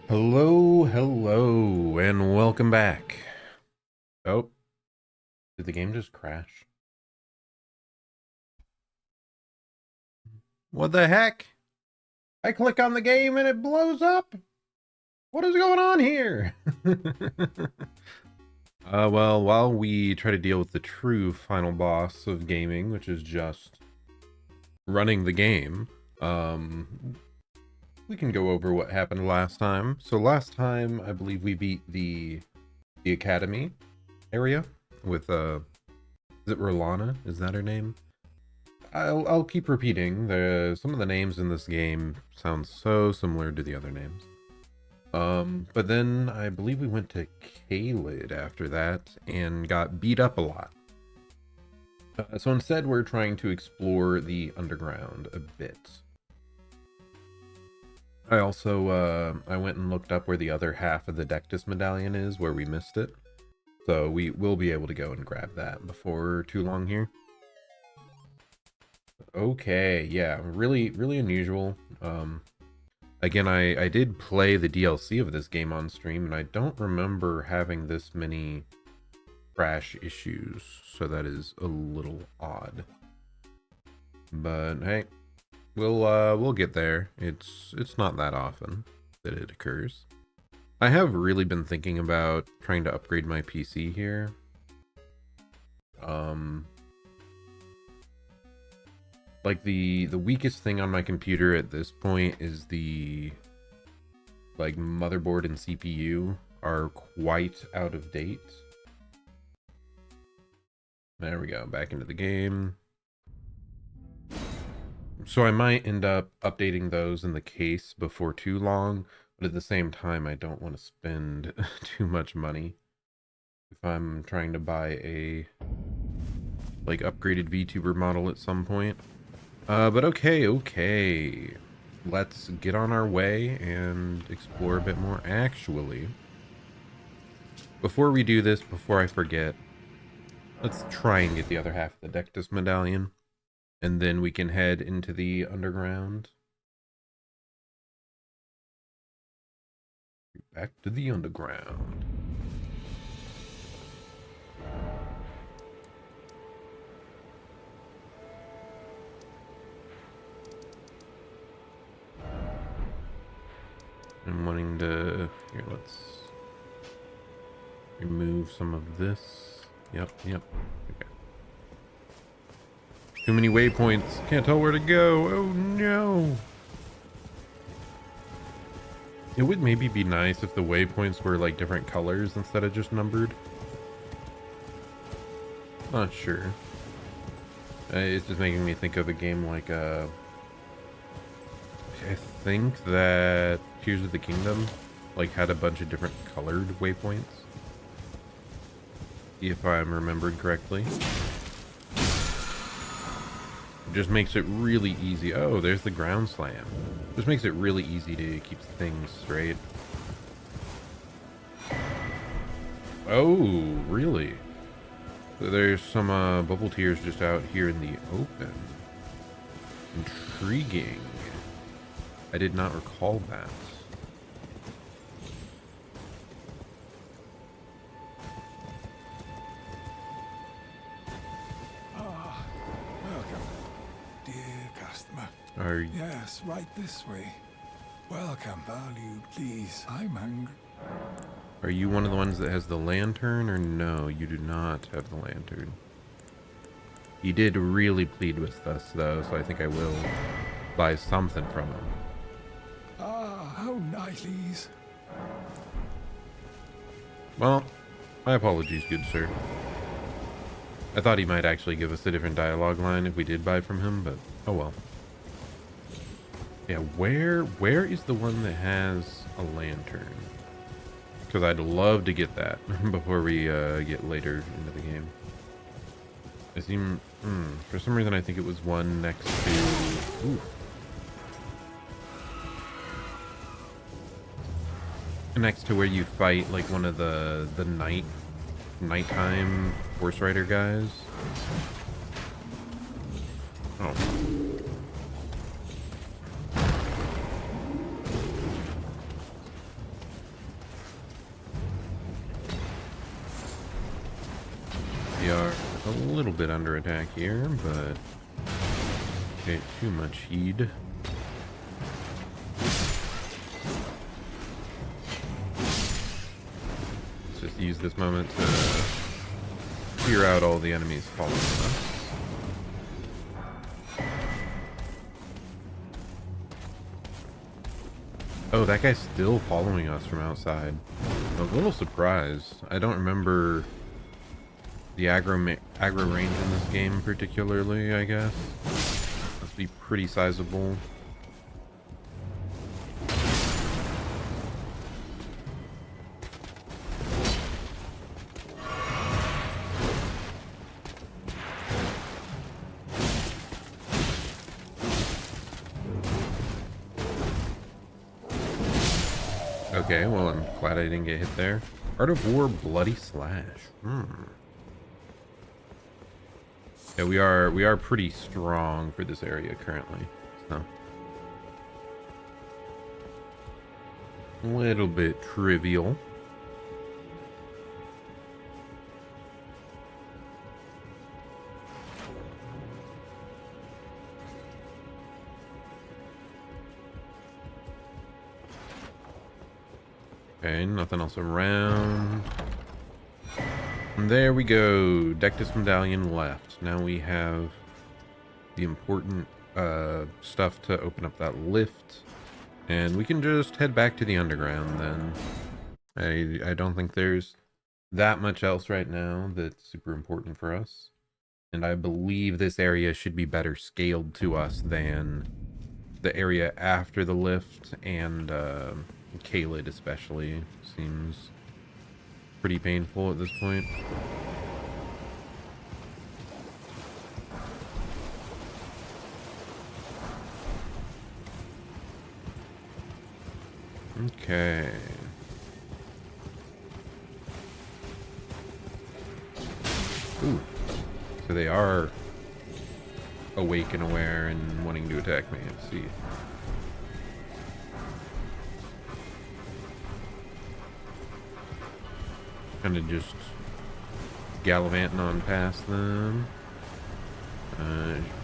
Hello, and welcome back. Oh, did the game just crash? What the heck? I click on the game and it blows up? What is going on here? Well, while we try to deal with the true final boss of gaming, which is just running the game, we can go over what happened last time. So last time, I believe we beat the academy area with is it Rolana? Is that her name? I'll keep repeating. Some of the names in this game sound so similar to the other names. But then I believe we went to Caelid after that and got beat up a lot. So instead, we're trying to explore the underground a bit. I also, I went and looked up where the other half of the Dectus medallion is, where we missed it. So we will be able to go and grab that before too long here. Okay, yeah, really unusual. Again, I did play the DLC of this game on stream, and I don't remember having this many crash issues, so that is a little odd. But hey, we'll get there. It's not that often that it occurs. I have really been thinking about trying to upgrade my PC here. Like the weakest thing on my computer at this point is the like motherboard and CPU are quite out of date. There we go, back into the game. So I might end up updating those in the case before too long, but at the same time, I don't want to spend too much money if I'm trying to buy a like upgraded VTuber model at some point. But okay. Let's get on our way and explore a bit more. Actually, before we do this, before I forget, let's try and get the other half of the Dectus medallion, and then we can head into the underground. Back to the underground. I'm wanting to, here, let's remove some of this. Yep, okay. Too many waypoints, can't tell where to go. Oh no. It would maybe be nice if the waypoints were like different colors instead of just numbered. Not sure. It's just making me think of a game like I think that Tears of the Kingdom like had a bunch of different colored waypoints, if I'm remembering correctly. It just makes it really easy. Oh, there's the ground slam. Just makes it really easy to keep things straight. Oh, really? So there's some bubble tears just out here in the open. Intriguing. I did not recall that. Welcome, dear customer. Yes, right this way. Welcome, valued, please. I'm hungry. Are you one of the ones that has the lantern, or no, you do not have the lantern? He did really plead with us, though, so I think I will buy something from him. Ah, how nice, please. Well, my apologies, good sir. I thought he might actually give us a different dialogue line if we did buy from him, but oh well. Yeah, where is the one that has a lantern? Because I'd love to get that before we get later into the game. I seem, for some reason I think it was one next to, ooh. Next to where you fight like one of the nighttime horse rider guys. Oh. We are a little bit under attack here, but get too much heed. Let's just use this moment to clear out all the enemies following us. Oh, that guy's still following us from outside. I was a little surprised. I don't remember the aggro range in this game particularly, I guess. Must be pretty sizable. Okay, well, I'm glad I didn't get hit there. Art of War, Bloody Slash. Yeah, we are pretty strong for this area currently. So a little bit trivial. Okay, nothing else around. And there we go. Dectus Medallion left. Now we have the important stuff to open up that lift. And we can just head back to the underground then. I don't think there's that much else right now that's super important for us. And I believe this area should be better scaled to us than the area after the lift, and Caelid especially seems pretty painful at this point. Okay. Ooh. So they are awake and aware and wanting to attack me. Let's see. Kind of just gallivanting on past them.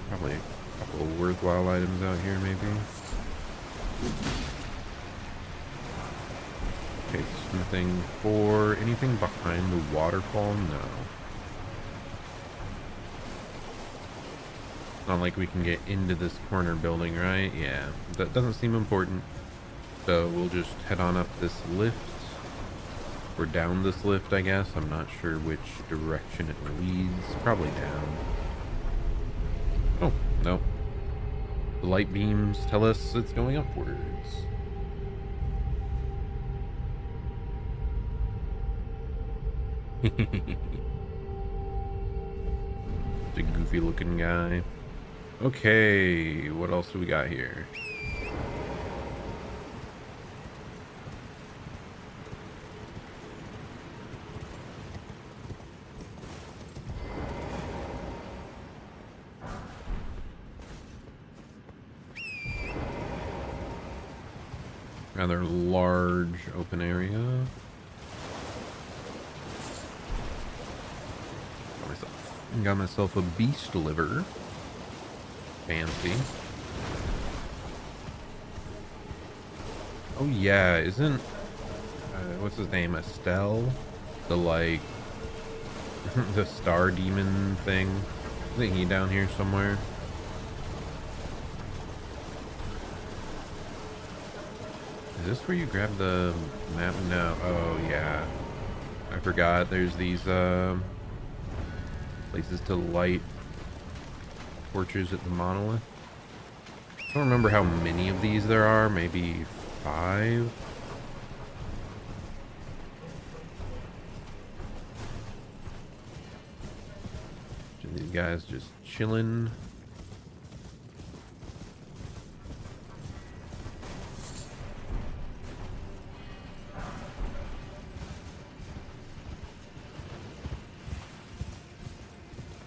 Probably a couple of worthwhile items out here, maybe. Okay, smithing for anything behind the waterfall? No. Not like we can get into this corner building, right? Yeah, that doesn't seem important. So we'll just head on up this lift. Or down this lift, I guess. I'm not sure which direction it leads. Probably down. Oh, no. The light beams tell us it's going upwards. It's a goofy looking guy. Okay, what else do we got here? Rather large open area. Got myself a beast liver. Fancy. Oh yeah, isn't what's his name? Estelle? The like the star demon thing. Isn't he down here somewhere? Is this where you grab the map? No. Oh yeah. I forgot there's these places to light torches at the monolith. I don't remember how many of these there are, maybe 5. These guys just chilling.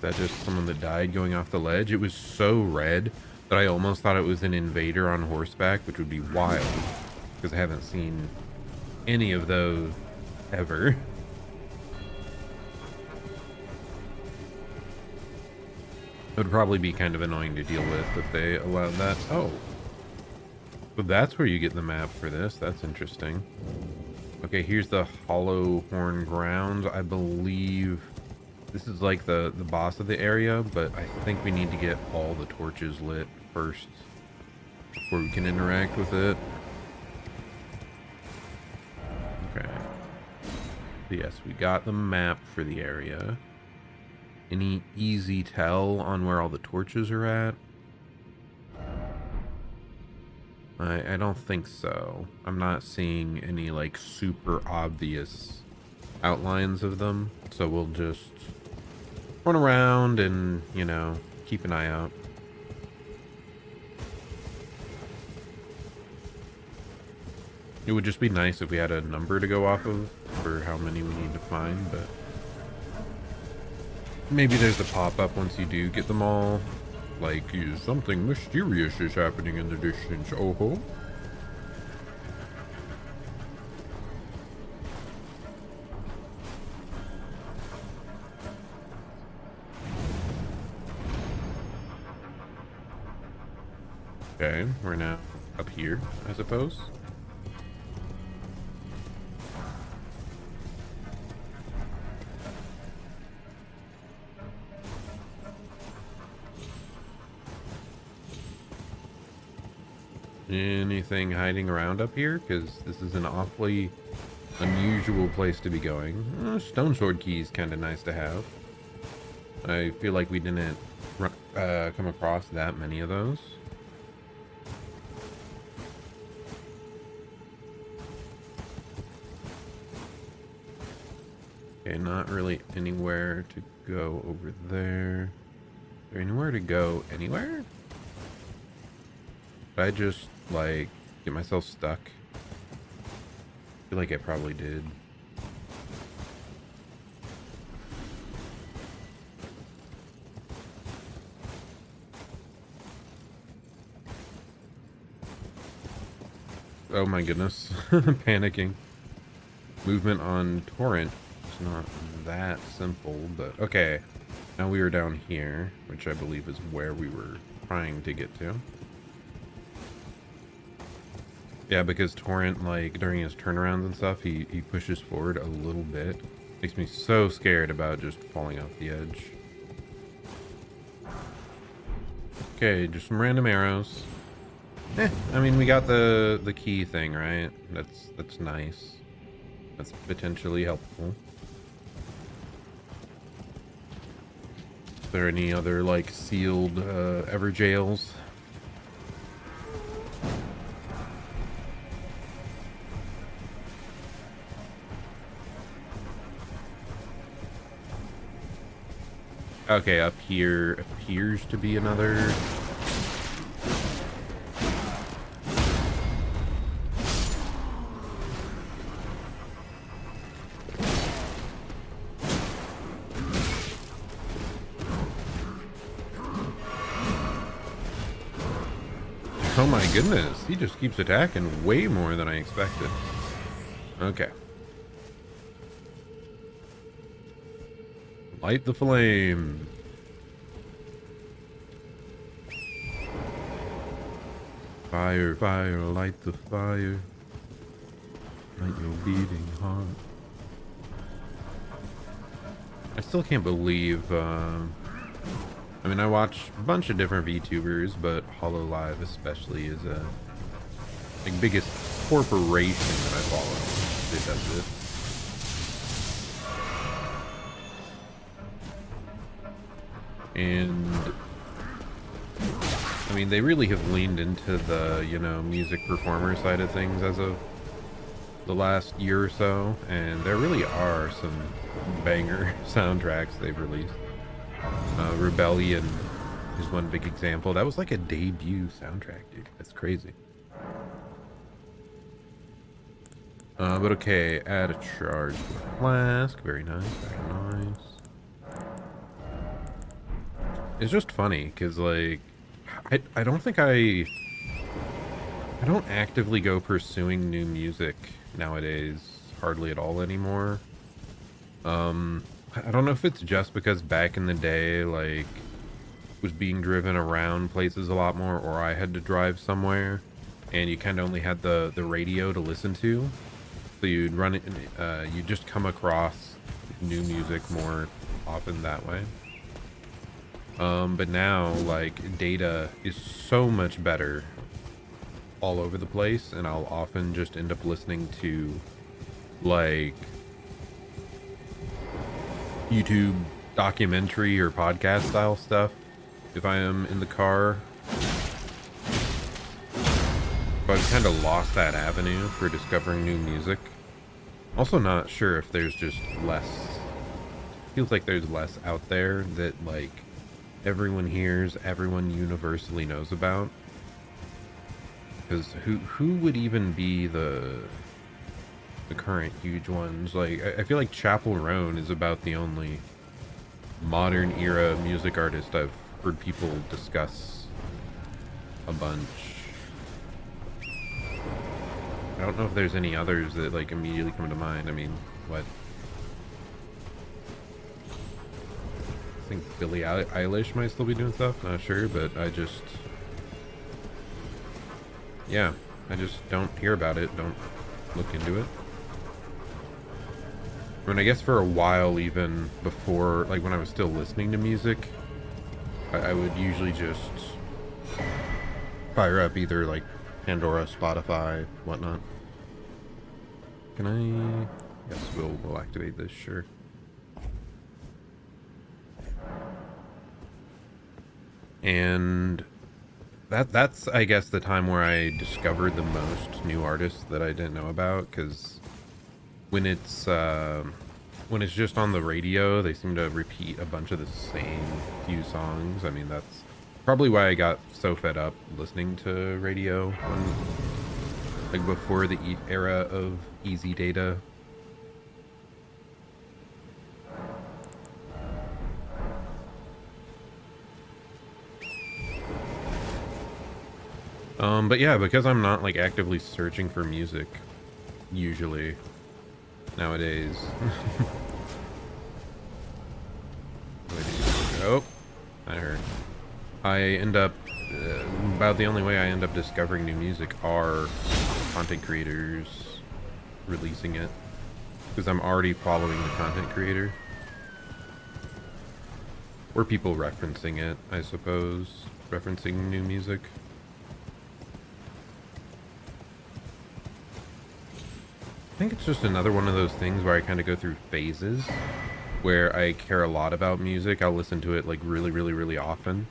That just someone that died going off the ledge. It was so red that I almost thought it was an invader on horseback, which would be wild because I haven't seen any of those ever. It would probably be kind of annoying to deal with if they allowed that. Oh, but that's where you get the map for this. That's interesting. Okay, here's the Hollow Horn Grounds. I believe this is like the boss of the area, but I think we need to get all the torches lit first before we can interact with it. Okay. Yes, we got the map for the area. Any easy tell on where all the torches are at? I don't think so. I'm not seeing any like super obvious outlines of them, so we'll just run around and, you know, keep an eye out. It would just be nice if we had a number to go off of for how many we need to find, but maybe there's a pop-up once you do get them all. Like, something mysterious is happening in the distance. Oh ho. Okay, we're now up here, I suppose. Anything hiding around up here? Because this is an awfully unusual place to be going. Stone sword key is kind of nice to have. I feel like we didn't come across that many of those. Okay, not really anywhere to go over there. Is there anywhere to go anywhere? Did I just, like, get myself stuck? I feel like I probably did. Oh my goodness. Panicking. Movement on torrent. It's not that simple, but okay. Now we are down here, which I believe is where we were trying to get to. Yeah, because torrent, like, during his turnarounds and stuff, he pushes forward a little bit. Makes me so scared about just falling off the edge. Okay, just some random arrows. I mean, we got the key thing, right? That's nice. That's potentially helpful. Is there any other, like, sealed ever jails? Okay, up here appears to be another. Oh my goodness, he just keeps attacking way more than I expected. Okay. Light the flame. Fire, fire, light the fire. Light your beating heart. I still can't believe, I mean, I watch a bunch of different VTubers, but HoloLive especially is a like biggest corporation that I follow that does this. And I mean, they really have leaned into the, you know, music performer side of things as of the last year or so, and there really are some banger soundtracks they've released. Rebellion is one big example. That was like a debut soundtrack, dude. That's crazy. But okay, add a charge flask. Very nice, very nice. It's just funny because, like, I don't think I don't actively go pursuing new music nowadays, hardly at all anymore. I don't know if it's just because back in the day, like, was being driven around places a lot more, or I had to drive somewhere, and you kind of only had the radio to listen to, so you'd run it, you just come across new music more often that way. But now, like, data is so much better all over the place, and I'll often just end up listening to, like, YouTube documentary or podcast style stuff if I am in the car. But I've kind of lost that avenue for discovering new music. Also not sure if there's just less, feels like there's less out there that, like, everyone hears, everyone universally knows about. Because who would even be the current huge ones? Like, I feel like Chapel Roan is about the only modern era music artist I've heard people discuss a bunch. I don't know if there's any others that, like, immediately come to mind. I mean, what? I think Billie Eilish might still be doing stuff, not sure, but I just, yeah, I just don't hear about it, don't look into it. I mean, I guess for a while, even before, like, when I was still listening to music, I would usually just fire up either, like, Pandora, Spotify, whatnot. Can I? Yes, we'll activate this, sure. And that's, I guess, the time where I discovered the most new artists that I didn't know about, because when it's just on the radio, they seem to repeat a bunch of the same few songs. I mean, that's probably why I got so fed up listening to radio when, like, before the era of easy data. But yeah, because I'm not, like, actively searching for music usually nowadays. Oh, I heard. I end up, about the only way I end up discovering new music are content creators releasing it, because I'm already following the content creator. Or people referencing it, I suppose. Referencing new music. I think it's just another one of those things where I kind of go through phases where I care a lot about music. I'll listen to it, like, really, really, really often.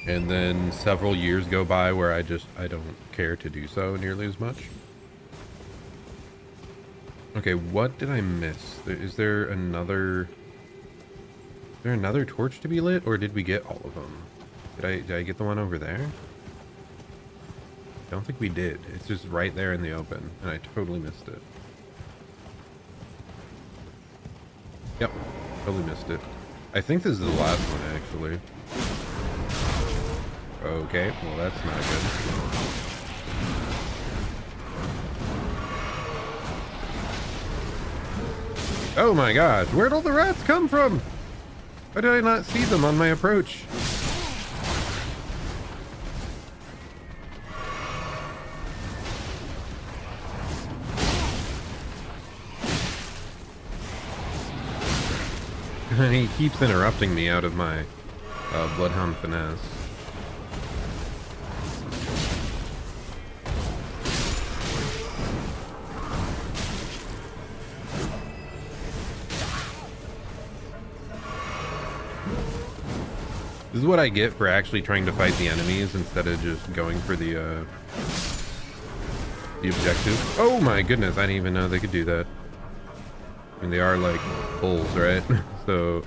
And then several years go by where I don't care to do so nearly as much. Okay, what did I miss? Is there another torch to be lit, or did we get all of them? Did I get the one over there? I don't think we did. It's just right there in the open, and I totally missed it. Yep, totally missed it. I think this is the last one, actually. Okay, well that's not good. Oh my gosh, where'd all the rats come from? Why did I not see them on my approach? He keeps interrupting me out of my Bloodhound finesse. This is what I get for actually trying to fight the enemies instead of just going for the objective. Oh my goodness, I didn't even know they could do that. I mean, they are like bulls, right? So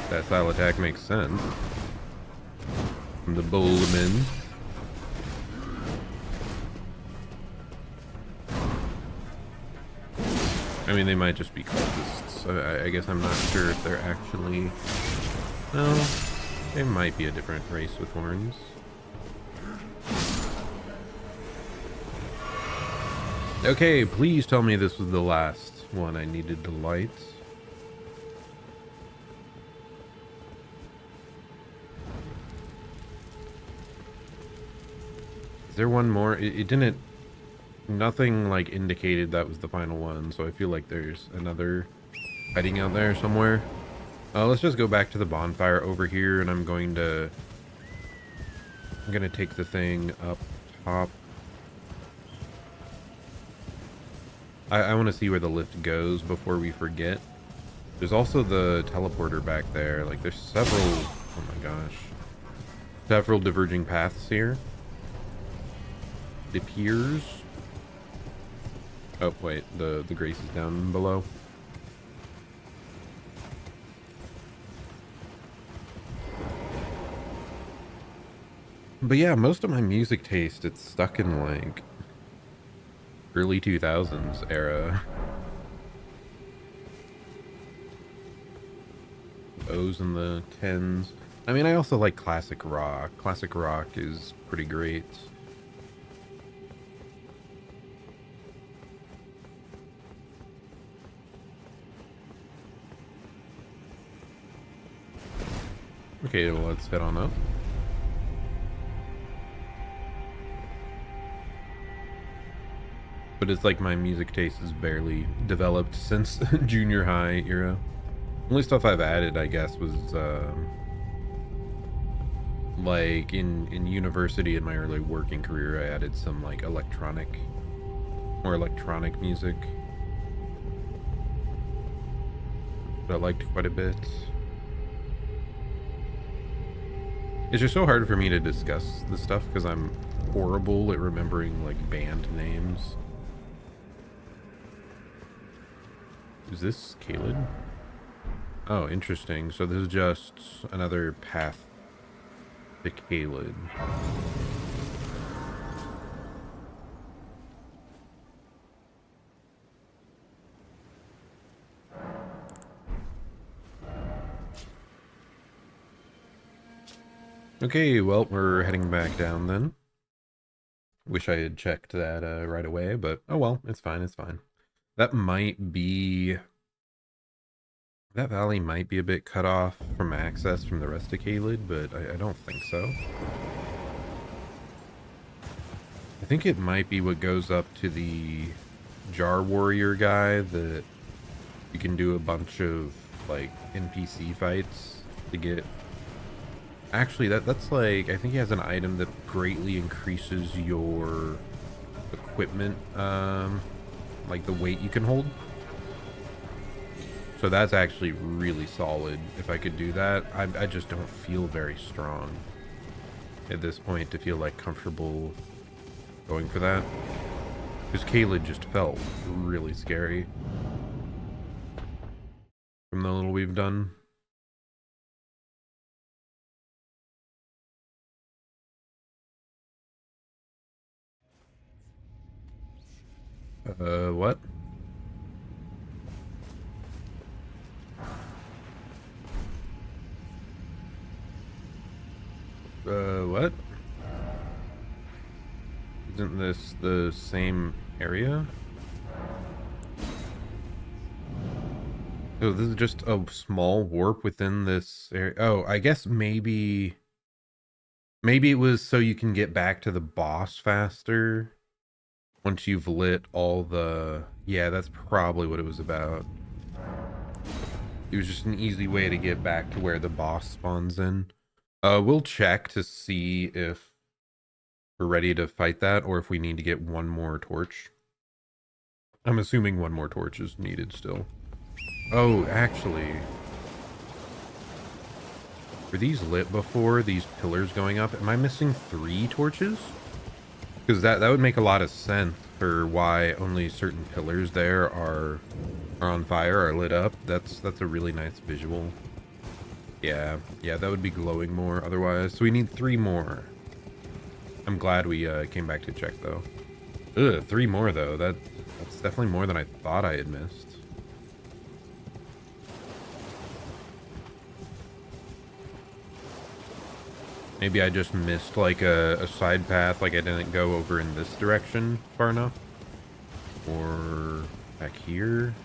that style attack makes sense. From the bullmen. I mean, they might just be cultists. So I guess I'm not sure if they're actually... No, they might be a different race with horns. Okay, please tell me this was the last one I needed to light. Is there one more? It didn't... Nothing like indicated that was the final one, so I feel like there's another hiding out there somewhere. Let's just go back to the bonfire over here, and I'm gonna take the thing up top. I want to see where the lift goes before we forget. There's also the teleporter back there. Like, there's several... Oh my gosh. Several diverging paths here. It appears... Oh, wait. The Grace is down below. But yeah, most of my music taste, it's stuck in, like... early 2000s era. O's and the 10s. I mean, I also like classic rock. Classic rock is pretty great. Okay, well, let's head on up. But it's like my music taste is barely developed since junior high era. Only stuff I've added, I guess, was like in university, in my early working career, I added some like more electronic music that I liked quite a bit. It's just so hard for me to discuss this stuff because I'm horrible at remembering like band names. Is this Caelid? Oh, interesting. So this is just another path to Caelid. Okay, well, we're heading back down then. Wish I had checked that right away, but oh well, it's fine, it's fine. That might be... That valley might be a bit cut off from access from the rest of Caelid, but I don't think so. I think it might be what goes up to the Jar Warrior guy that you can do a bunch of, like, NPC fights to get... Actually, that's like... I think he has an item that greatly increases your equipment, like the weight you can hold. So that's actually really solid. If I could do that, I just don't feel very strong at this point to feel like comfortable going for that. Because Caelid just felt really scary from the little we've done. What? What? Isn't this the same area? Oh, this is just a small warp within this area. Oh, I guess maybe it was so you can get back to the boss faster once you've lit all the... Yeah, that's probably what it was about. It was just an easy way to get back to where the boss spawns in. We'll check to see if we're ready to fight that or if we need to get one more torch. I'm assuming one more torch is needed still. Oh, actually, were these lit before, these pillars going up? Am I missing 3 torches? Because that would make a lot of sense for why only certain pillars there are on fire, are lit up. That's a really nice visual. Yeah, that would be glowing more otherwise. So we need 3 more. I'm glad we came back to check though. Ugh, 3 more though. That's definitely more than I thought I had missed. Maybe I just missed like a side path, like I didn't go over in this direction far enough. Or back here.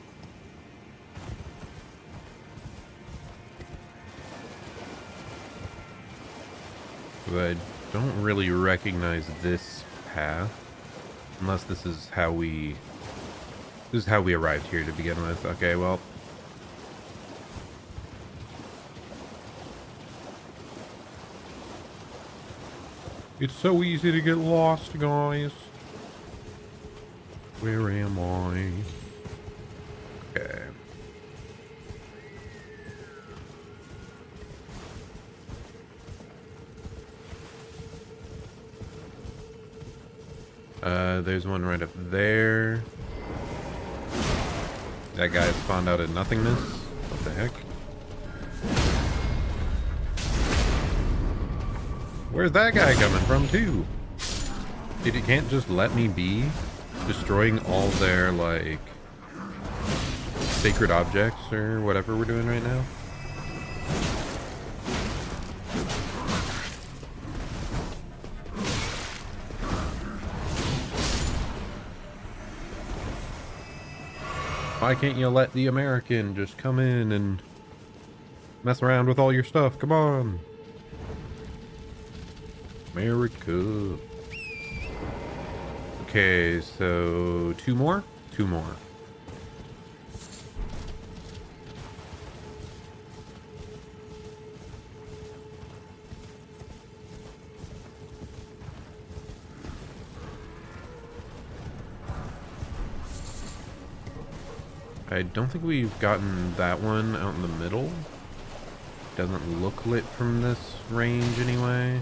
But I don't really recognize this path. Unless this is how we... This is how we arrived here to begin with. Okay, well... It's so easy to get lost, guys. Where am I? Okay. There's one right up there. That guy spawned out of nothingness. What the heck? Where's that guy coming from, too? Dude, you can't just let me be destroying all their, like, sacred objects or whatever we're doing right now. Why can't you let the American just come in and mess around with all your stuff? Come on. America. Okay, so 2 more? 2 more. I don't think we've gotten that one out in the middle. Doesn't look lit from this range anyway.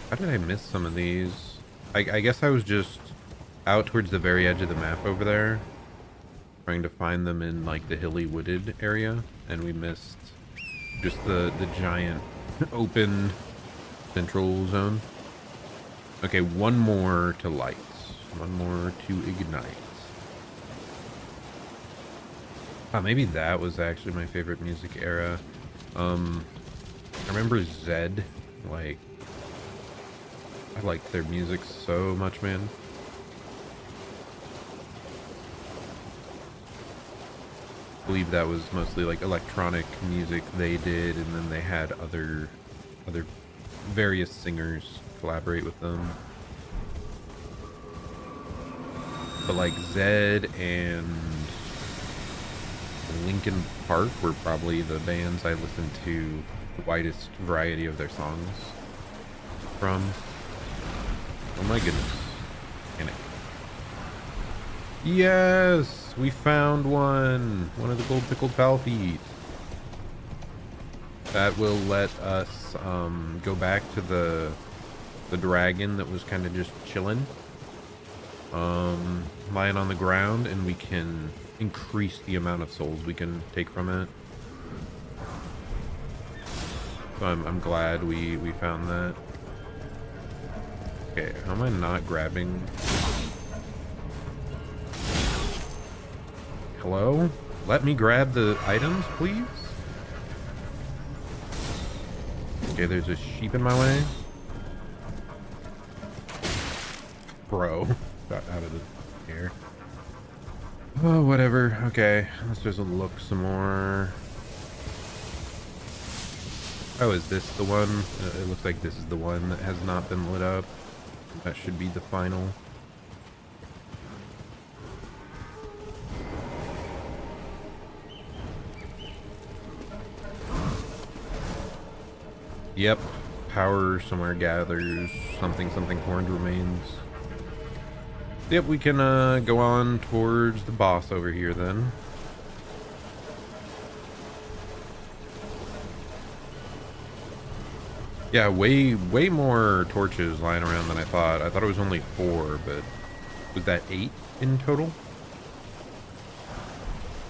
How did I miss some of these? I guess I was just out towards the very edge of the map over there, trying to find them in like the hilly wooded area, and we missed just the giant open central zone. Okay, 1 more to light. 1 more to ignite. Maybe that was actually my favorite music era. I remember Zed, like, I liked their music so much, man. I believe that was mostly like electronic music they did, and then they had other various singers collaborate with them. But like Zed and Linkin Park were probably the bands I listened to the widest variety of their songs from. Oh my goodness. Panic. Yes! We found one! One of the gold pickled pal feet. That will let us go back to the dragon that was kind of just chilling. Lying on the ground, and we can increase the amount of souls we can take from it. So I'm glad we found that. Okay, how am I not grabbing? Hello? Let me grab the items, please? Okay, there's a sheep in my way. Bro. Got out of the air. Oh, whatever. Okay, let's just look some more. Oh, is this the one? It looks like this is the one that has not been lit up. That should be the final. Yep. Power somewhere gathers. Something horned remains. Yep, we can go on towards the boss over here then. Yeah, way more torches lying around than I thought. I thought it was only 4, but was that 8 in total?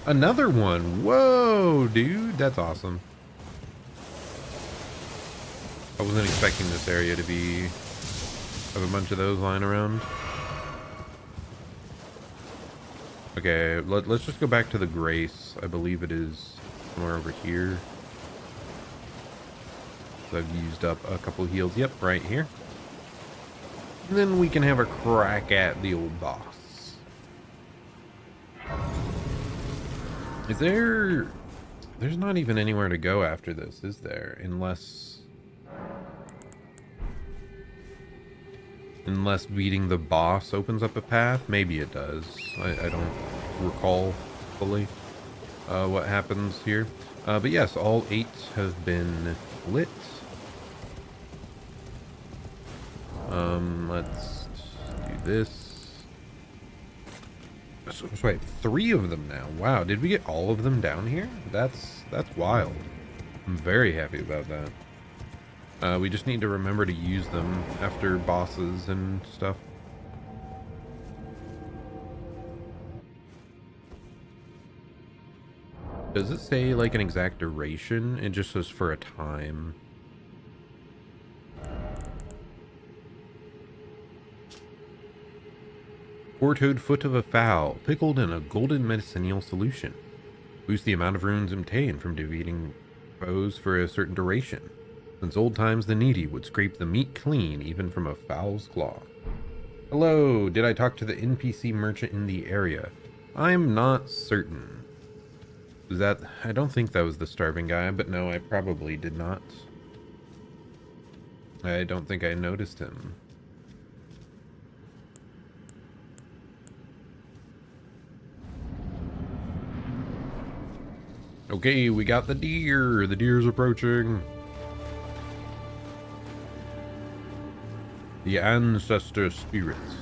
Another one. Whoa, dude, that's awesome. I wasn't expecting this area to have a bunch of those lying around. Okay, let's just go back to the Grace. I believe it is somewhere over here. So I've used up a couple heals. Yep, right here. And then we can have a crack at the old boss. Is there... There's not even anywhere to go after this, is there? Unless beating the boss opens up a path. Maybe it does. I don't recall fully what happens here. But yes, all 8 have been lit. Let's do this. So, wait, 3 of them now. Wow, did we get all of them down here? That's wild. I'm very happy about that. We just need to remember to use them after bosses and stuff. Does it say like an exact duration? It just says for a time. Four-toed foot of a fowl, pickled in a golden medicinal solution. Boost the amount of runes obtained from defeating foes for a certain duration. Since old times, the needy would scrape the meat clean, even from a fowl's claw. Hello, did I talk to the NPC merchant in the area? I'm not certain. Was that... I don't think that was the starving guy, but no, I probably did not. I don't think I noticed him. Okay, we got the deer. The deer's approaching. The ancestor spirits.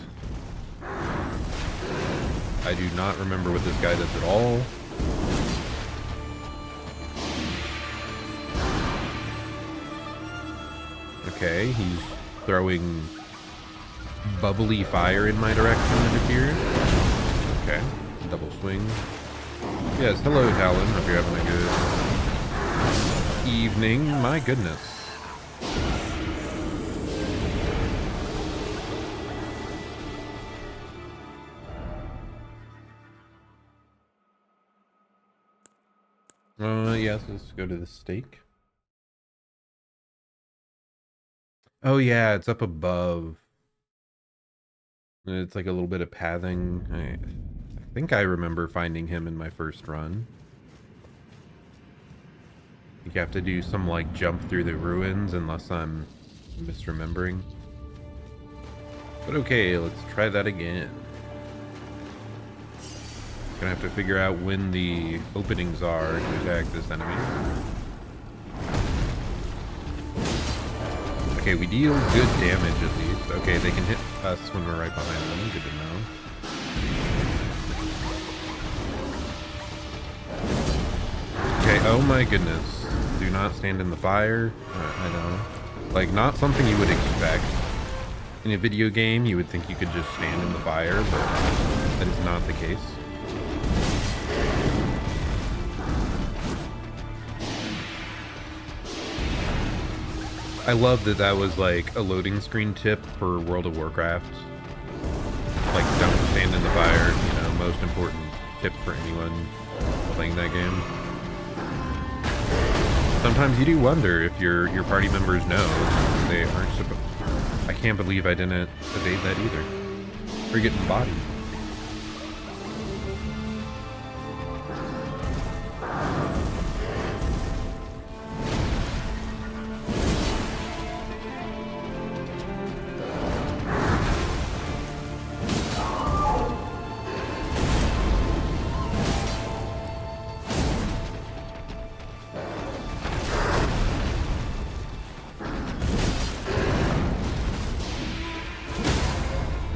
I do not remember what this guy does at all. Okay, he's throwing bubbly fire in my direction, it appears. Okay, double swing. Yes, hello Talon, hope you're having a good evening. My goodness. Yes, let's go to the stake. Oh yeah, it's up above. It's like a little bit of pathing. I think I remember finding him in my first run. I think you have to do some like jump through the ruins unless I'm misremembering. But okay, let's try that again. Gonna have to figure out when the openings are to attack this enemy. Okay, we deal good damage at least. Okay, they can hit us when we're right behind them. Good to know. Okay, oh my goodness. Do not stand in the fire. I know. Like, not something you would expect. In a video game, you would think you could just stand in the fire, but that is not the case. I love that that was like a loading screen tip for World of Warcraft. Like, don't stand in the fire, you know, most important tip for anyone playing that game. sometimes you do wonder if your party members know they aren't supposed. I can't believe I didn't evade that either. We're getting bodied.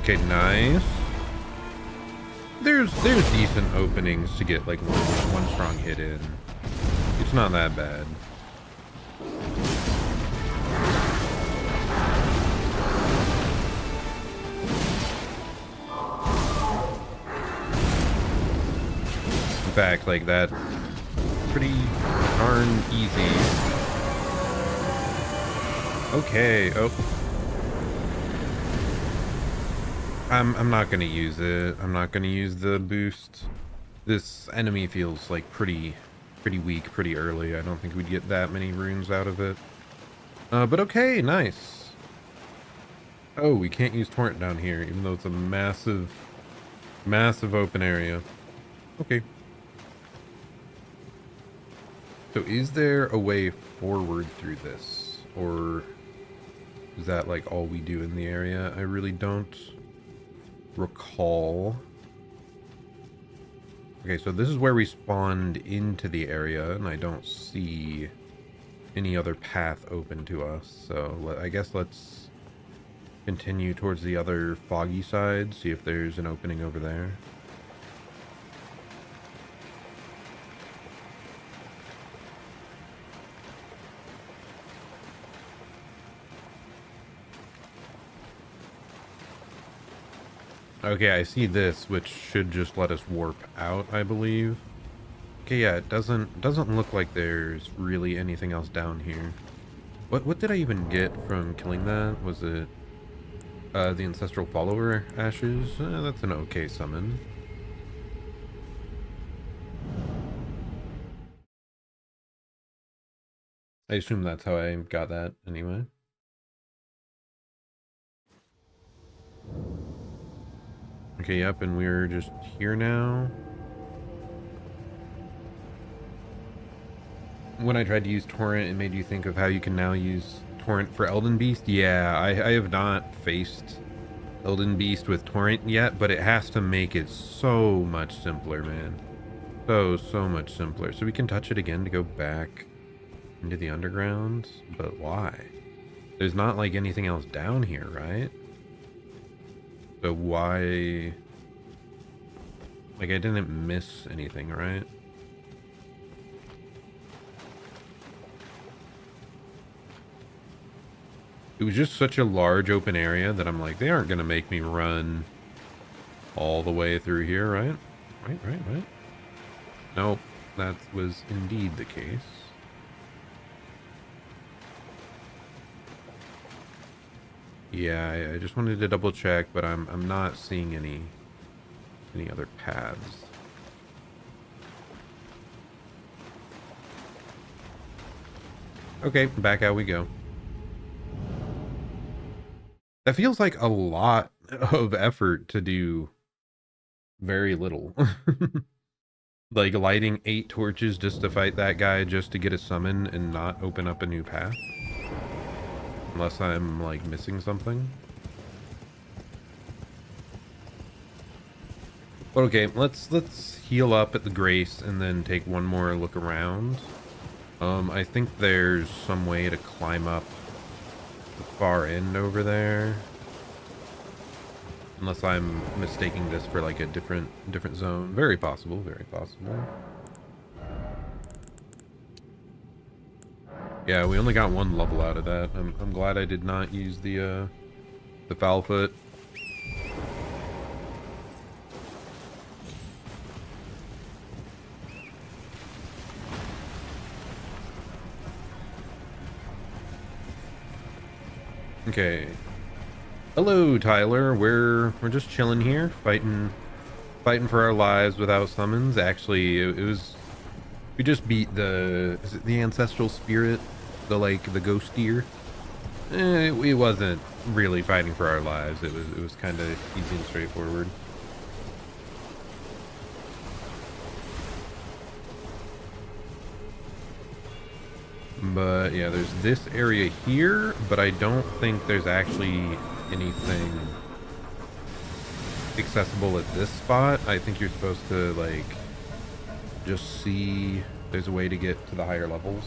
Okay, nice. There's decent openings to get like one strong hit in. It's not that bad. In fact, like that, pretty darn easy. Okay. Oh. I'm not gonna use it. I'm not gonna use the boost. This enemy feels like pretty weak pretty early. I don't think we'd get that many runes out of it. But okay, nice. Oh, we can't use torrent down here, even though it's a massive open area. Okay. So is there a way forward through this? Or is that like all we do in the area? I really don't recall. Okay, so this is where we spawned into the area, and I don't see any other path open to us. So I guess let's continue towards the other foggy side, see if there's an opening over there. Okay, I see this, which should just let us warp out, I believe. Okay, yeah, it doesn't look like there's really anything else down here. What did I even get from killing that? Was it the Ancestral Follower Ashes? That's an okay summon. I assume that's how I got that anyway. Okay, yep, and we're just here now. When I tried to use torrent, it made you think of how you can now use torrent for Elden Beast. Yeah, I have not faced Elden Beast with torrent yet, but it has to make it so much simpler, man. So much simpler. So we can touch it again to go back into the underground, but why? There's not like anything else down here, right? So why? Like I didn't miss anything, right? It was just such a large open area that I'm like, they aren't gonna make me run all the way through here, right? Right. Nope, that was indeed the case. Yeah, I just wanted to double check, but I'm not seeing any other paths. Okay, back out we go. That feels like a lot of effort to do very little. Like lighting 8 torches just to fight that guy just to get a summon and not open up a new path. Unless I'm like missing something. But okay, let's heal up at the Grace and then take one more look around. I think there's some way to climb up the far end over there. Unless I'm mistaking this for like a different zone. Very possible, very possible. Yeah, we only got 1 level out of that. I'm glad I did not use the foul foot. Okay. Hello, Tyler. We're just chilling here, fighting for our lives without summons. Actually, it was We just beat is it the ancestral spirit? The ghost deer? It wasn't really fighting for our lives. It was kind of easy and straightforward. But yeah, there's this area here, but I don't think there's actually anything accessible at this spot. I think you're supposed to like just see there's a way to get to the higher levels.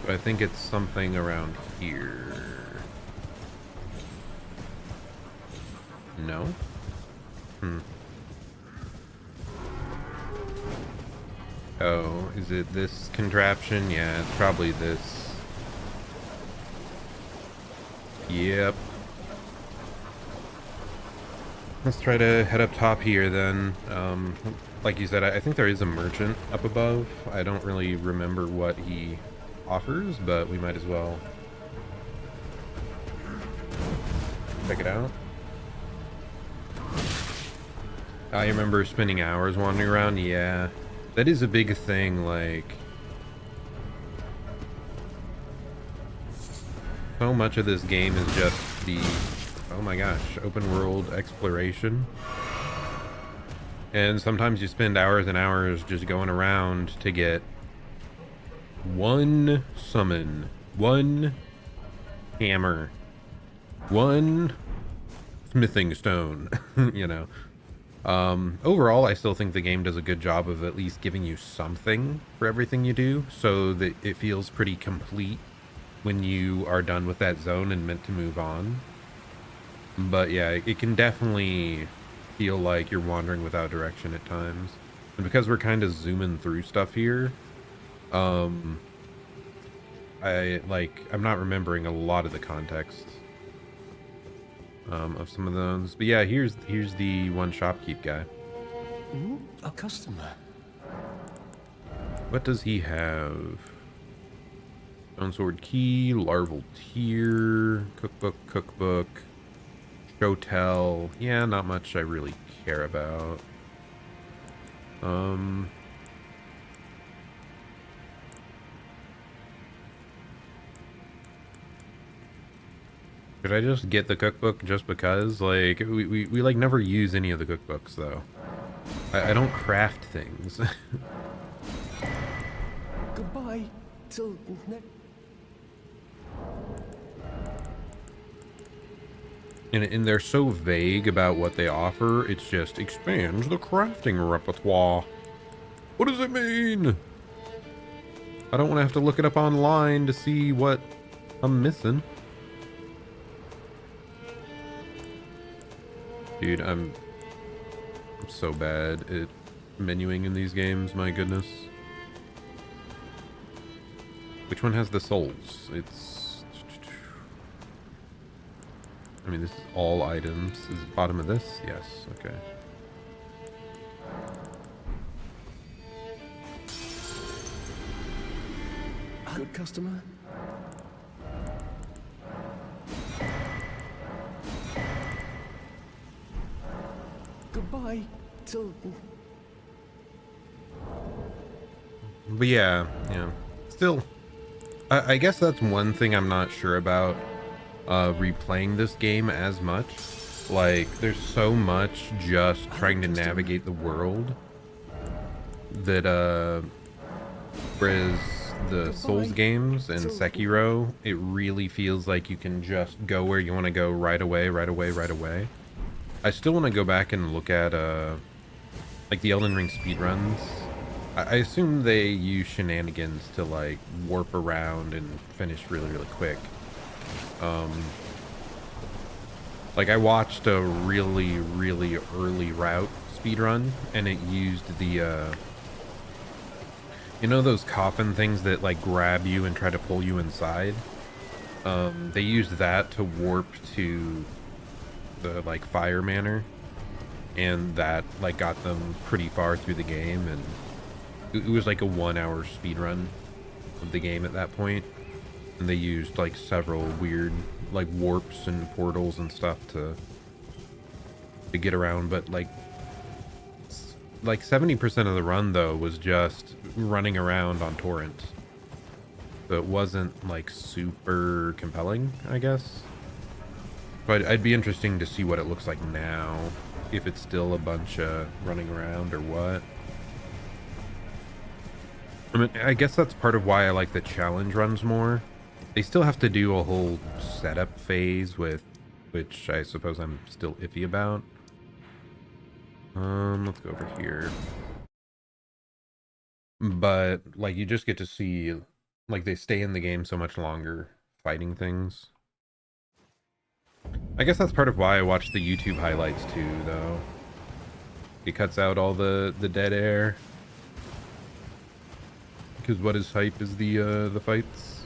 But I think it's something around here. No? Oh, is it this contraption? Yeah, it's probably this. Yep. Let's try to head up top here then. Like you said, I think there is a merchant up above. I don't really remember what he offers, but we might as well check it out. I remember spending hours wandering around. Yeah, that is a big thing. Like, so much of this game is just the, oh my gosh, open world exploration. And sometimes you spend hours and hours just going around to get one summon, one hammer, one smithing stone, you know. Overall, I still think the game does a good job of at least giving you something for everything you do, so that it feels pretty complete when you are done with that zone and meant to move on. But yeah, it can definitely feel like you're wandering without direction at times. And because we're kind of zooming through stuff here, I'm not remembering a lot of the context of some of those. But yeah, here's the one shopkeep guy. A customer. What does he have? Stone sword key, larval tear, cookbook, hotel. Yeah, not much I really care about. Should I just get the cookbook just because? Like, we like never use any of the cookbooks though. I don't craft things. Goodbye till next. And they're so vague about what they offer. It's just expands the crafting repertoire. What does it mean? I don't want to have to look it up online to see what I'm missing. Dude, I'm so bad at menuing in these games, my goodness. Which one has the souls? It's... I mean, this is all items. Is the bottom of this? Yes, okay. Good customer. Goodbye till. But yeah. Still, I guess that's one thing I'm not sure about replaying this game as much. Like, there's so much just trying to navigate the world that whereas the Souls games and Sekiro, it really feels like you can just go where you want to go right away. I still want to go back and look at like the Elden Ring speedruns. I assume they use shenanigans to like warp around and finish really quick. Like, I watched a really early route speedrun, and it used the you know those coffin things that like grab you and try to pull you inside? They used that to warp to the like fire manor, and that like got them pretty far through the game, and it was like a 1 hour speed run of the game at that point. And they used like several weird like warps and portals and stuff to to get around, but like 70% of the run though was just running around on torrents. So it wasn't like super compelling, I guess. But I'd be interesting to see what it looks like now, if it's still a bunch of running around or what. I mean, I guess that's part of why I like the challenge runs more. They still have to do a whole setup phase with, which I suppose I'm still iffy about. Let's go over here. But like you just get to see, like they stay in the game so much longer fighting things. I guess that's part of why I watch the YouTube highlights too, though. It cuts out all the dead air. Because what is hype is the fights.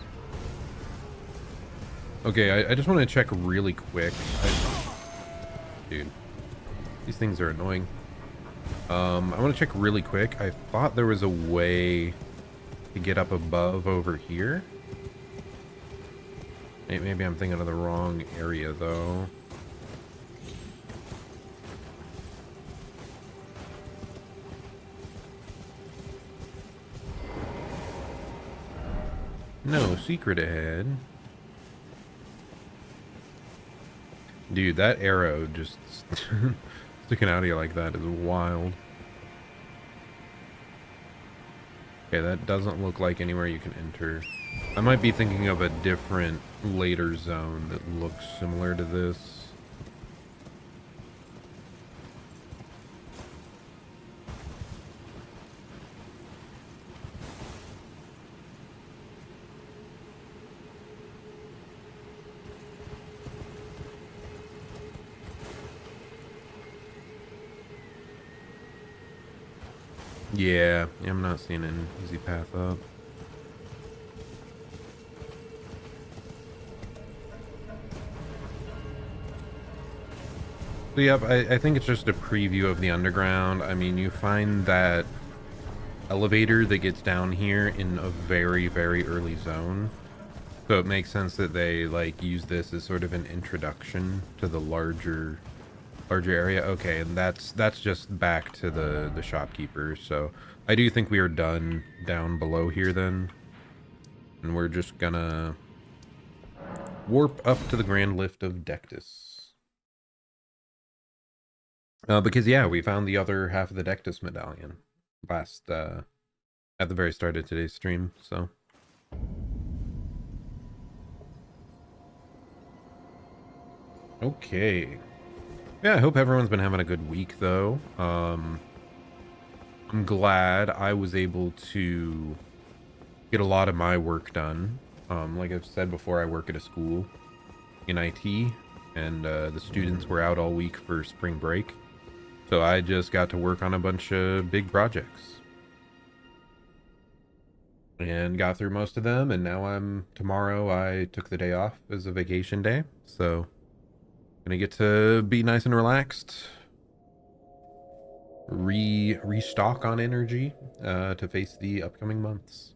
Okay, I just want to check really quick. Dude, these things are annoying. I want to check really quick. I thought there was a way to get up above over here. Maybe I'm thinking of the wrong area, though. No secret ahead. Dude, that arrow just sticking out of you like that is wild. Okay, that doesn't look like anywhere you can enter. I might be thinking of a different later zone that looks similar to this. Yeah, I'm not seeing an easy path up. So yep, I think it's just a preview of the underground. I mean, you find that elevator that gets down here in a very, very early zone. So it makes sense that they like use this as sort of an introduction to the larger area. Okay, and that's just back to the shopkeeper. So I do think we are done down below here then, and we're just gonna warp up to the grand lift of Dectus. Because yeah, we found the other half of the Dectus medallion last at the very start of today's stream. So okay. Yeah, I hope everyone's been having a good week, though. I'm glad I was able to get a lot of my work done. Like I've said before, I work at a school in IT, and the students were out all week for spring break. So I just got to work on a bunch of big projects. And got through most of them, and now tomorrow I took the day off as a vacation day, so gonna get to be nice and relaxed, restock on energy to face the upcoming months.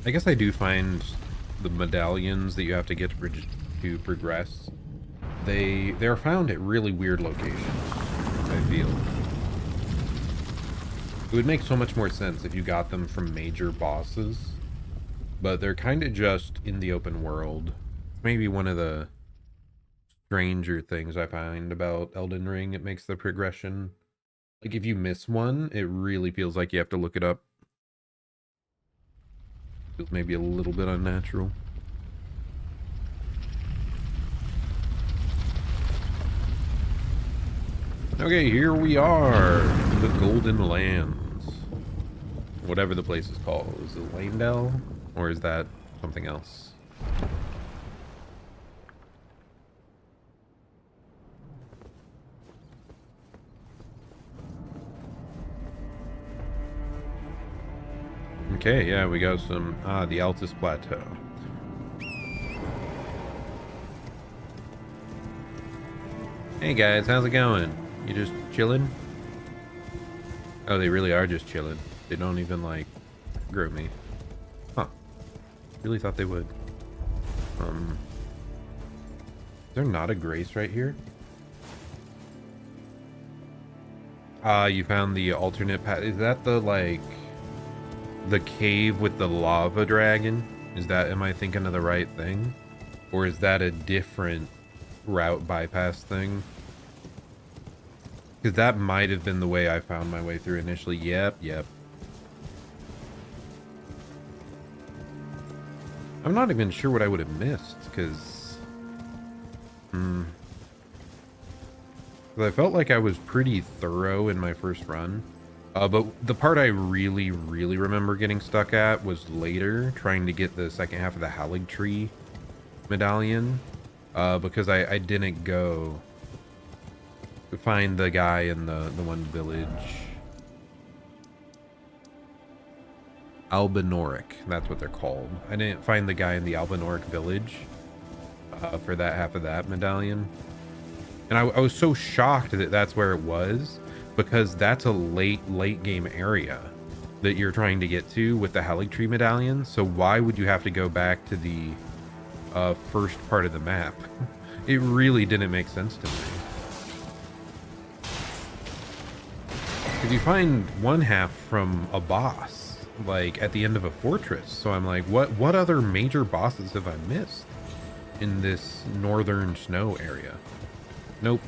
I guess I do find the medallions that you have to get to progress, they're found at really weird locations, I feel. It would make so much more sense if you got them from major bosses. But they're kind of just in the open world. Maybe one of the stranger things I find about Elden Ring. It makes the progression, like if you miss one, it really feels like you have to look it up. Feels maybe a little bit unnatural. Okay, here we are, the Golden Lands. Whatever the place is called. Is it Landell? Or is that something else? Okay, yeah, we got some... the Altus Plateau. Hey guys, how's it going? You just chilling? Oh, they really are just chilling. They don't even, like, grow me. Huh. Really thought they would. there not a grace right here? You found the alternate path. Is that the, like, the cave with the lava dragon? Is that, am I thinking of the right thing? Or is that a different route bypass thing? Because that might have been the way I found my way through initially. Yep. I'm not even sure what I would have missed, because... I felt like I was pretty thorough in my first run. But the part I really remember getting stuck at was later, trying to get the second half of the Halig Tree medallion. Because I didn't go to find the guy in the one village. Albinoric, that's what they're called. I didn't find the guy in the Albinoric village for that half of that medallion. And I was so shocked that that's where it was, because that's a late game area that you're trying to get to with the Halig Tree medallion. So why would you have to go back to the first part of the map? It really didn't make sense to me. Because you find one half from a boss, like at the end of a fortress. So I'm like, what other major bosses have I missed in this northern snow area? Nope.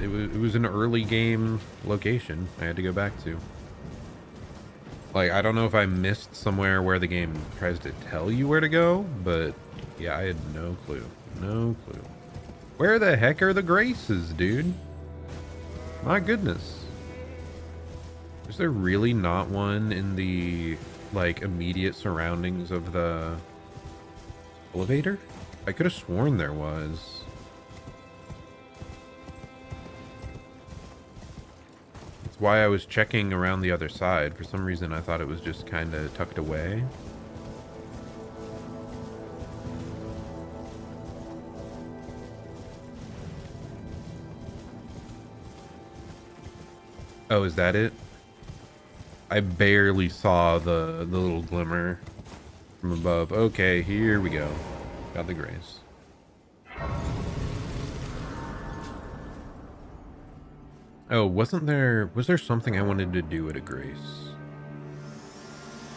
It was an early game location I had to go back to. Like, I don't know if I missed somewhere where the game tries to tell you where to go, but yeah, I had no clue. No clue. Where the heck are the graces, dude? My goodness. Is there really not one in the, like, immediate surroundings of the elevator? I could have sworn there was. That's why I was checking around the other side. For some reason, I thought it was just kind of tucked away. Oh, is that it? I barely saw the little glimmer from above. Okay, here we go. Got the grace. Oh, was there something I wanted to do at a grace?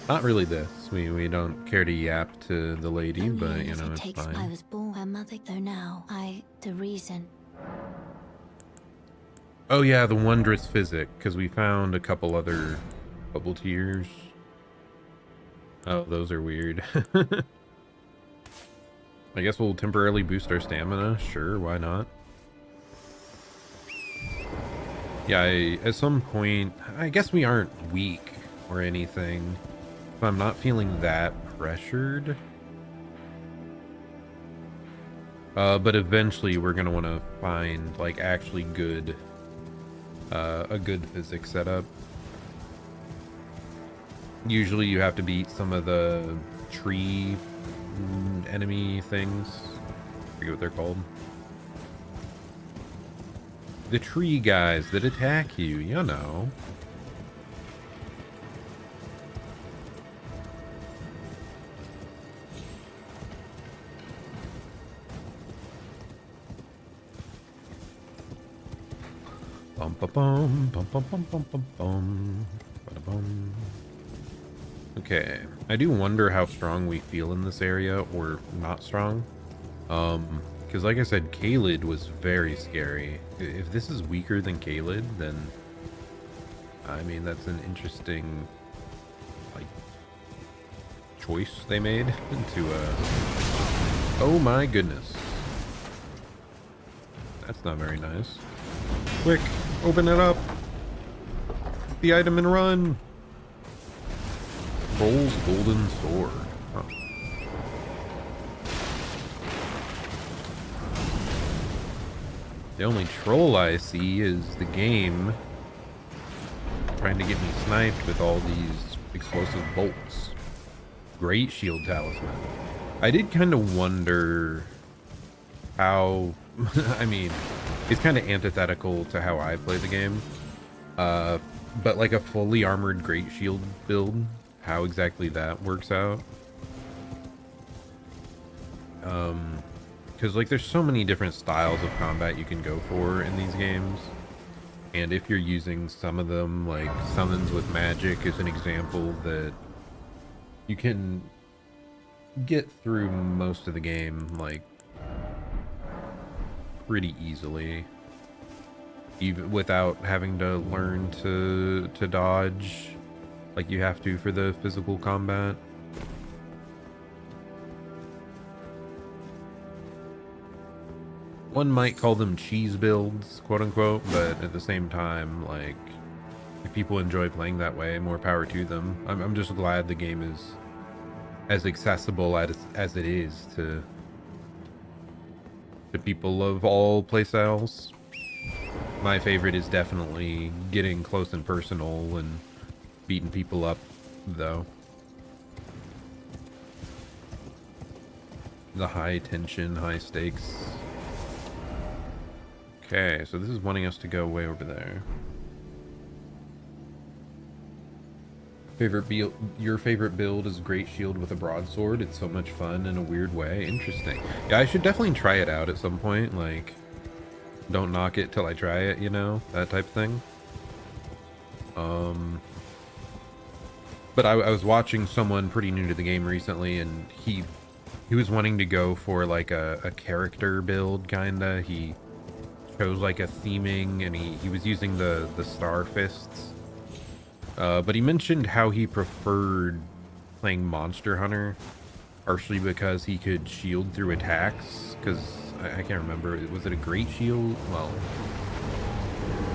Not really this. We don't care to yap to the lady, but you know, it's fine. I was born her mother, though now the reason. Oh yeah, the wondrous physic, because we found a couple other bubble tears. Oh, those are weird. I guess we'll temporarily boost our stamina. Sure, why not? Yeah, at some point, I guess we aren't weak or anything. If I'm not feeling that pressured. But eventually we're gonna want to find, like, actually good, a good physics setup. Usually you have to beat some of the tree enemy things. I forget what they're called. The tree guys that attack you, you know. Bum ba bum bum bum bum bum bum bum bada bum. Okay, I do wonder how strong we feel in this area, or not strong. Because like I said, Caelid was very scary. If this is weaker than Caelid, then I mean, that's an interesting, like, choice they made to oh my goodness. That's not very nice. Quick, open it up. The item and run. Troll's golden sword. Huh. The only troll I see is the game trying to get me sniped with all these explosive bolts. Great shield talisman. I did kind of wonder how... I mean, it's kind of antithetical to how I play the game. But like a fully armored great shield build, how exactly that works out. because like there's so many different styles of combat you can go for in these games, and if you're using some of them, like summons with magic is an example, that you can get through most of the game like pretty easily, even without having to learn to dodge like you have to for the physical combat. One might call them cheese builds, quote unquote, but at the same time, like, if people enjoy playing that way, more power to them. I'm just glad the game is as accessible as it is to people of all playstyles. My favorite is definitely getting close and personal and beating people up, though. The high tension, high stakes. Okay, so this is wanting us to go way over there. Your favorite build is Great Shield with a broadsword. It's so much fun in a weird way. Interesting. Yeah, I should definitely try it out at some point. Like, don't knock it till I try it, you know? That type of thing. But I was watching someone pretty new to the game recently, and he was wanting to go for like a character build, kinda. He chose like a theming, and he was using the star fists. But he mentioned how he preferred playing Monster Hunter, partially because he could shield through attacks, because I can't remember, was it a great shield? Well,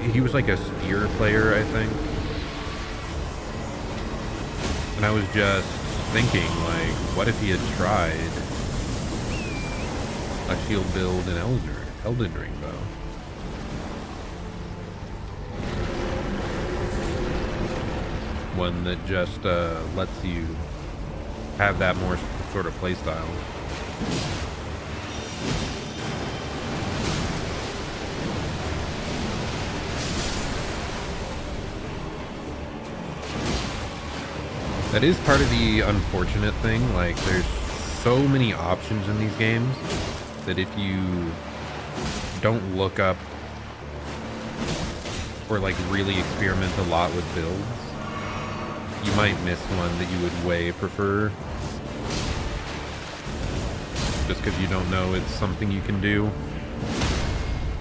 he was like a spear player, I think. And I was just thinking, like, what if he had tried a shield build in Elden Ring, though? One that just lets you have that more sort of playstyle. That is part of the unfortunate thing. Like, there's so many options in these games that if you don't look up or like really experiment a lot with builds, you might miss one that you would way prefer, just because you don't know it's something you can do,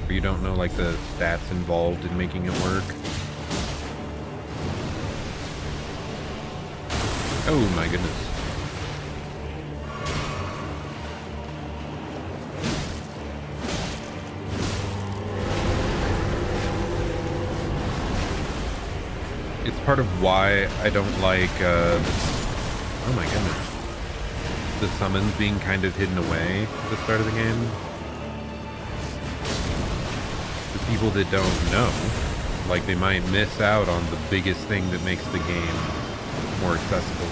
or you don't know like the stats involved in making it work. Oh my goodness. It's part of why I don't like, oh my goodness, the summons being kind of hidden away at the start of the game. The people that don't know, like, they might miss out on the biggest thing that makes the game more accessible.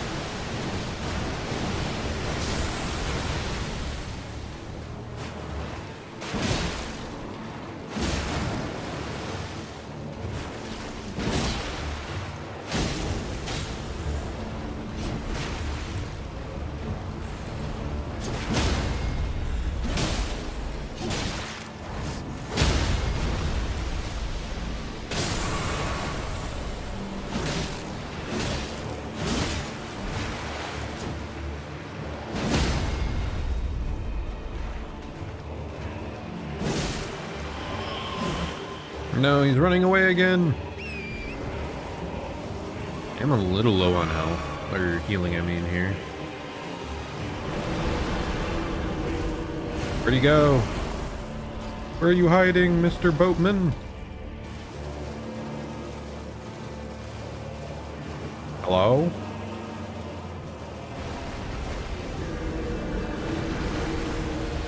No, he's running away again. I'm a little low on health, or healing, I mean, here. Where'd he go? Where are you hiding, Mr. Boatman? Hello?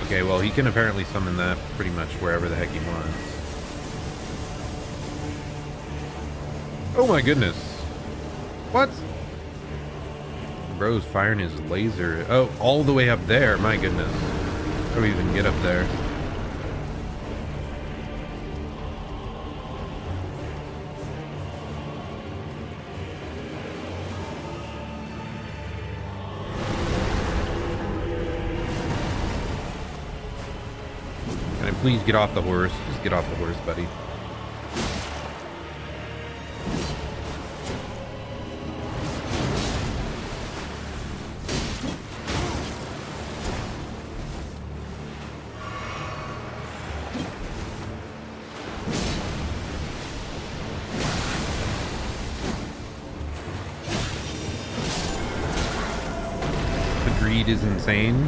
Okay, well, he can apparently summon that pretty much wherever the heck he wants. Oh my goodness. What? Bro's firing his laser. Oh, all the way up there. My goodness. How do we even get up there? Please get off the horse. Just get off the horse, buddy. Greed is insane.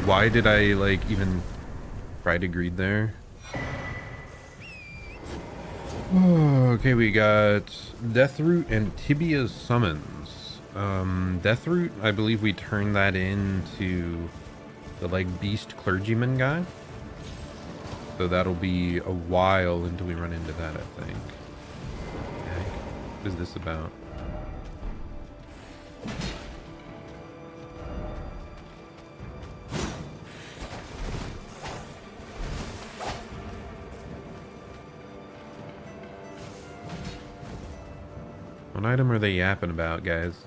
Why did I like even try to greed there? Oh, okay, we got Deathroot and Tibia's summons. Deathroot, I believe we turned that into the like beast clergyman guy. So that'll be a while until we run into that, I think. Okay. What is this about? What item are they yapping about, guys?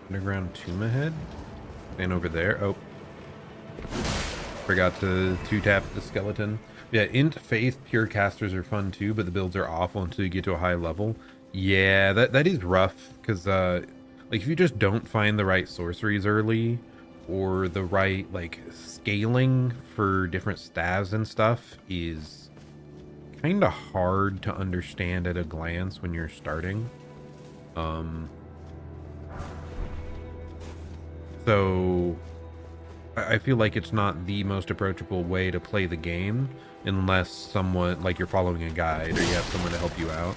Underground tomb ahead? And over there. Oh. Forgot to two-tap the skeleton. Yeah, Int, Faith, Pure Casters are fun too, but the builds are awful until you get to a high level. Yeah, that is rough, because like if you just don't find the right sorceries early, or the right like scaling for different staves and stuff is kind of hard to understand at a glance when you're starting. So I feel like it's not the most approachable way to play the game unless someone like you're following a guide or you have someone to help you out.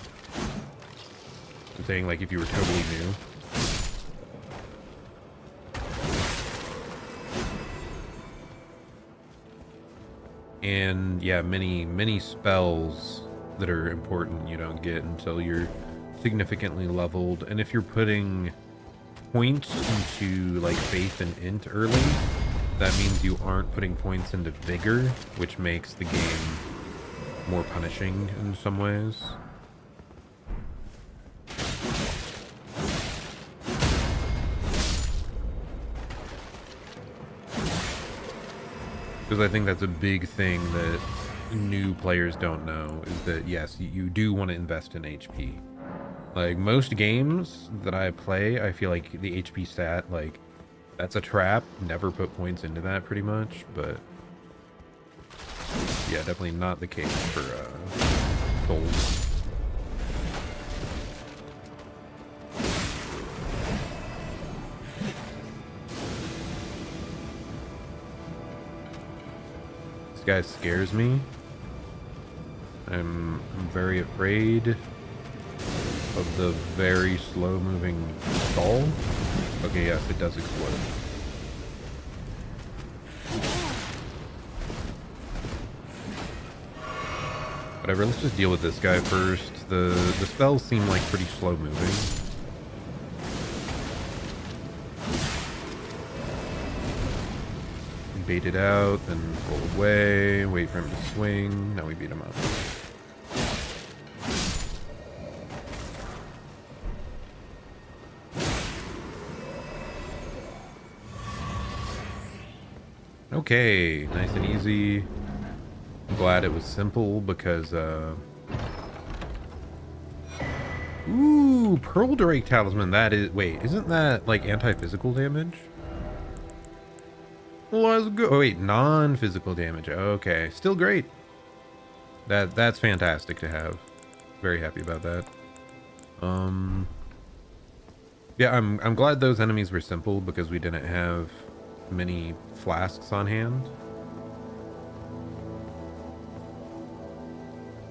I'm saying like if you were totally new. And yeah, many spells that are important you don't get until you're significantly leveled. And if you're putting points into like Faith and Int early, that means you aren't putting points into Vigor, which makes the game more punishing in some ways. Because I think that's a big thing that new players don't know, is that yes, you do want to invest in HP. Like most games that I play, I feel like the HP stat, like that's a trap. Never put points into that pretty much, but yeah, definitely not the case for Souls. Guy scares me. I'm very afraid of the very slow moving skull. Okay, yes, it does explode. Whatever, let's just deal with this guy first. The spells seem like pretty slow moving. Bait it out, then roll away, wait for him to swing. Now we beat him up. Okay, nice and easy. I'm glad it was simple because, ooh, Pearl Drake Talisman. That is, wait, isn't that like anti-physical damage? Let's go. Oh, wait, non-physical damage. Okay, still great. That's fantastic to have. Very happy about that. Yeah, I'm glad those enemies were simple because we didn't have many flasks on hand.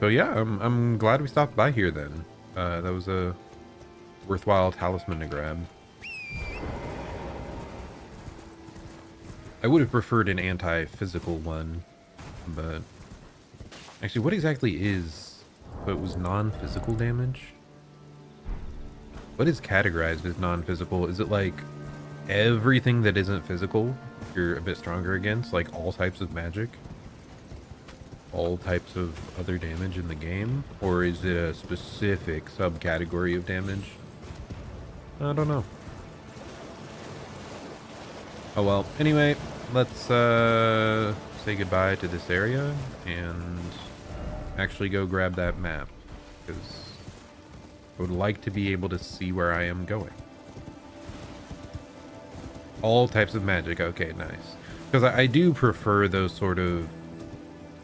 So yeah, I'm glad we stopped by here then. That was a worthwhile talisman to grab. I would have preferred an anti-physical one, but actually, what exactly is? But it was non-physical damage. What is categorized as non-physical? Is it like everything that isn't physical you're a bit stronger against, like all types of magic, all types of other damage in the game, or is it a specific subcategory of damage? I don't know. Oh well, anyway, let's say goodbye to this area and actually go grab that map, because I would like to be able to see where I am going. All types of magic, okay, nice. Because I do prefer those sort of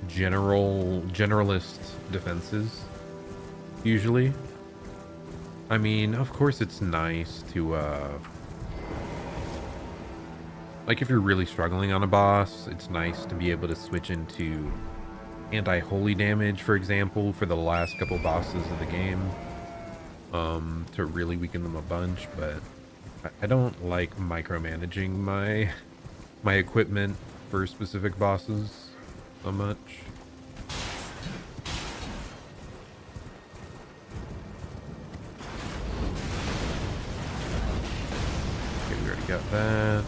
generalist defenses, usually. I mean, of course it's nice to, like if you're really struggling on a boss, it's nice to be able to switch into anti-holy damage, for example, for the last couple bosses of the game, to really weaken them a bunch, but I don't like micromanaging my equipment for specific bosses so much. Okay, we already got that.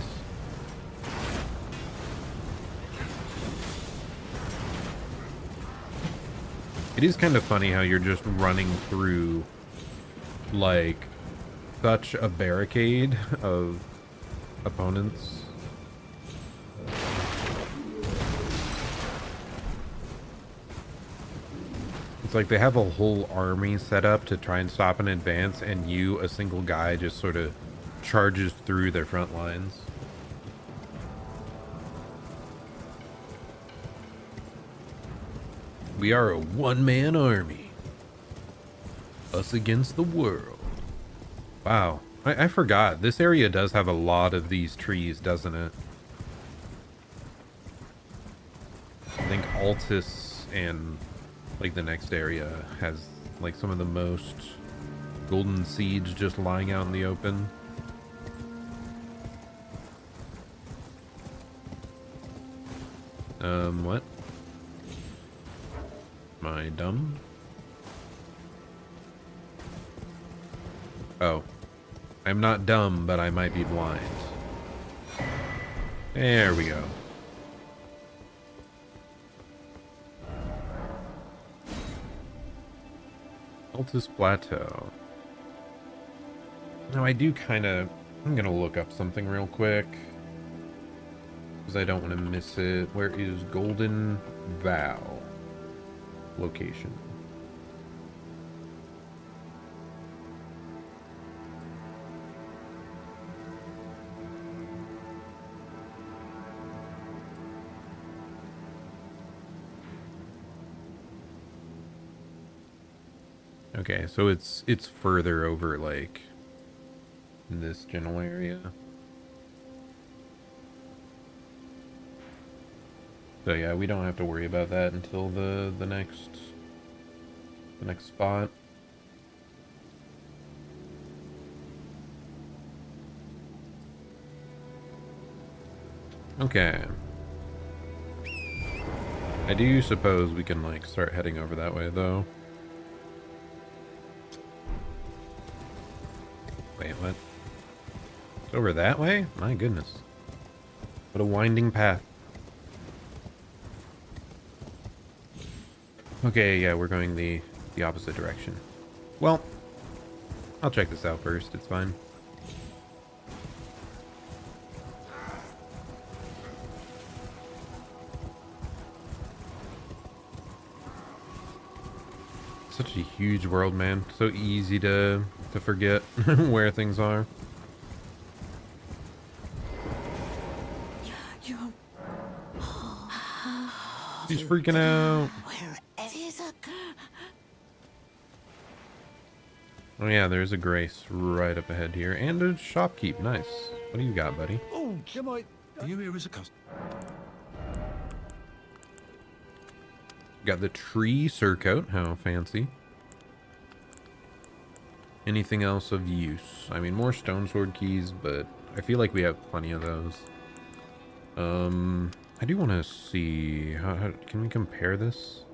It is kind of funny how you're just running through like such a barricade of opponents. It's like they have a whole army set up to try and stop in advance, and you, a single guy, just sort of charges through their front lines. We are a one-man army. Us against the world. Wow. I forgot. This area does have a lot of these trees, doesn't it? I think Altus and like the next area has like some of the most golden seeds just lying out in the open. What? Am I dumb? Oh. I'm not dumb, but I might be blind. There we go. Altus Plateau. Now I do kind of... I'm going to look up something real quick, because I don't want to miss it. Where is Golden Vow location? Okay, so it's further over, like, in this general area. So yeah, we don't have to worry about that until the next spot. Okay. I do suppose we can like start heading over that way though. Wait, what? It's over that way? My goodness. What a winding path. Okay, yeah, we're going the opposite direction. Well, I'll check this out first. It's fine. Such a huge world, man. So easy to forget where things are. He's freaking out. Oh yeah, there's a Grace right up ahead here. And a shopkeep. Nice. What do you got, buddy? Oh, come on. Are you here as a customer? Got the tree surcoat. How fancy. Anything else of use? I mean, more stone sword keys, but I feel like we have plenty of those. I do want to see how can we compare this?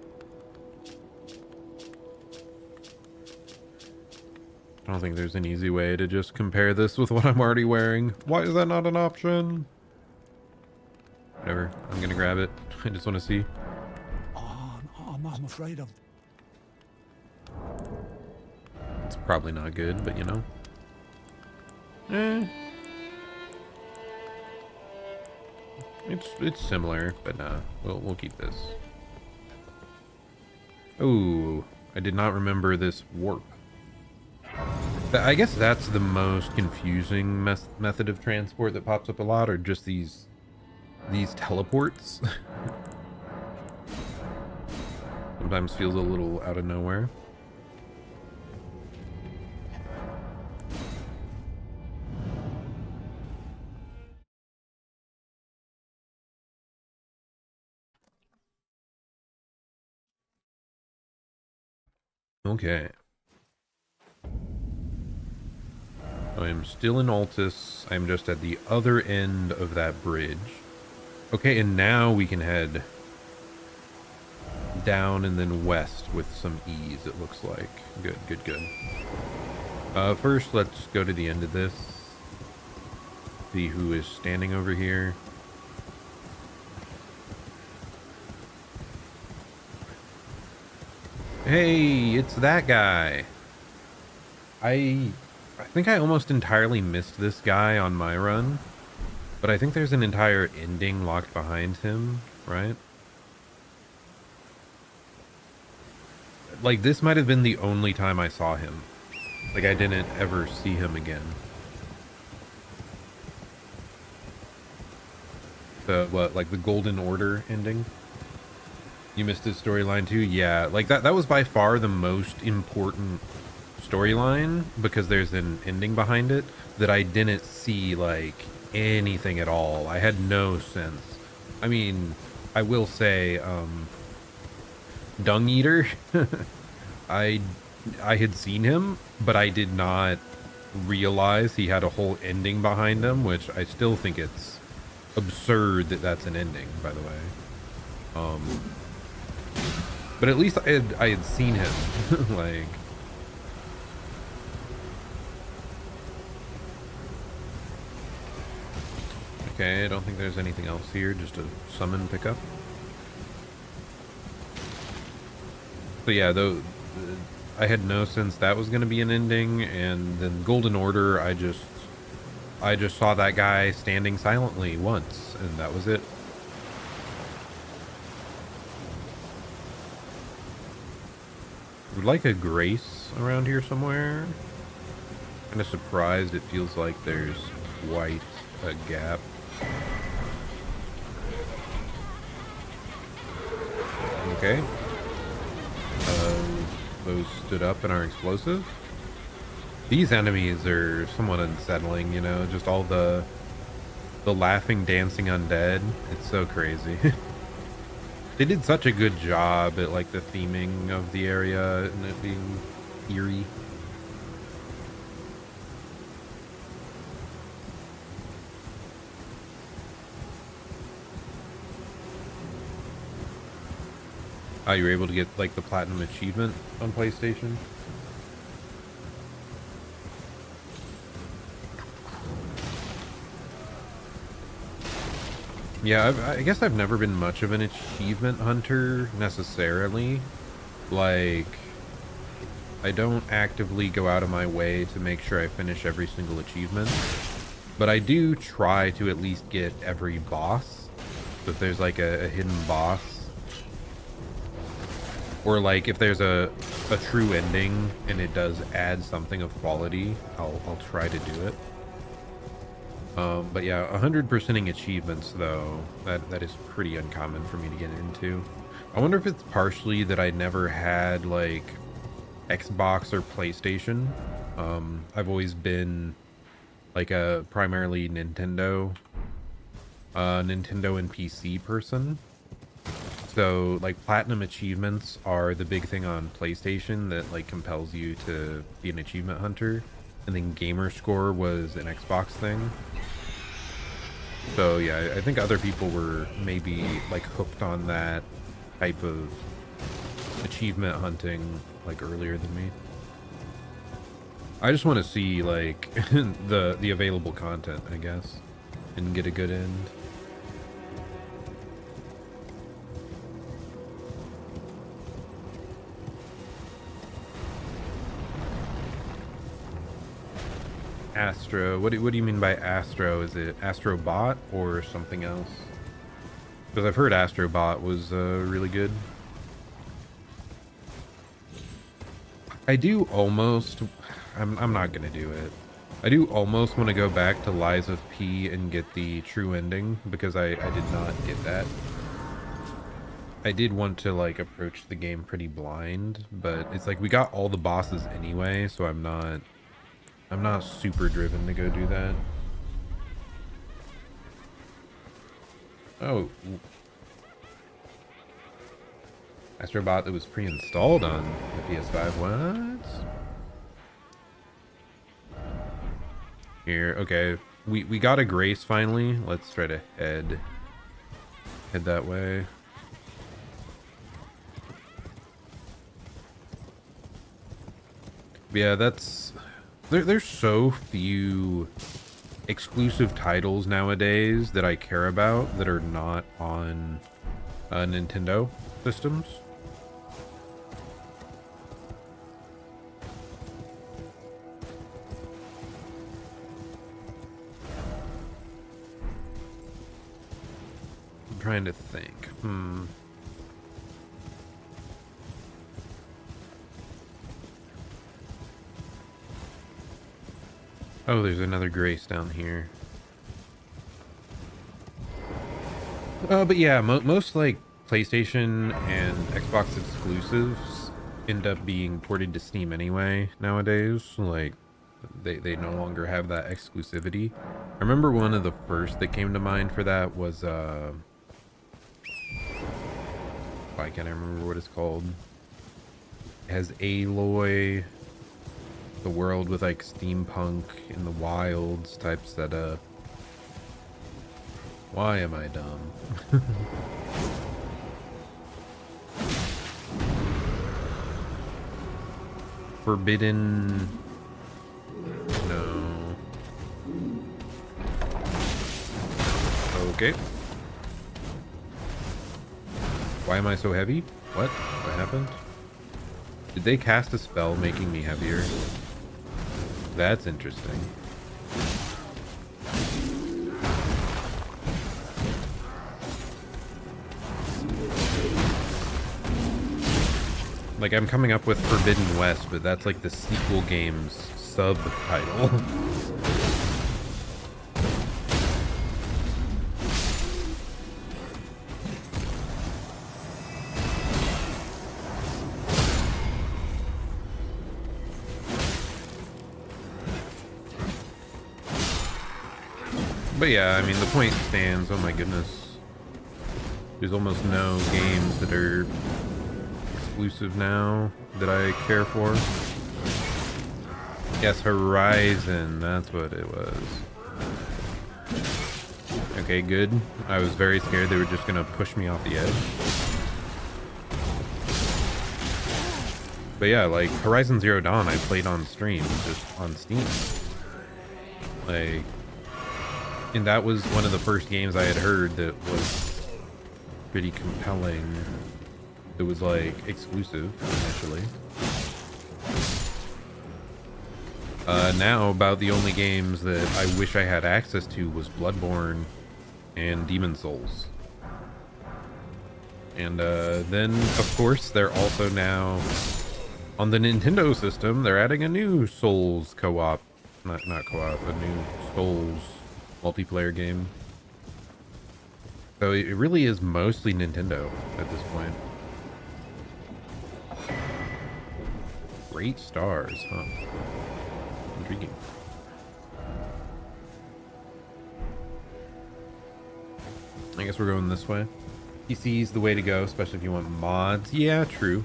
I don't think there's an easy way to just compare this with what I'm already wearing. Why is that not an option? Whatever, I'm gonna grab it. I just want to see. Oh, I'm afraid of... It's probably not good, but you know. It's similar, but nah, we'll keep this. Oh, I did not remember this warp. I guess that's the most confusing method of transport that pops up a lot, are just these teleports. Sometimes feels a little out of nowhere. Okay. I am still in Altus. I'm just at the other end of that bridge. Okay, and now we can head down and then west with some ease, it looks like. Good, good, good. First, let's go to the end of this. See who is standing over here. Hey, it's that guy. I think I almost entirely missed this guy on my run, but I think there's an entire ending locked behind him, right? Like, this might have been the only time I saw him. Like, I didn't ever see him again. What, like the Golden Order ending? You missed his storyline too? Yeah, like that was by far the most important storyline, because there's an ending behind it that I didn't see like anything at all. I had no sense. I mean, I will say, Dung Eater, I had seen him, but I did not realize he had a whole ending behind him, which I still think it's absurd that that's an ending, by the way. But at least I had seen him. Like, okay, I don't think there's anything else here, just a summon pickup. So yeah, though, I had no sense that was going to be an ending, and then Golden Order, I just saw that guy standing silently once, and that was it. Would like a Grace around here somewhere. Kind of surprised it feels like there's quite a gap. Okay. Those stood up and are explosive. These enemies are somewhat unsettling, you know, just all the laughing, dancing undead. It's so crazy. They did such a good job at like the theming of the area and it being eerie. Oh, you were able to get like the platinum achievement on PlayStation? Yeah, I guess I've never been much of an achievement hunter necessarily. Like, I don't actively go out of my way to make sure I finish every single achievement, but I do try to at least get every boss. So if there's like a hidden boss, or like if there's a true ending and it does add something of quality, I'll try to do it. But yeah, 100%ing achievements though, that is pretty uncommon for me to get into. I wonder if it's partially that I never had like Xbox or PlayStation. I've always been like a primarily Nintendo and PC person. So like platinum achievements are the big thing on PlayStation that like compels you to be an achievement hunter. And then gamer score was an Xbox thing. So yeah, I think other people were maybe like hooked on that type of achievement hunting like earlier than me. I just want to see like the available content, I guess, and get a good end. Astro. What do you mean by Astro? Is it Astrobot or something else? Because I've heard Astrobot was really good. I do almost... I'm not gonna do it. I do almost want to go back to Lies of P and get the true ending, because I did not get that. I did want to, like, approach the game pretty blind, but it's like we got all the bosses anyway, so I'm not super driven to go do that. Oh. Astrobot that was pre-installed on the PS5. What? Here, okay. We got a Grace finally. Let's try to head that way. Yeah, that's... There's so few exclusive titles nowadays that I care about that are not on Nintendo systems. I'm trying to think. Oh, there's another Grace down here. But yeah, most like PlayStation and Xbox exclusives end up being ported to Steam anyway nowadays. Like, they no longer have that exclusivity. I remember one of the first that came to mind for that was why can't I remember what it's called? It has Aloy, the world with like steampunk in the wilds type setup. Why am I dumb? Forbidden... No. Okay. Why am I so heavy? What happened? Did they cast a spell making me heavier? That's interesting. Like, I'm coming up with Forbidden West, but that's like the sequel game's subtitle. But yeah, I mean, the point stands. Oh my goodness. There's almost no games that are exclusive now that I care for. Yes, Horizon. That's what it was. Okay, good. I was very scared they were just gonna push me off the edge. But yeah, like, Horizon Zero Dawn I played on stream, just on Steam. Like... And that was one of the first games I had heard that was pretty compelling. It was like exclusive initially. Now about the only games that I wish I had access to was Bloodborne and Demon Souls. And then of course they're also now on the Nintendo system. They're adding a new Souls co-op, not co-op, a new Souls multiplayer game. So it really is mostly Nintendo at this point. Great stars, huh? Intriguing. I guess we're going this way. PC's the way to go, especially if you want mods. Yeah, true.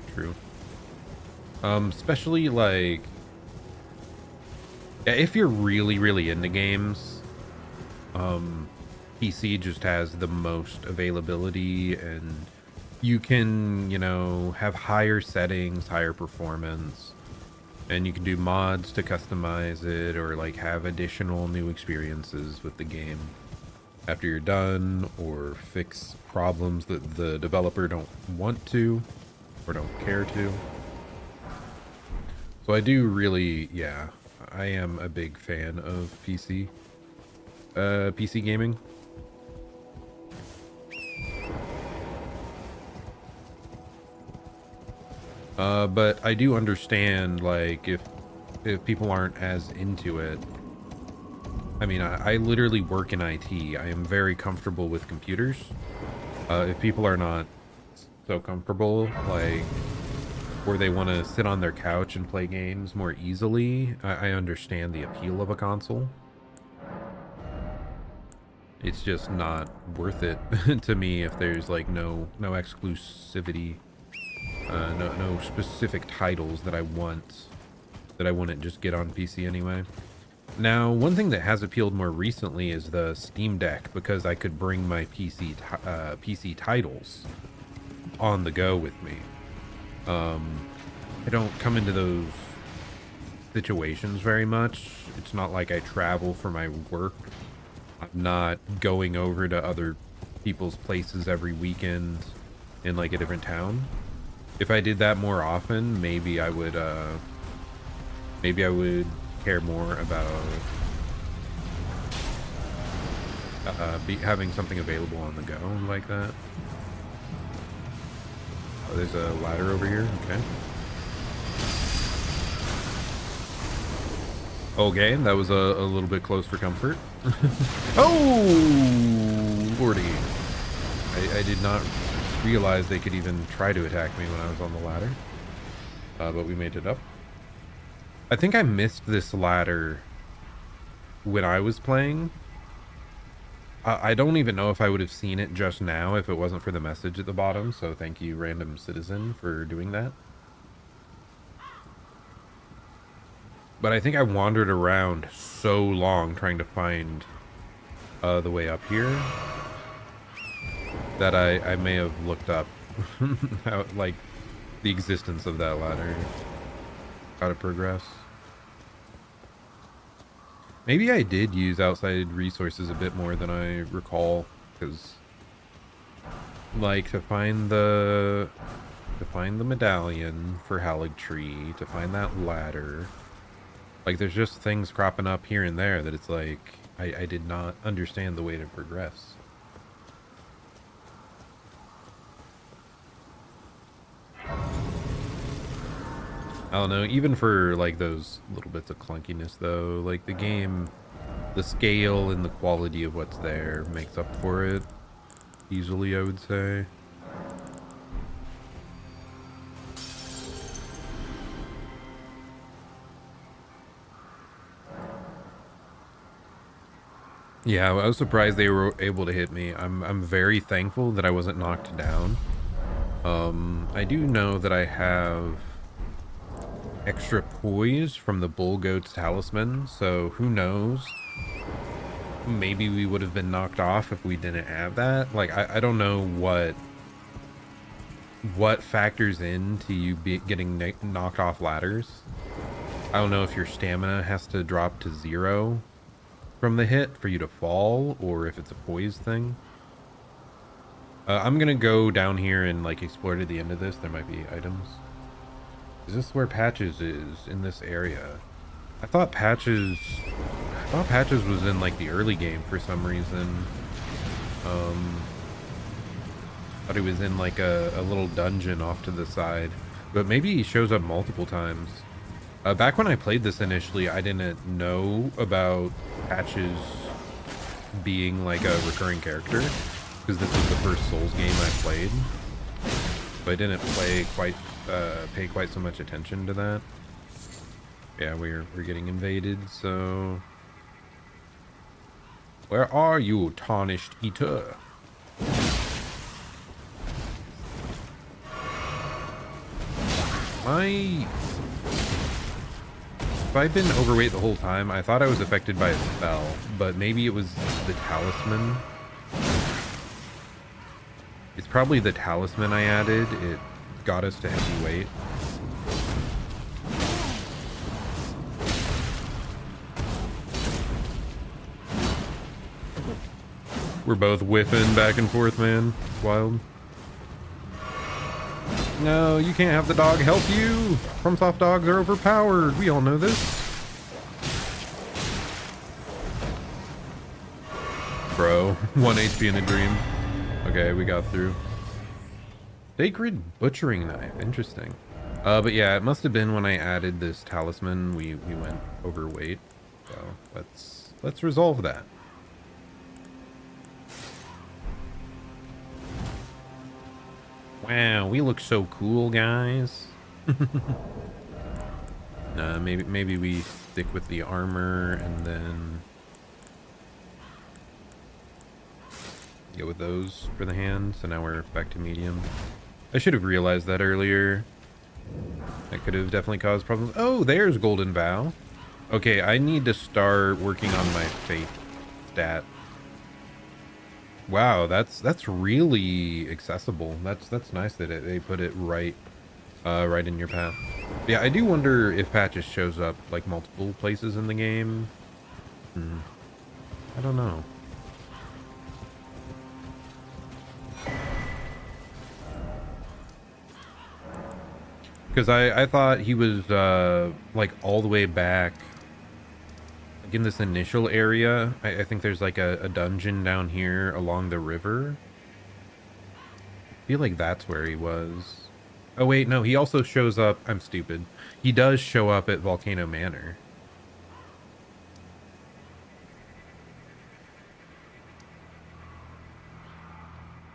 Especially like, yeah, if you're really into games, PC just has the most availability, and you can, you know, have higher settings, higher performance, and you can do mods to customize it, or like have additional new experiences with the game after you're done, or fix problems that the developer don't want to or don't care to. So I do really, yeah, I am a big fan of PC gaming. But I do understand, like, if people aren't as into it. I mean, I literally work in IT. I am very comfortable with computers. If people are not so comfortable, like, or they want to sit on their couch and play games more easily, I understand the appeal of a console. It's just not worth it to me if there's like no exclusivity, no specific titles that I want, that I wouldn't just get on PC anyway. Now, one thing that has appealed more recently is the Steam Deck, because I could bring my PC titles on the go with me. I don't come into those situations very much. It's not like I travel for my work. I'm not going over to other people's places every weekend in like a different town. If I did that more often, maybe I would care more about having something available on the go like that. Oh, there's a ladder over here. Okay. Okay, that was a little bit close for comfort. Oh, lordy. I did not realize they could even try to attack me when I was on the ladder. But we made it up. I think I missed this ladder when I was playing. I don't even know if I would have seen it just now if it wasn't for the message at the bottom. So thank you, random citizen, for doing that. But I think I wandered around so long trying to find the way up here that I may have looked up how, like, the existence of that ladder, how to progress. Maybe I did use outside resources a bit more than I recall, because, like, to find the medallion for Haligtree, to find that ladder, like, there's just things cropping up here and there that it's like I did not understand the way to progress. I don't know, even for like those little bits of clunkiness though, like the game, the scale and the quality of what's there makes up for it easily, I would say. Yeah, I was surprised they were able to hit me. I'm very thankful that I wasn't knocked down. I do know that I have extra poise from the bull goat's talisman, so who knows, maybe we would have been knocked off if we didn't have that. Like, I don't know what factors into you getting knocked off ladders. I don't know if your stamina has to drop to 0 from the hit for you to fall, or if it's a poise thing. I'm gonna go down here and like explore to the end of this. There might be items. Is this where Patches is, in this area? I thought Patches was in like the early game for some reason. Thought he was in like a little dungeon off to the side, but maybe he shows up multiple times. Back when I played this initially, I didn't know about Patches being like a recurring character, because this was the first Souls game I played. So I didn't pay quite so much attention to that. Yeah, we're getting invaded, so where are you, tarnished eater? If I've been overweight the whole time, I thought I was affected by a spell, but maybe it was the talisman. It's probably the talisman I added. It got us to heavy weight. We're both whiffing back and forth, man. It's wild. No, you can't have the dog help you. FromSoft dogs are overpowered. We all know this. Bro, 1 HP in a dream. Okay, we got through. Sacred butchering knife. Interesting. But yeah, it must have been when I added this talisman, we went overweight. So let's resolve that. Wow, we look so cool, guys. Maybe we stick with the armor and then go with those for the hand. So now we're back to medium. I should have realized that earlier. That could have definitely caused problems. Oh, there's Golden Vow. Okay, I need to start working on my faith stat. Wow, that's really accessible. That's nice that they put it right right in your path. Yeah, I do wonder if patches shows up like multiple places in the game. I don't know. Because I thought he was like all the way back like in this initial area. I think there's like a dungeon down here along the river. I feel like that's where he was. Oh wait, no, he also shows up. I'm stupid. He does show up at Volcano Manor.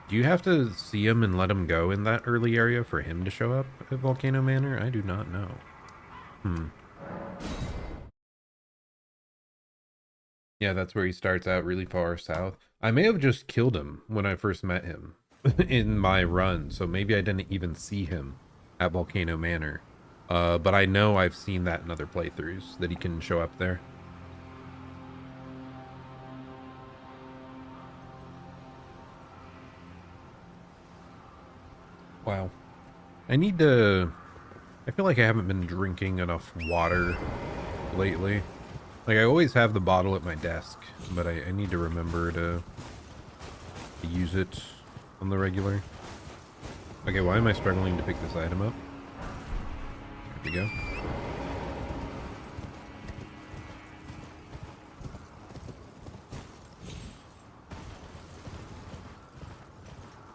Do you have to see him and let him go in that early area for him to show up at Volcano Manor? I do not know. Yeah, that's where he starts out really far south. I may have just killed him when I first met him in my run, so maybe I didn't even see him at Volcano Manor. But I know I've seen that in other playthroughs, that he can show up there. Wow. I feel like I haven't been drinking enough water lately. Like, I always have the bottle at my desk, but I need to remember to use it on the regular. Okay, why am I struggling to pick this item up? There we go.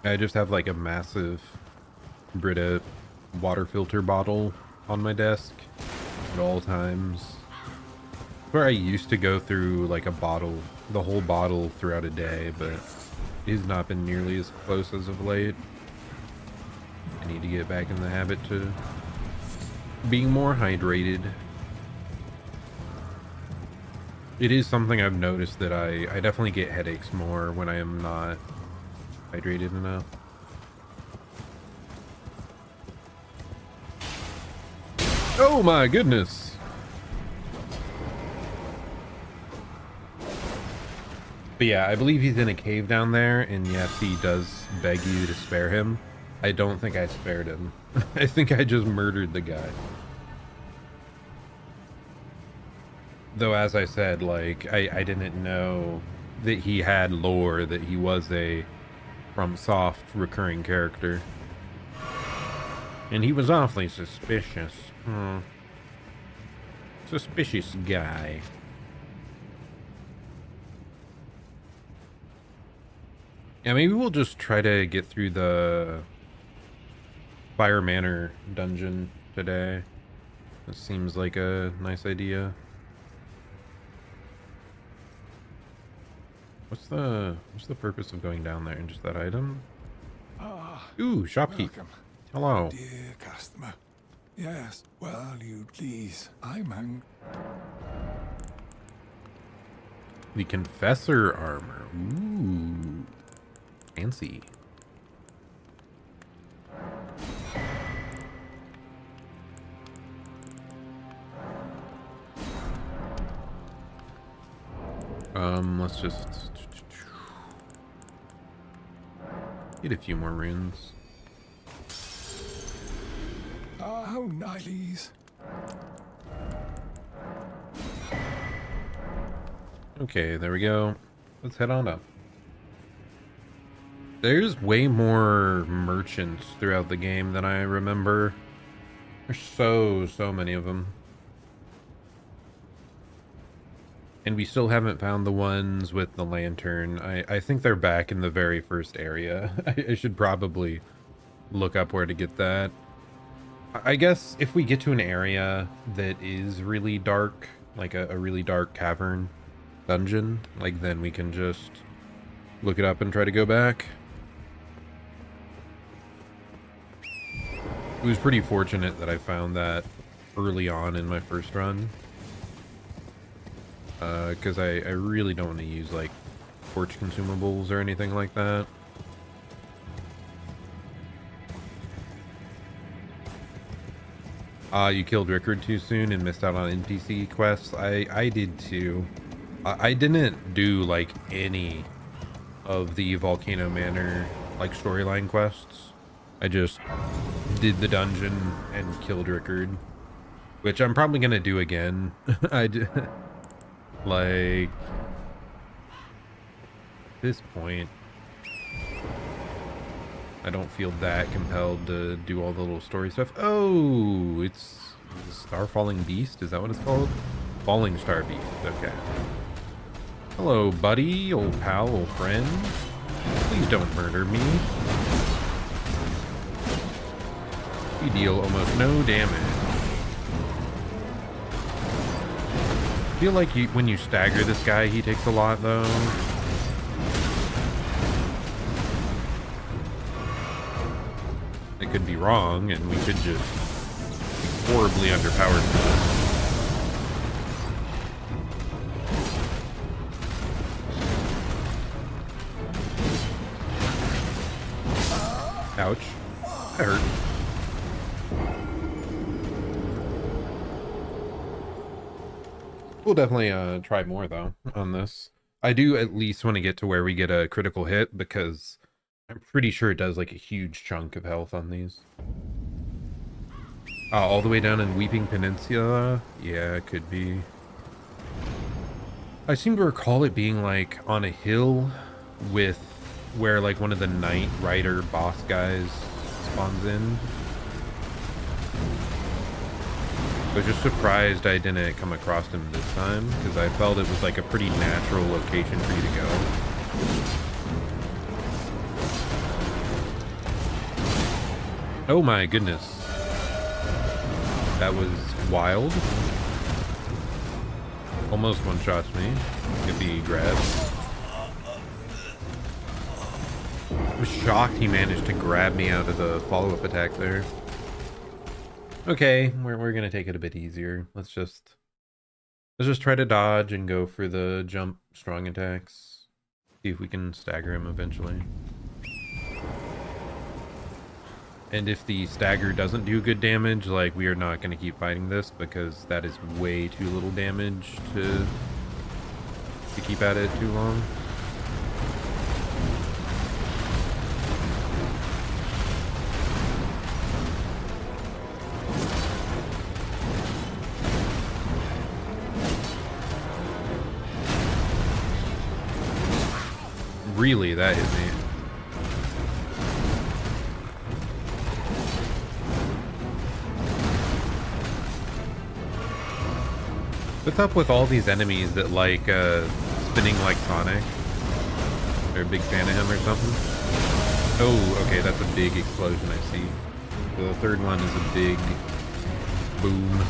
I just have like a massive Brita water filter bottle on my desk at all times. Where I used to go through like a bottle, the whole bottle throughout a day, but it's not been nearly as close as of late. I need to get back in the habit to being more hydrated. It is something I've noticed that I definitely get headaches more when I am not hydrated enough. Oh my goodness! But yeah, I believe he's in a cave down there, and yes, he does beg you to spare him. I don't think I spared him. I think I just murdered the guy. Though, as I said, like, I didn't know that he had lore, that he was a FromSoft recurring character. And he was awfully suspicious. Suspicious guy. Yeah, maybe we'll just try to get through the Fire Manor dungeon today. That seems like a nice idea. What's the purpose of going down there? And just that item? Ooh, shopkeep. Welcome, Hello. dear customer. Yes, well, you'd please. I'm The Confessor armor. Ooh. Fancy. Let's just get a few more runes. how nice. Okay, there we go. Let's head on up. There's way more merchants throughout the game than I remember. There's so many of them. And we still haven't found the ones with the lantern. I think they're back in the very first area. I should probably look up where to get that. I guess if we get to an area that is really dark, like a really dark cavern dungeon, like then we can just look it up and try to go back. It was pretty fortunate that I found that early on in my first run. Because I really don't want to use like torch consumables or anything like that. You killed Rickard too soon and missed out on NPC quests. I did too. I didn't do like any of the Volcano Manor like storyline quests. I just did the dungeon and killed Rickard, which I'm probably gonna do again. I did, like, at this point, I don't feel that compelled to do all the little story stuff. Oh, it's Star Falling Beast. Is that what it's called? Falling Star Beast. Okay. Hello, buddy, old pal, old friend. Please don't murder me. You deal almost no damage. I feel like when you stagger this guy, he takes a lot, though. I could be wrong, and we could just be horribly underpowered for this. Ouch. That hurt. We'll definitely try more, though, on this. I do at least want to get to where we get a critical hit, because I'm pretty sure it does, like, a huge chunk of health on these. All the way down in Weeping Peninsula? Yeah, it could be. I seem to recall it being, like, on a hill with where, like, one of the Knight Rider boss guys spawns in. I was just surprised I didn't come across him this time, because I felt it was, like, a pretty natural location for you to go. Oh my goodness. That was wild. Almost one-shots me if he grabs. I was shocked he managed to grab me out of the follow-up attack there. Okay, we're gonna take it a bit easier. Let's just try to dodge and go for the jump strong attacks. See if we can stagger him eventually. And if the stagger doesn't do good damage, like, we are not going to keep fighting this, because that is way too little damage to keep at it too long. Really, that hit me. What's up with all these enemies that like spinning like Sonic? They're a big fan of him or something? Oh, okay, that's a big explosion I see. The third one is a big boom.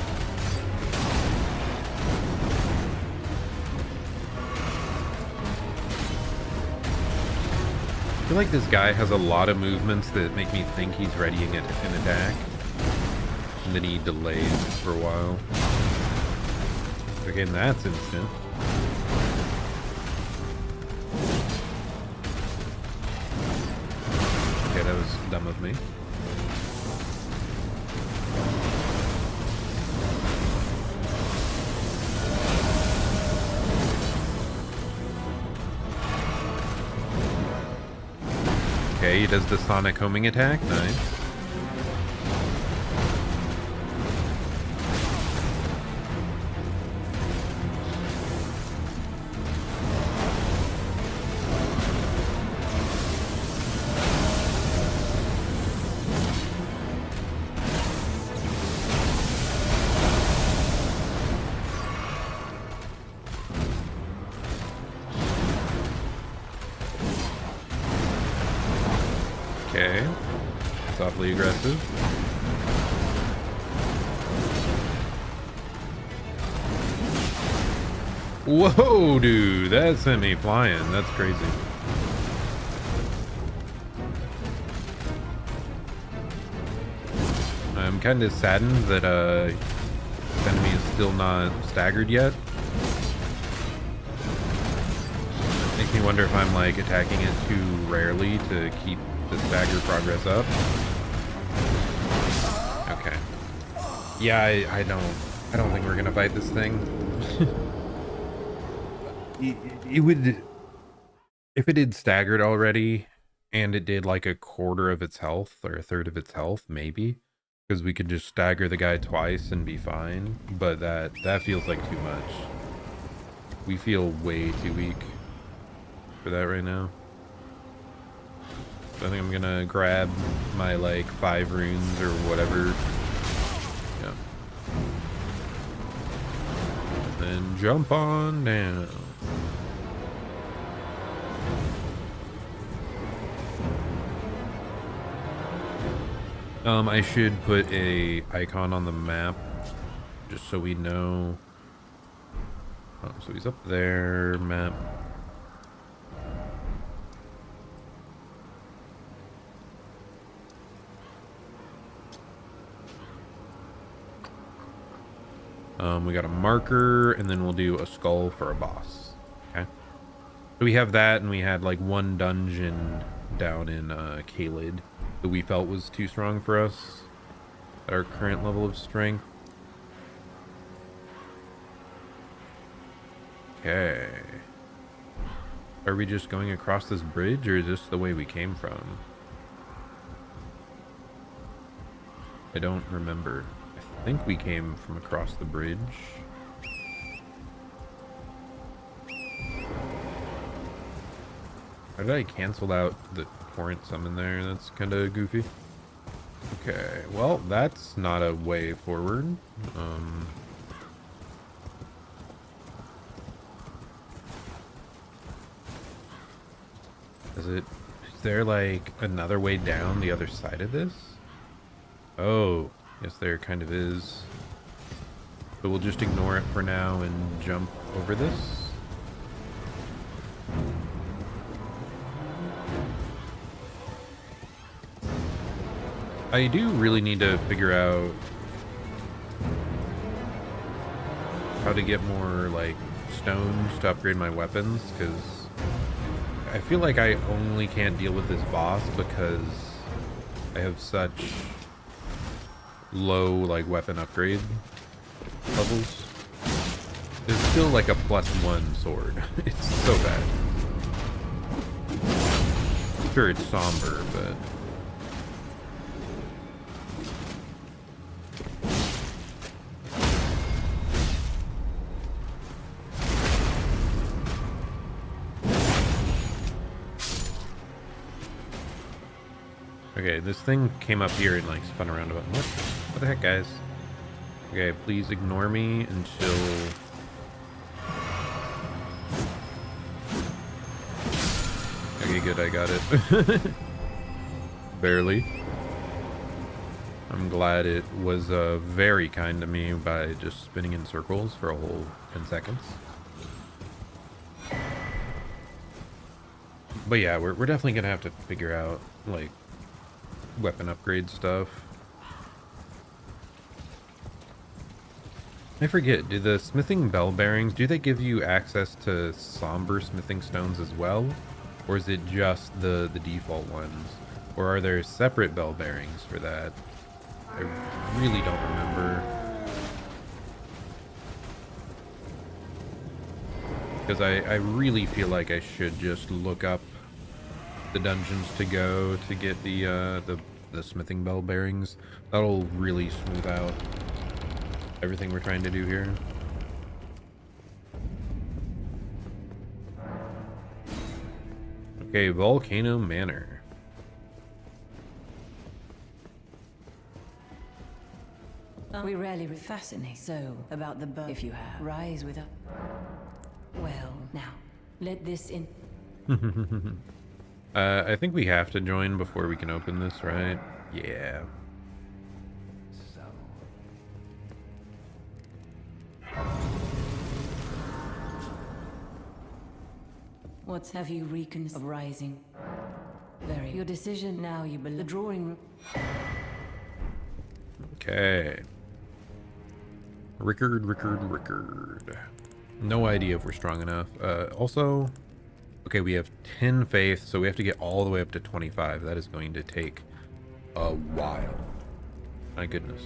I feel like this guy has a lot of movements that make me think he's readying an attack. And then he delays for a while. Okay, that's instant. Okay, that was dumb of me. Okay, he does the Sonic homing attack. Nice. Okay. Softly aggressive. Whoa, dude, that sent me flying. That's crazy. I'm kind of saddened that the enemy is still not staggered yet. Makes me wonder if I'm like attacking it too rarely to keep the stagger progress up. Okay. Yeah, I don't think we're gonna fight this thing. it would, if it had staggered already and it did like a quarter of its health or a third of its health, maybe, because we could just stagger the guy twice and be fine. But that feels like too much. We feel way too weak for that right now. So I think I'm gonna grab my like 5 runes or whatever. Yeah. Then jump on down. I should put a icon on the map just so we know. Oh, so he's up there, map. We got a marker, and then we'll do a skull for a boss. Okay. So we have that, and we had like one dungeon down in Kaled that we felt was too strong for us at our current level of strength. Okay. Are we just going across this bridge, or is this the way we came from? I don't remember. I think we came from across the bridge. How did I cancel out the torrent summon there? That's kind of goofy. Okay, well, that's not a way forward. Is there like another way down the other side of this? Oh, yes, there kind of is. But we'll just ignore it for now and jump over this. I do really need to figure out how to get more like stones to upgrade my weapons, because I feel like I only can't deal with this boss because I have such low like weapon upgrade levels. It's still like a +1 sword. It's so bad. Sure, it's somber, but okay, this thing came up here and like spun around about what the heck, guys? Okay, please ignore me until okay, good, I got it. Barely. I'm glad it was very kind to me by just spinning in circles for a whole 10 seconds. But yeah, we're definitely gonna have to figure out like weapon upgrade stuff. I forget, do the smithing bell bearings, do they give you access to somber smithing stones as well? Or is it just the default ones? Or are there separate bell bearings for that? I really don't remember. Because I really feel like I should just look up the dungeons to go to get the smithing bell bearings. That'll really smooth out everything we're trying to do here. Okay, Volcano Manor. We rarely fascinate so about the bird. If you have, rise with us. Well, now, let this in. I think we have to join before we can open this, right? Yeah. What's have you of rising? Very. Your decision now, you believe. The drawing room. Okay. Rickard. No idea if we're strong enough. Also, okay, we have 10 faith, so we have to get all the way up to 25. That is going to take a while. My goodness.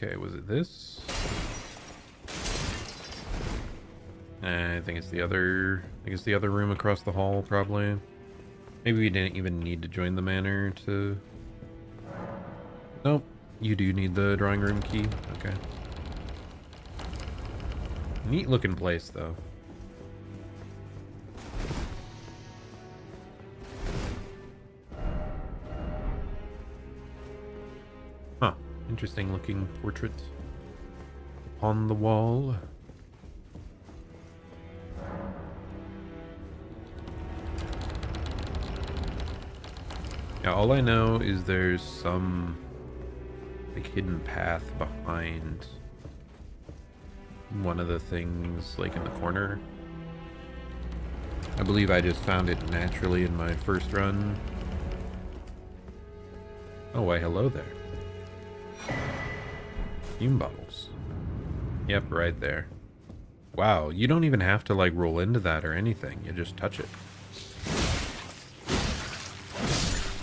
Okay, was it this? I think it's the other. I think it's the other room across the hall, probably. Maybe we didn't even need to join the manor to. Nope, you do need the drawing room key. Okay. Neat looking place, though. Huh. Interesting looking portrait upon the wall. Yeah, all I know is there's some like hidden path behind one of the things like in the corner. I believe I just found it naturally in my first run. Oh, why hello there. Fume bottles. Yep, right there. Wow, you don't even have to like roll into that or anything. You just touch it.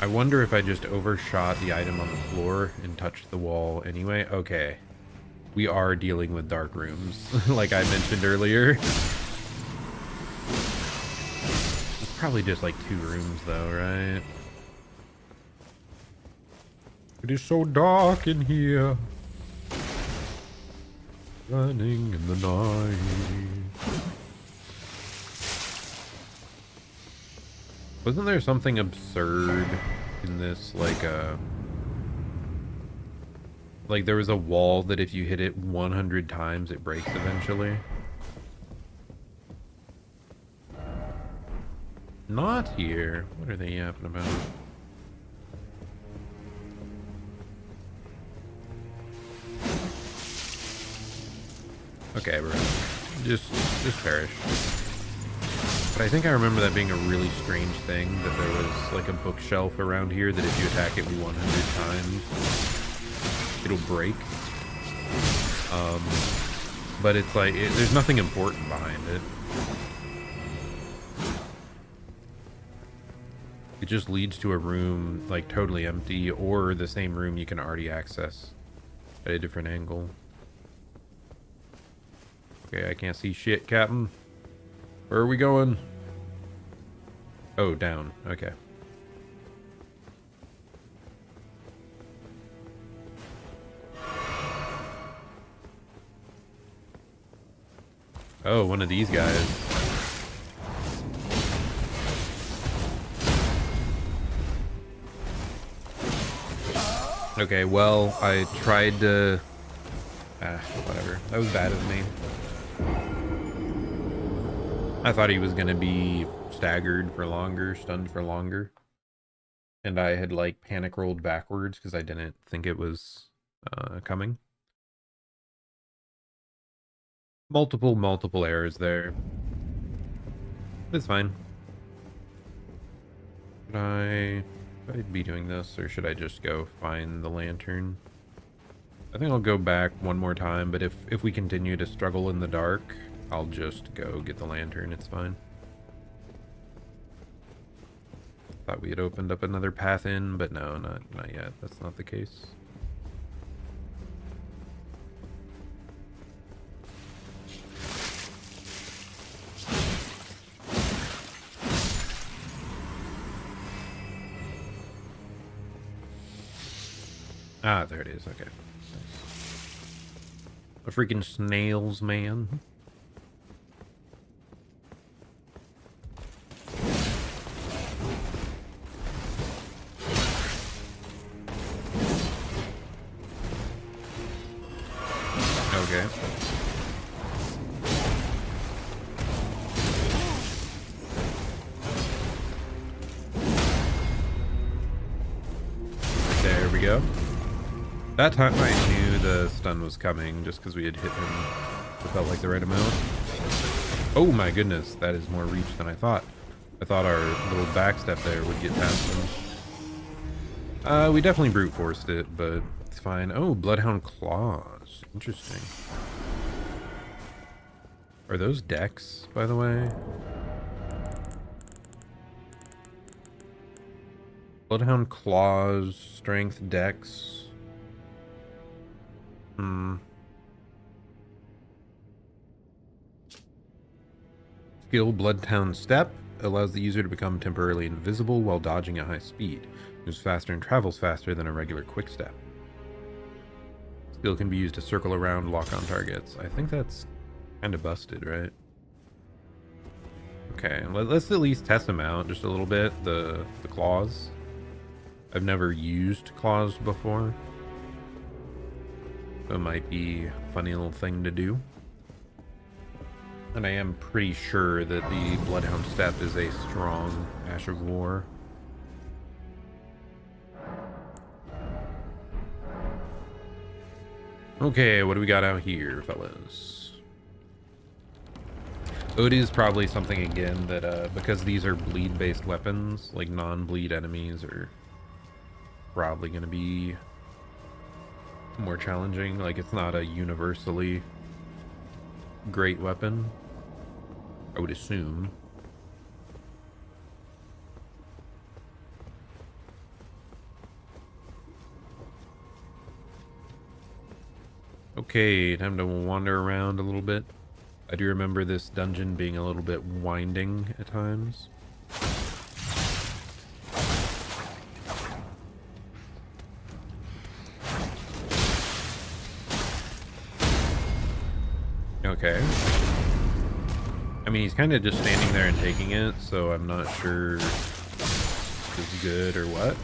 I wonder if I just overshot the item on the floor and touched the wall anyway. Okay. We are dealing with dark rooms, like I mentioned earlier. It's probably just like 2 rooms though, right? It is so dark in here. Running in the night. Wasn't there something absurd in this, like there was a wall that if you hit it 100 times, it breaks eventually? Not here. What are they yapping about? Okay, bro. Just perish. But I think I remember that being a really strange thing, that there was like a bookshelf around here that if you attack it 100 times, it'll break. But it's like, there's nothing important behind it. It just leads to a room like totally empty, or the same room you can already access at a different angle. Okay, I can't see shit, Captain. Where are we going? Oh, down. Okay. Oh, one of these guys. Okay, well, I tried to... whatever. That was bad of me. I thought he was going to be staggered for longer, stunned for longer. And I had, like, panic rolled backwards because I didn't think it was coming. Multiple errors there. It's fine. Should I be doing this, or should I just go find the lantern? I think I'll go back one more time, but if we continue to struggle in the dark, I'll just go get the lantern. It's fine. Thought we had opened up another path in, but no, not yet. That's not the case. Ah, there it is. Okay. A freaking snails, man. Okay. go. That time I knew the stun was coming just because we had hit him. It felt like the right amount. Oh my goodness, that is more reach than I thought. I thought our little backstep there would get past him. We definitely brute forced it, but it's fine. Oh, Bloodhound Claws. Interesting. Are those decks, by the way? Bloodhound Claws, Strength, Dex. Skill Bloodhound Step allows the user to become temporarily invisible while dodging at high speed. Moves faster and travels faster than a regular quick step. Skill can be used to circle around, lock on targets. I think that's kind of busted, right? Okay, let's at least test them out just a little bit. The claws. I've never used claws before. So it might be a funny little thing to do. And I am pretty sure that the Bloodhound Step is a strong Ash of War. Okay, what do we got out here, fellas? Oh, it is probably something again that, because these are bleed-based weapons, like non-bleed enemies are probably going to be more challenging. Like, it's not a universally great weapon, I would assume. Okay, time to wander around a little bit. I do remember this dungeon being a little bit winding at times. Okay. I mean, he's kind of just standing there and taking it, so I'm not sure if it's good or what.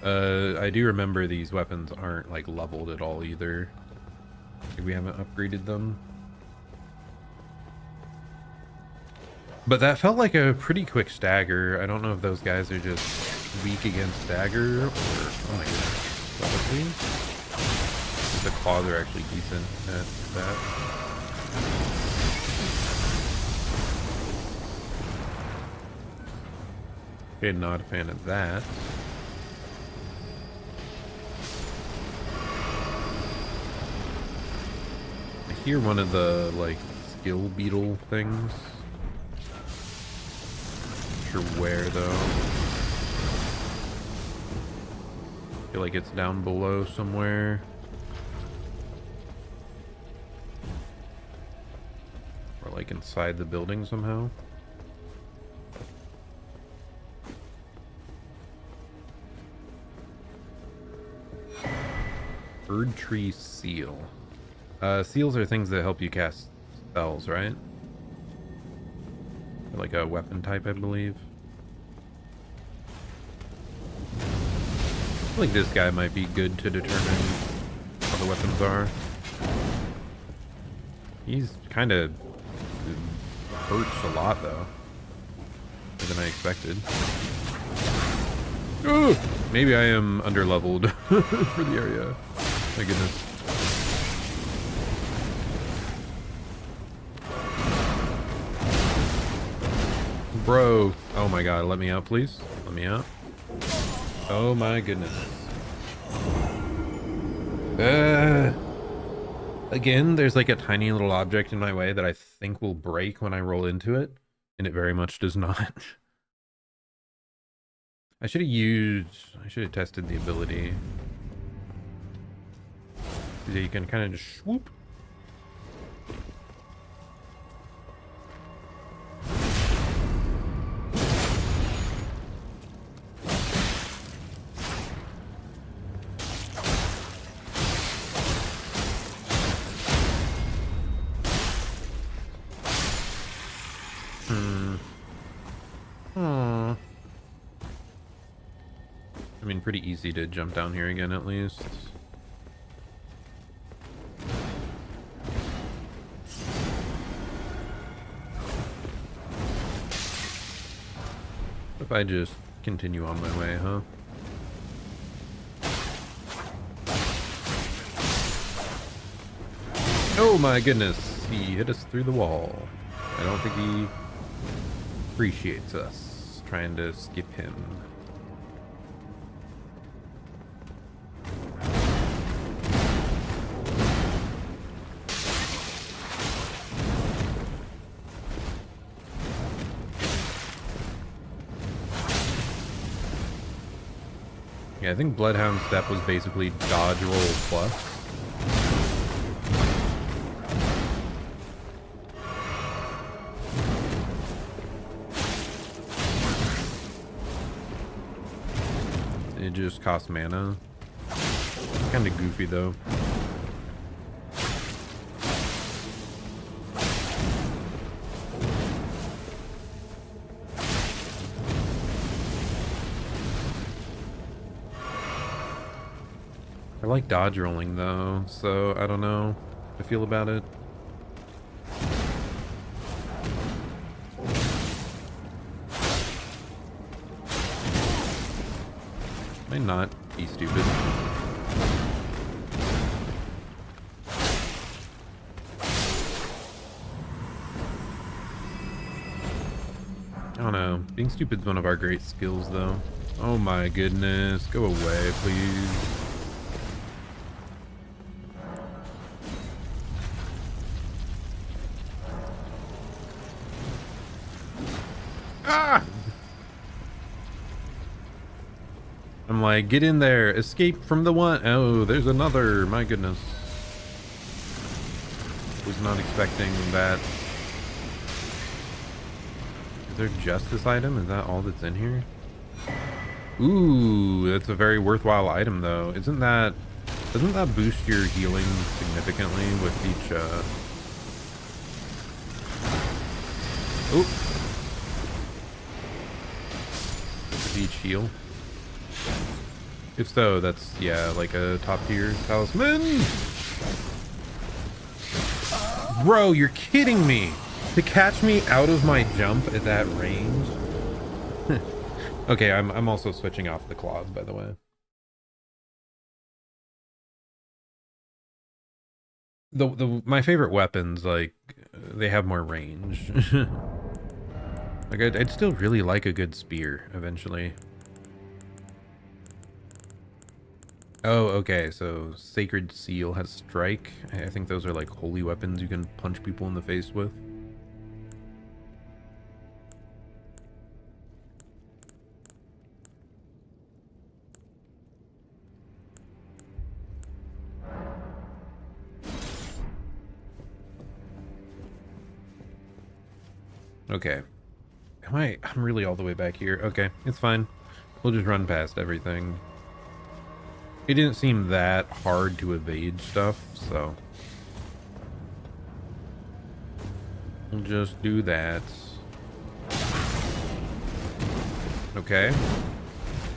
I do remember these weapons aren't like leveled at all either. Like, we haven't upgraded them. But that felt like a pretty quick stagger. I don't know if those guys are just weak against stagger or... Oh my goodness. Probably. The claws are actually decent at that. Okay, not a fan of that. I hear one of the, like, skill beetle things. Not sure where, though. I feel like it's down below somewhere. Or, like, inside the building somehow. Bird Tree Seal. Seals are things that help you cast spells, right? They're like a weapon type, I believe. I feel like this guy might be good to determine how the weapons are. He's kind of hurts a lot, though. More than I expected. Ooh, maybe I am underleveled for the area. My goodness. Bro. Oh my god, let me out, please. Let me out. Oh my goodness. Again, there's like a tiny little object in my way that I think will break when I roll into it, and it very much does not. I should have tested the ability. You can kind of just swoop. I mean, pretty easy to jump down here again, at least. If I just continue on my way, huh? Oh my goodness, he hit us through the wall. I don't think he appreciates us trying to skip him. Yeah, I think Bloodhound Step was basically dodge roll plus. It just costs mana. Kind of goofy though. I like dodge rolling though, so I don't know how I feel about it. Might not be stupid. I don't know. Being stupid's one of our great skills though. Oh my goodness. Go away, please. Ah! I'm like, get in there, escape from the one. Oh, there's another. My goodness. Was not expecting that. Is there just this item? Is that all that's in here? Ooh, that's a very worthwhile item though. Doesn't that boost your healing significantly with each each heal? If so, that's, yeah, like a top tier talisman. Bro, you're kidding me. To catch me out of my jump at that range. Okay, I'm also switching off the claws, by the way. My favorite weapons, like, they have more range. Like, I'd still really like a good spear eventually. Oh, okay, so Sacred Seal has Strike. I think those are like holy weapons you can punch people in the face with. Okay. I'm really all the way back here. Okay, it's fine. We'll just run past everything. It didn't seem that hard to evade stuff, so we'll just do that. Okay.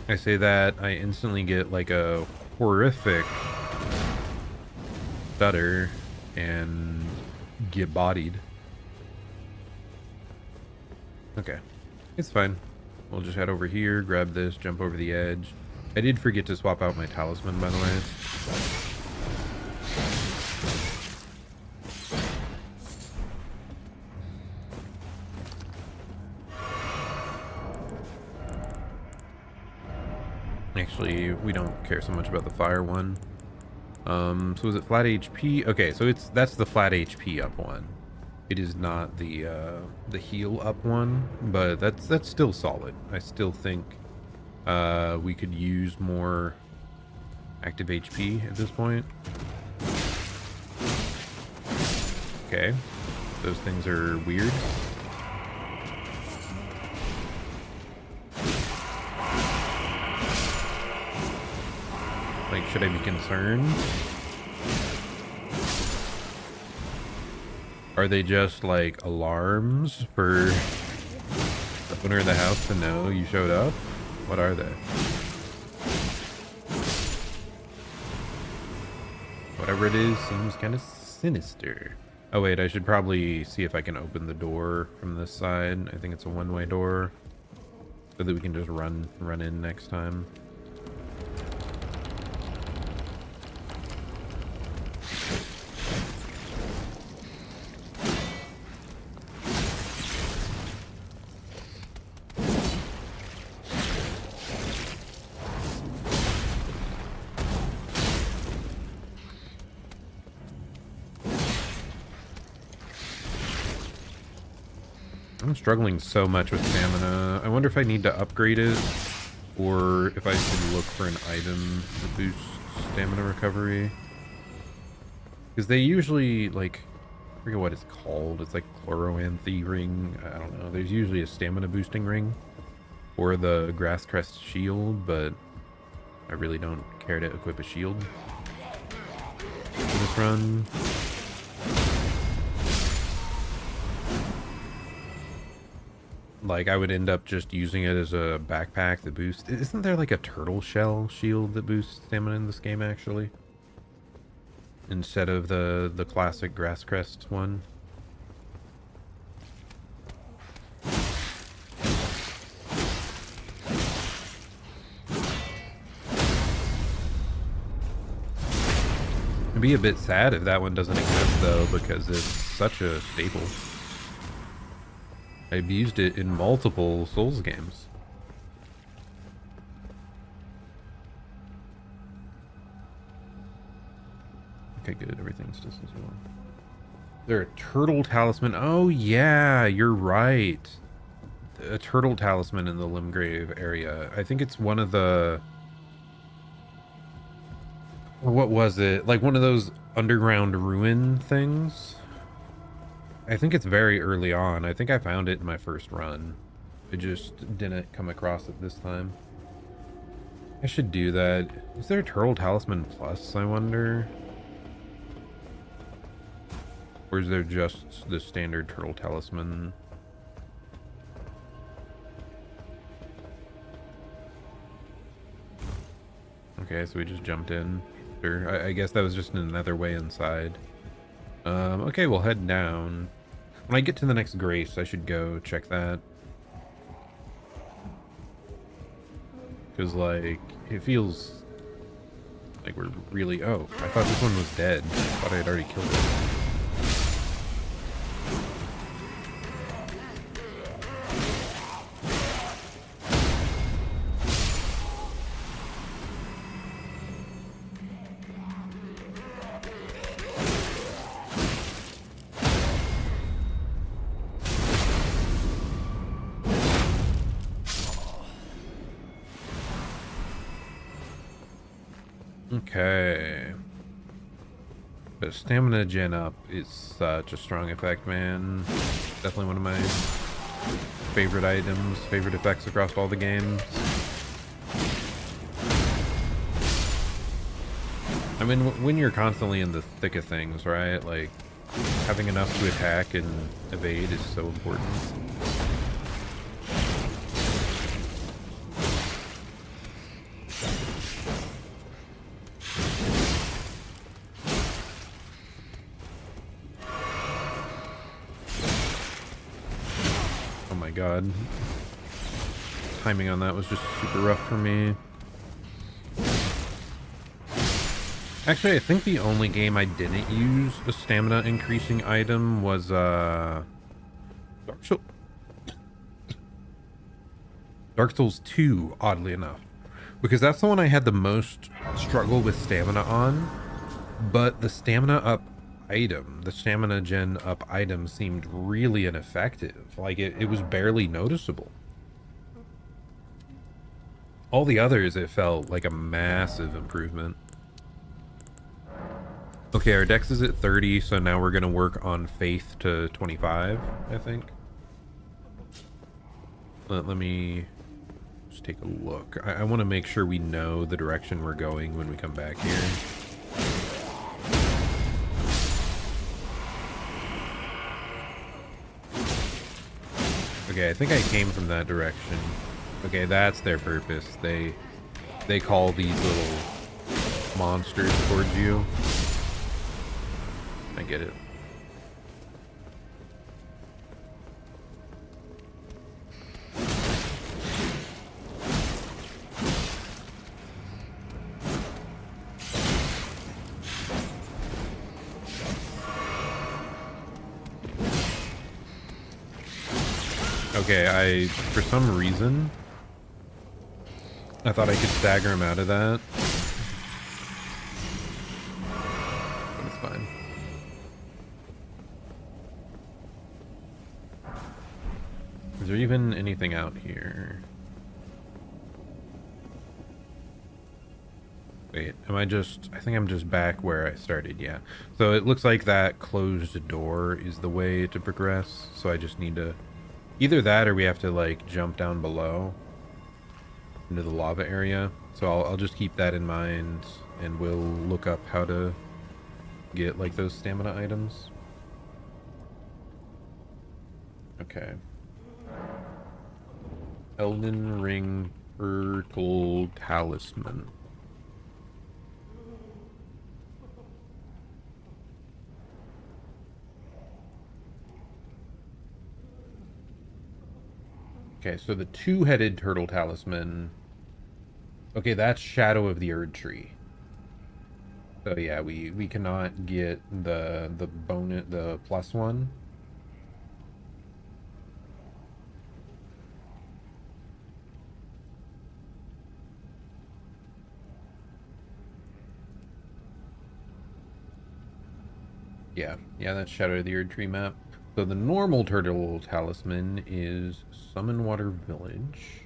I say that, I instantly get like a horrific stutter and get bodied. Okay, it's fine. We'll just head over here, grab this, jump over the edge. I did forget to swap out my talisman, by the way. Actually, we don't care so much about the fire one. So is it flat HP? Okay, so that's the flat HP up one. It is not the heal up one, but that's still solid. I still think we could use more active HP at this point. Okay, those things are weird. Like, should I be concerned? Are they just like alarms for the owner of the house to know you showed up? What are they? Whatever it is seems kind of sinister. Oh wait, I should probably see if I can open the door from this side. I think it's a one-way door, so that we can just run in next time. I'm struggling so much with stamina. I wonder if I need to upgrade it or if I should look for an item to boost stamina recovery. Because they usually, like, I forget what it's called. It's like chloroanthy ring. I don't know. There's usually a stamina boosting ring or the grass crest shield, but I really don't care to equip a shield for this run. Like, I would end up just using it as a backpack to boost. Isn't there like a turtle shell shield that boosts stamina in this game, actually? Instead of the classic grass crest one? It'd be a bit sad if that one doesn't exist, though, because it's such a staple. I've used it in multiple Souls games. Okay, good. Everything's just as well. There a turtle talisman. Oh, yeah, you're right. A turtle talisman in the Limgrave area. I think it's one of the... What was it? Like one of those underground ruin things? I think it's very early on. I think I found it in my first run. I just didn't come across it this time. I should do that. Is there a Turtle Talisman Plus, I wonder? Or is there just the standard Turtle Talisman? Okay, so we just jumped in. I guess that was just another way inside. Okay, we'll head down. When I get to the next Grace, I should go check that. Because, like, it feels like we're really... Oh, I thought this one was dead. I thought I had already killed it. Okay. But stamina gen up is such a strong effect, man. Definitely one of my favorite items, favorite effects across all the games. I mean, when you're constantly in the thick of things, right? Like, having enough to attack and evade is so important. God. Timing on that was just super rough for me. Actually, I think the only game I didn't use a stamina increasing item was Dark Souls 2, oddly enough. Because that's the one I had the most struggle with stamina on. But the stamina up item, the stamina gen up item seemed really ineffective. Like it was barely noticeable. All the others, it felt like a massive improvement. Okay, our dex is at 30, so now we're gonna work on faith to 25, I think. Let me just take a look. I want to make sure we know the direction we're going when we come back here. Okay, I think I came from that direction. Okay, that's their purpose. They call these little monsters towards you. I get it. Okay, for some reason, I thought I could stagger him out of that. But it's fine. Is there even anything out here? Wait, am I think I'm just back where I started, yeah. So it looks like that closed door is the way to progress, so I just need to... Either that or we have to, like, jump down below into the lava area. So I'll just keep that in mind, and we'll look up how to get, like, those stamina items. Okay. Elden Ring Turtle Talisman. Okay, so the two-headed turtle talisman. Okay, that's Shadow of the Erd Tree. So yeah, we cannot get the bonus, the plus one. Yeah, that's Shadow of the Erd Tree map. So the normal turtle talisman is Summon Water Village.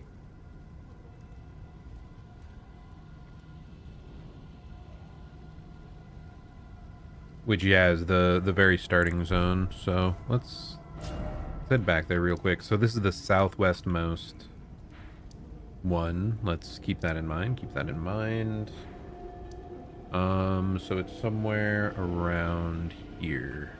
Which, yeah, is the very starting zone. So let's head back there real quick. So this is the southwestmost one. Let's keep that in mind. So it's somewhere around here.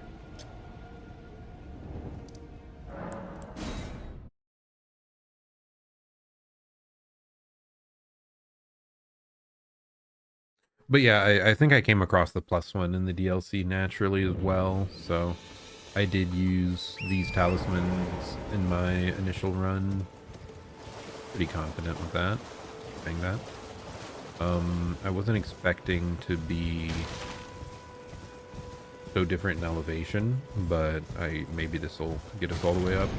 But yeah, I think I came across the plus one in the DLC naturally as well, so I did use these talismans in my initial run. Pretty confident with that, saying that. I wasn't expecting to be so different in elevation, but maybe this will get us all the way up.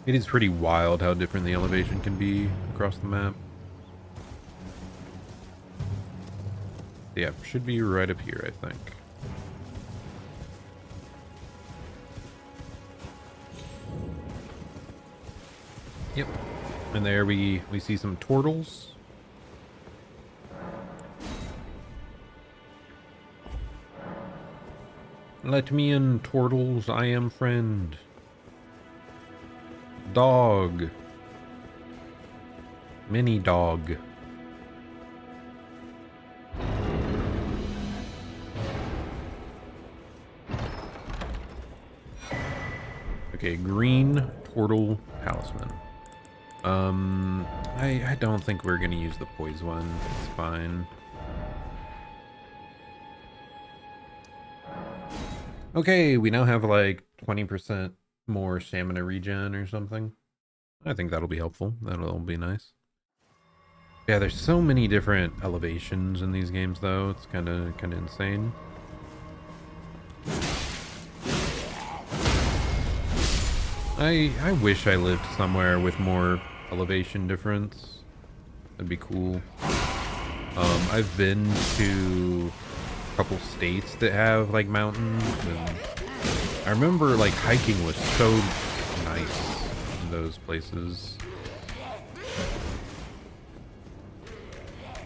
It is pretty wild how different the elevation can be across the map. Yeah, should be right up here, I think. Yep. And there we see some turtles. Let me in, turtles, I am friend. Dog. Mini dog. Okay, green turtle talisman. I don't think we're gonna use the poise one. It's fine. Okay, we now have like 20% more stamina regen or something. I think that'll be helpful. That'll be nice. Yeah, there's so many different elevations in these games though. It's kind of insane. I wish I lived somewhere with more elevation difference. That'd be cool. I've been to a couple states that have like mountains, and I remember like hiking was so nice in those places.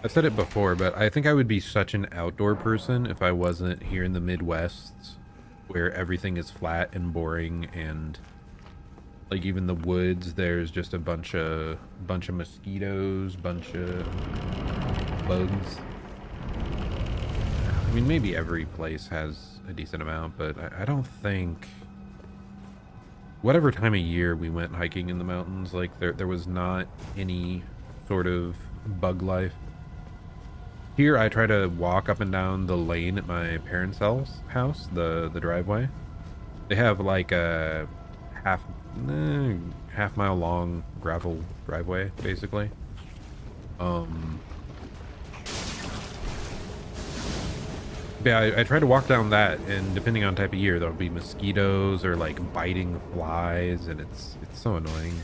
I've said it before, but I think I would be such an outdoor person if I wasn't here in the Midwest, where everything is flat and boring, and like even the woods, there's just a bunch of mosquitoes, bunch of bugs. I mean, maybe every place has a decent amount, but I don't think... Whatever time of year we went hiking in the mountains, like there was not any sort of bug life. Here, I try to walk up and down the lane at my parents' house, the driveway. They have like a half mile long gravel driveway, basically. Yeah, I try to walk down that, and depending on type of year, there'll be mosquitoes or like biting flies, and it's so annoying.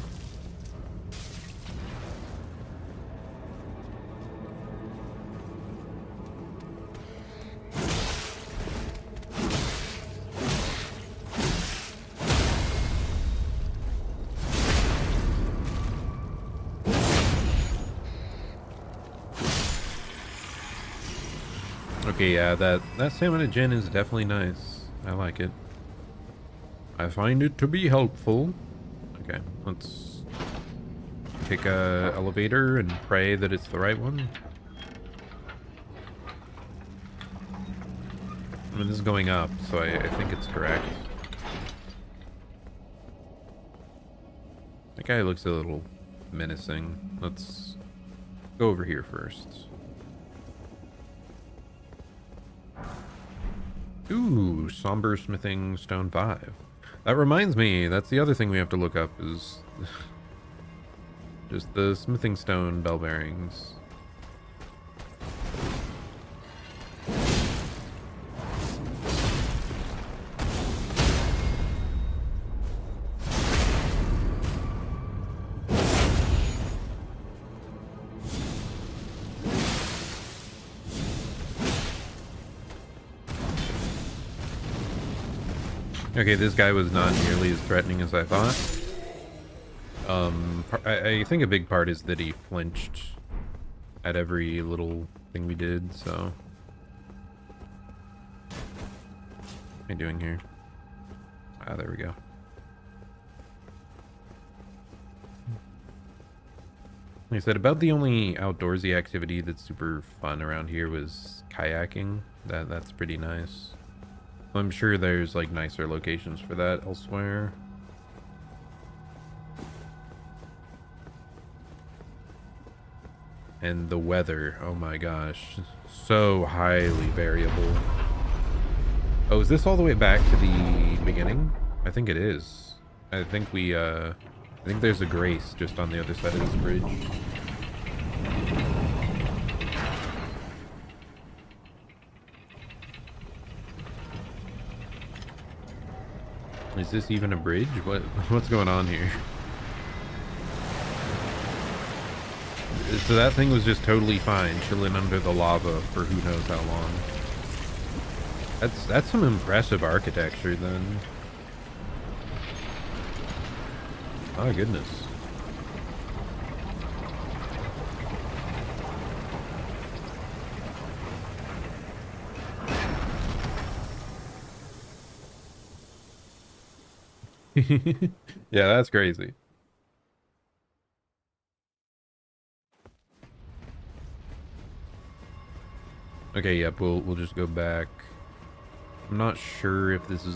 Okay, yeah, that stamina gen is definitely nice. I like it. I find it to be helpful. Okay, let's pick a elevator and pray that it's the right one. I mean, this is going up, so I think it's correct. That guy looks a little menacing. Let's go over here first. Ooh, somber smithing stone 5. That reminds me, that's the other thing we have to look up is just the smithing stone bell bearings. Okay, this guy was not nearly as threatening as I thought. I think a big part is that he flinched at every little thing we did, so. What am I doing here? Ah, there we go. Like I said, about the only outdoorsy activity that's super fun around here was kayaking. That's pretty nice. I'm sure there's like nicer locations for that elsewhere. And the weather, oh my gosh, so highly variable. Oh, is this all the way back to the beginning? I think it is. I think there's a grace just on the other side of this bridge. Is this even a bridge? What's going on here? So that thing was just totally fine, chilling under the lava for who knows how long. That's some impressive architecture then. Oh goodness. Yeah, that's crazy. Okay, yep, we'll just go back. I'm not sure if this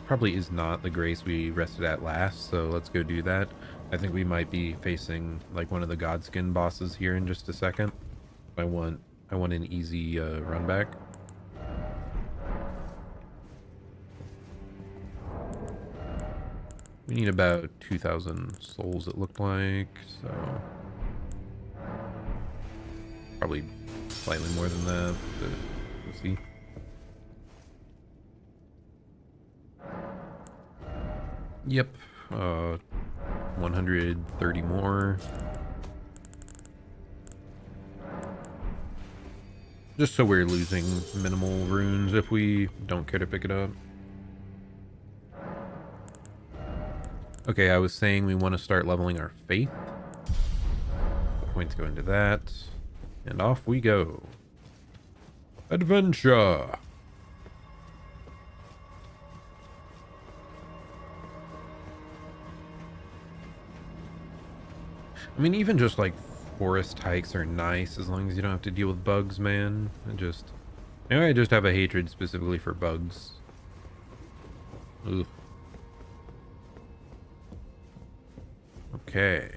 probably is not the grace we rested at last, so let's go do that. I think we might be facing like one of the Godskin bosses here in just a second. I want an easy run back. We need about 2,000 souls, it looked like, so probably slightly more than that, but we'll see. Yep, 130 more. Just so we're losing minimal runes if we don't care to pick it up. Okay, I was saying we want to start leveling our faith. Points go into that. And off we go. Adventure! I mean, even just like forest hikes are nice as long as you don't have to deal with bugs, man. I just have a hatred specifically for bugs. Ugh. Okay.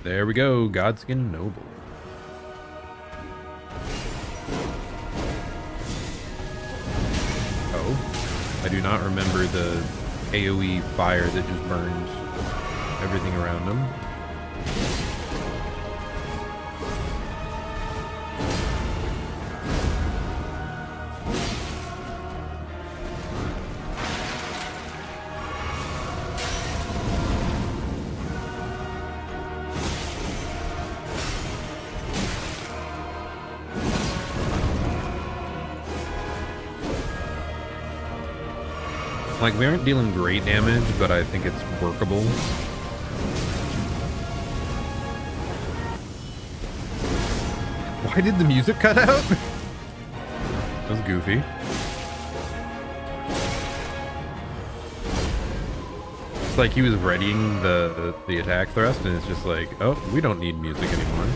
There we go, Godskin Noble. Oh, I do not remember the AoE fire that just burns everything around them. Like, we aren't dealing great damage, but I think it's workable. Why Why did the music cut out? That was goofy. It's like he was readying the attack thrust, and it's just like, oh, we don't need music anymore.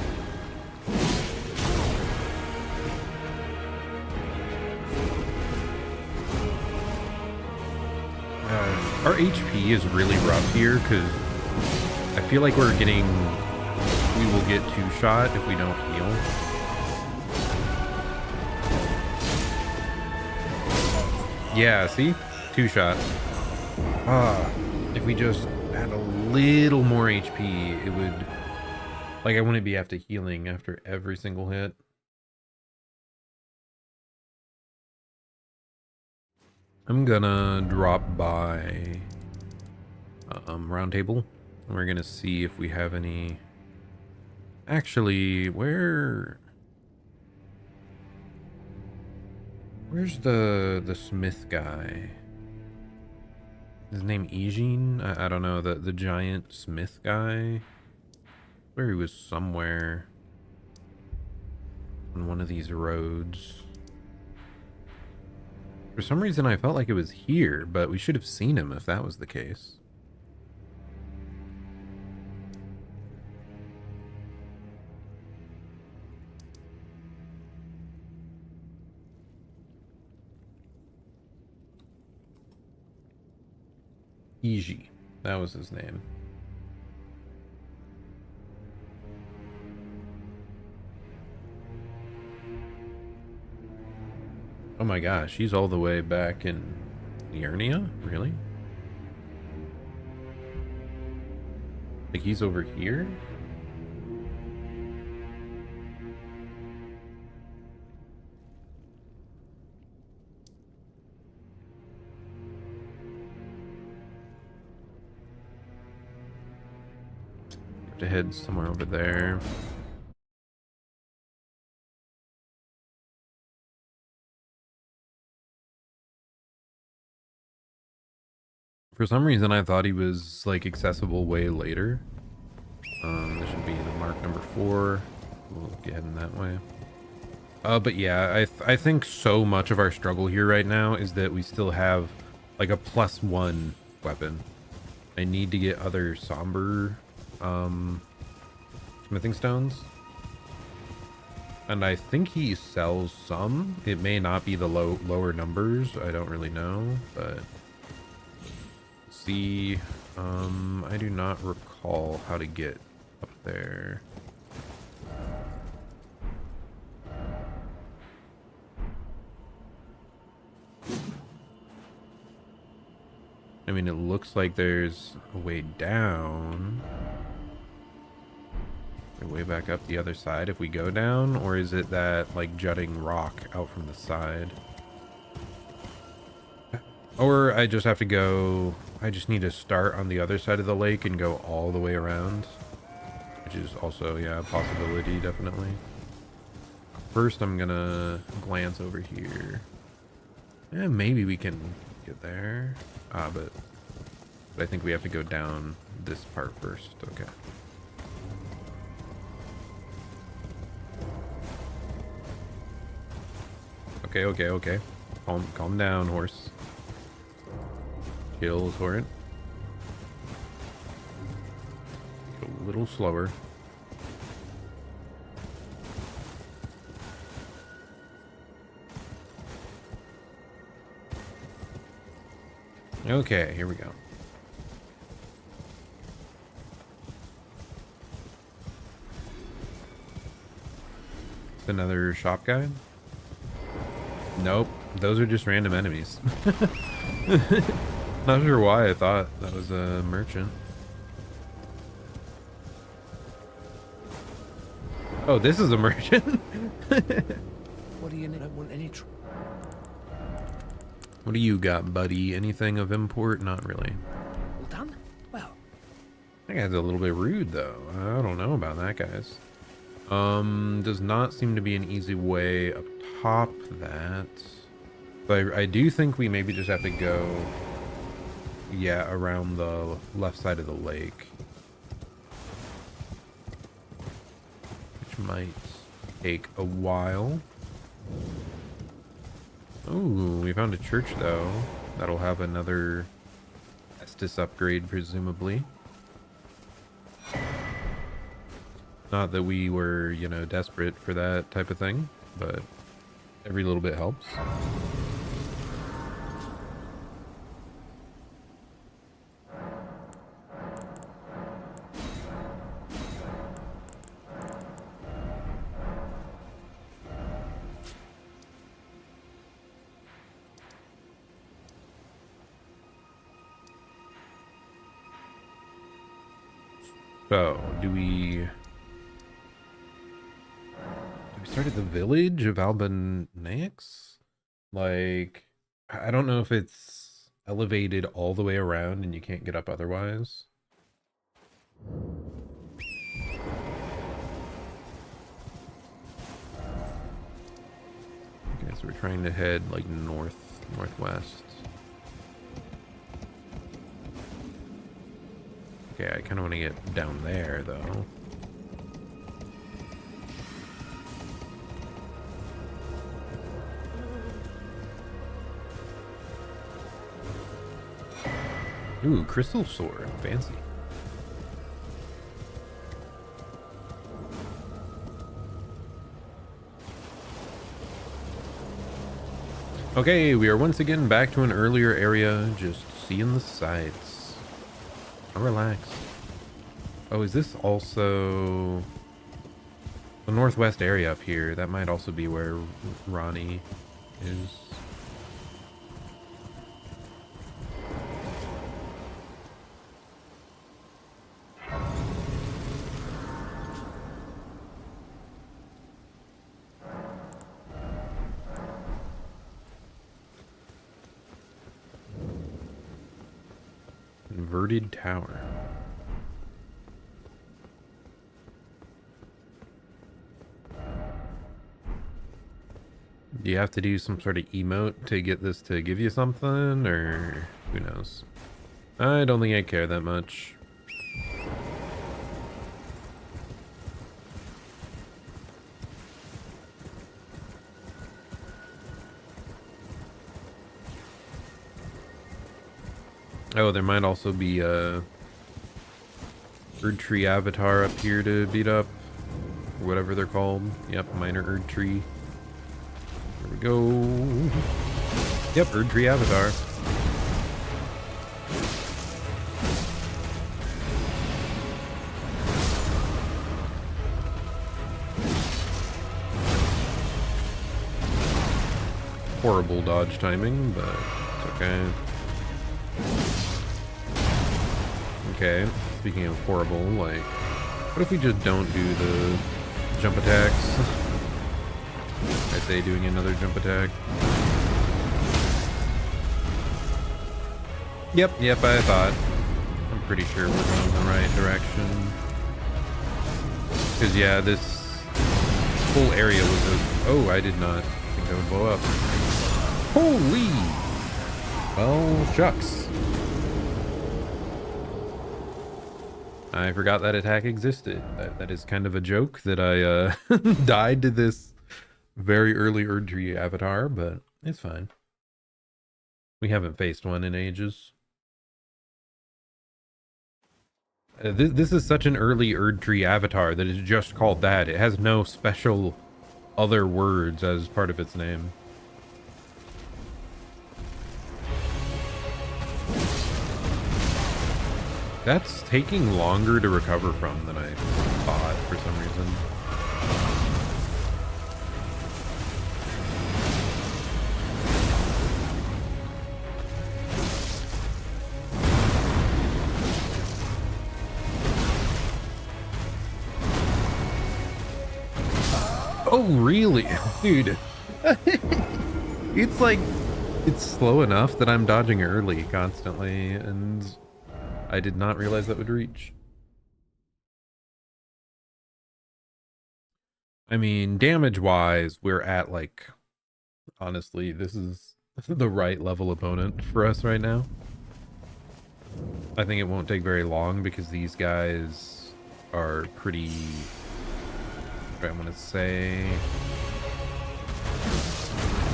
Our HP is really rough here because I feel like we will get 2-shot if we don't heal. Yeah, see? 2-shot. If we just had a little more HP, it would... Like, I wouldn't be after healing after every single hit. I'm gonna drop by round table, and we're gonna see if we have any... Actually, where's the smith guy? His name Eugene? I don't know, the giant smith guy. Where he was somewhere on one of these roads. For some reason I felt like it was here, but we should have seen him if that was the case. Eiji, that was his name. Oh my gosh, he's all the way back in Earnia? Really? Like he's over here? Have to head somewhere over there. For some reason, I thought he was like accessible way later. This should be the mark number 4. We'll get heading that way. But yeah, I think so much of our struggle here right now is that we still have like a +1 weapon. I need to get other somber smithing stones. And I think he sells some. It may not be the lower numbers. I don't really know, but see, I do not recall how to get up there. I mean, it looks like there's a way down. Way back up the other side if we go down, or is it that like jutting rock out from the side? Or I just have to go, I just need to start on the other side of the lake and go all the way around, which is also, yeah, a possibility, definitely. First, I'm gonna glance over here. And maybe we can get there. But I think we have to go down this part first. Okay. Okay. Calm down, horse. Chill, torrent. A little slower. Okay, here we go. Another shop guide? Nope, those are just random enemies. Not sure why I thought that was a merchant. Oh, this is a merchant? What do you need? I don't want any What do you got, buddy? Anything of import? Not really. Well done. Well, That guy's a little bit rude, though. I don't know about that, guys. Does not seem to be an easy way up top that. But I do think we maybe just have to go, yeah, around the left side of the lake. Which might take a while. Oh, we found a church though. That'll have another Estus upgrade, presumably. Not that we were, you know, desperate for that type of thing, but every little bit helps. So, do we start at the village of Albanix? Like, I don't know if it's elevated all the way around and you can't get up otherwise. Okay, so we're trying to head like northwest. Okay, I kind of want to get down there, though. Ooh, crystal sword. Fancy. Okay, we are once again back to an earlier area, just seeing the sights. I'll relax. Oh, is this also the northwest area up here? That might also be where Ronnie is. Inverted tower. Do you have to do some sort of emote to get this to give you something, or who knows? I don't think I care that much. Oh, there might also be a Erd Tree avatar up here to beat up, or whatever they're called. Yep, minor Erd Tree. There we go. Yep, Erd Tree avatar. Horrible dodge timing, but it's okay. Okay, speaking of horrible, like, what if we just don't do the jump attacks? I say doing another jump attack. Yep, I thought. I'm pretty sure we're going in the right direction. Because, yeah, this whole area was a... Oh, I did not think that would blow up. Holy! Well, shucks. I forgot that attack existed. That is kind of a joke that I died to this very early Erd Tree avatar, but it's fine. We haven't faced one in ages. This is such an early Erd Tree avatar that is just called that. It has no special other words as part of its name. That's taking longer to recover from than I thought for some reason. Oh, really? Dude. It's like, it's slow enough that I'm dodging early constantly, and I did not realize that would reach. I mean, damage-wise, we're at, like, honestly, this is the right level opponent for us right now. I think it won't take very long because these guys are pretty I want to say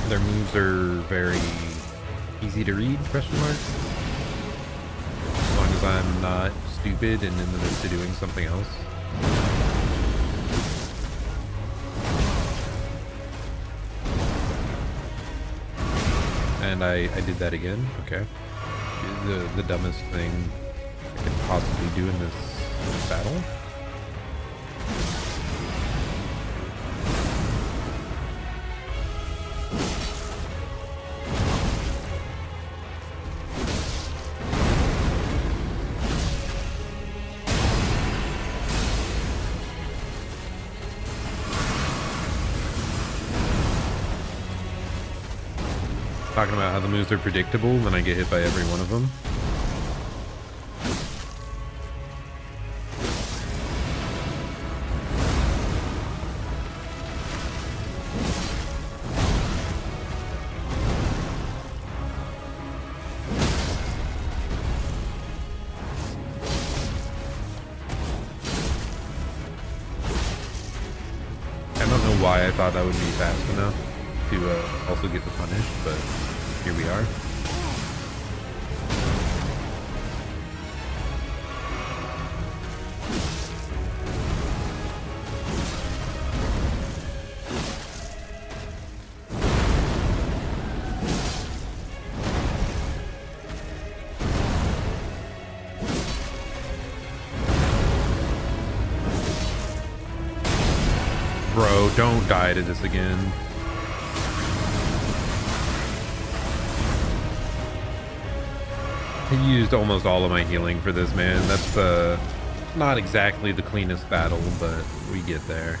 their moves are very easy to read, question mark. As long as I'm not stupid and in the midst of doing something else. And I did that again. Okay. The dumbest thing I could possibly do in this battle. Talking about how the moves are predictable, then I get hit by every one of them. I don't know why I thought that would be fast enough to also get the punish, but here we are. Bro, don't die to this again. I used almost all of my healing for this, man. That's not exactly the cleanest battle, but we get there.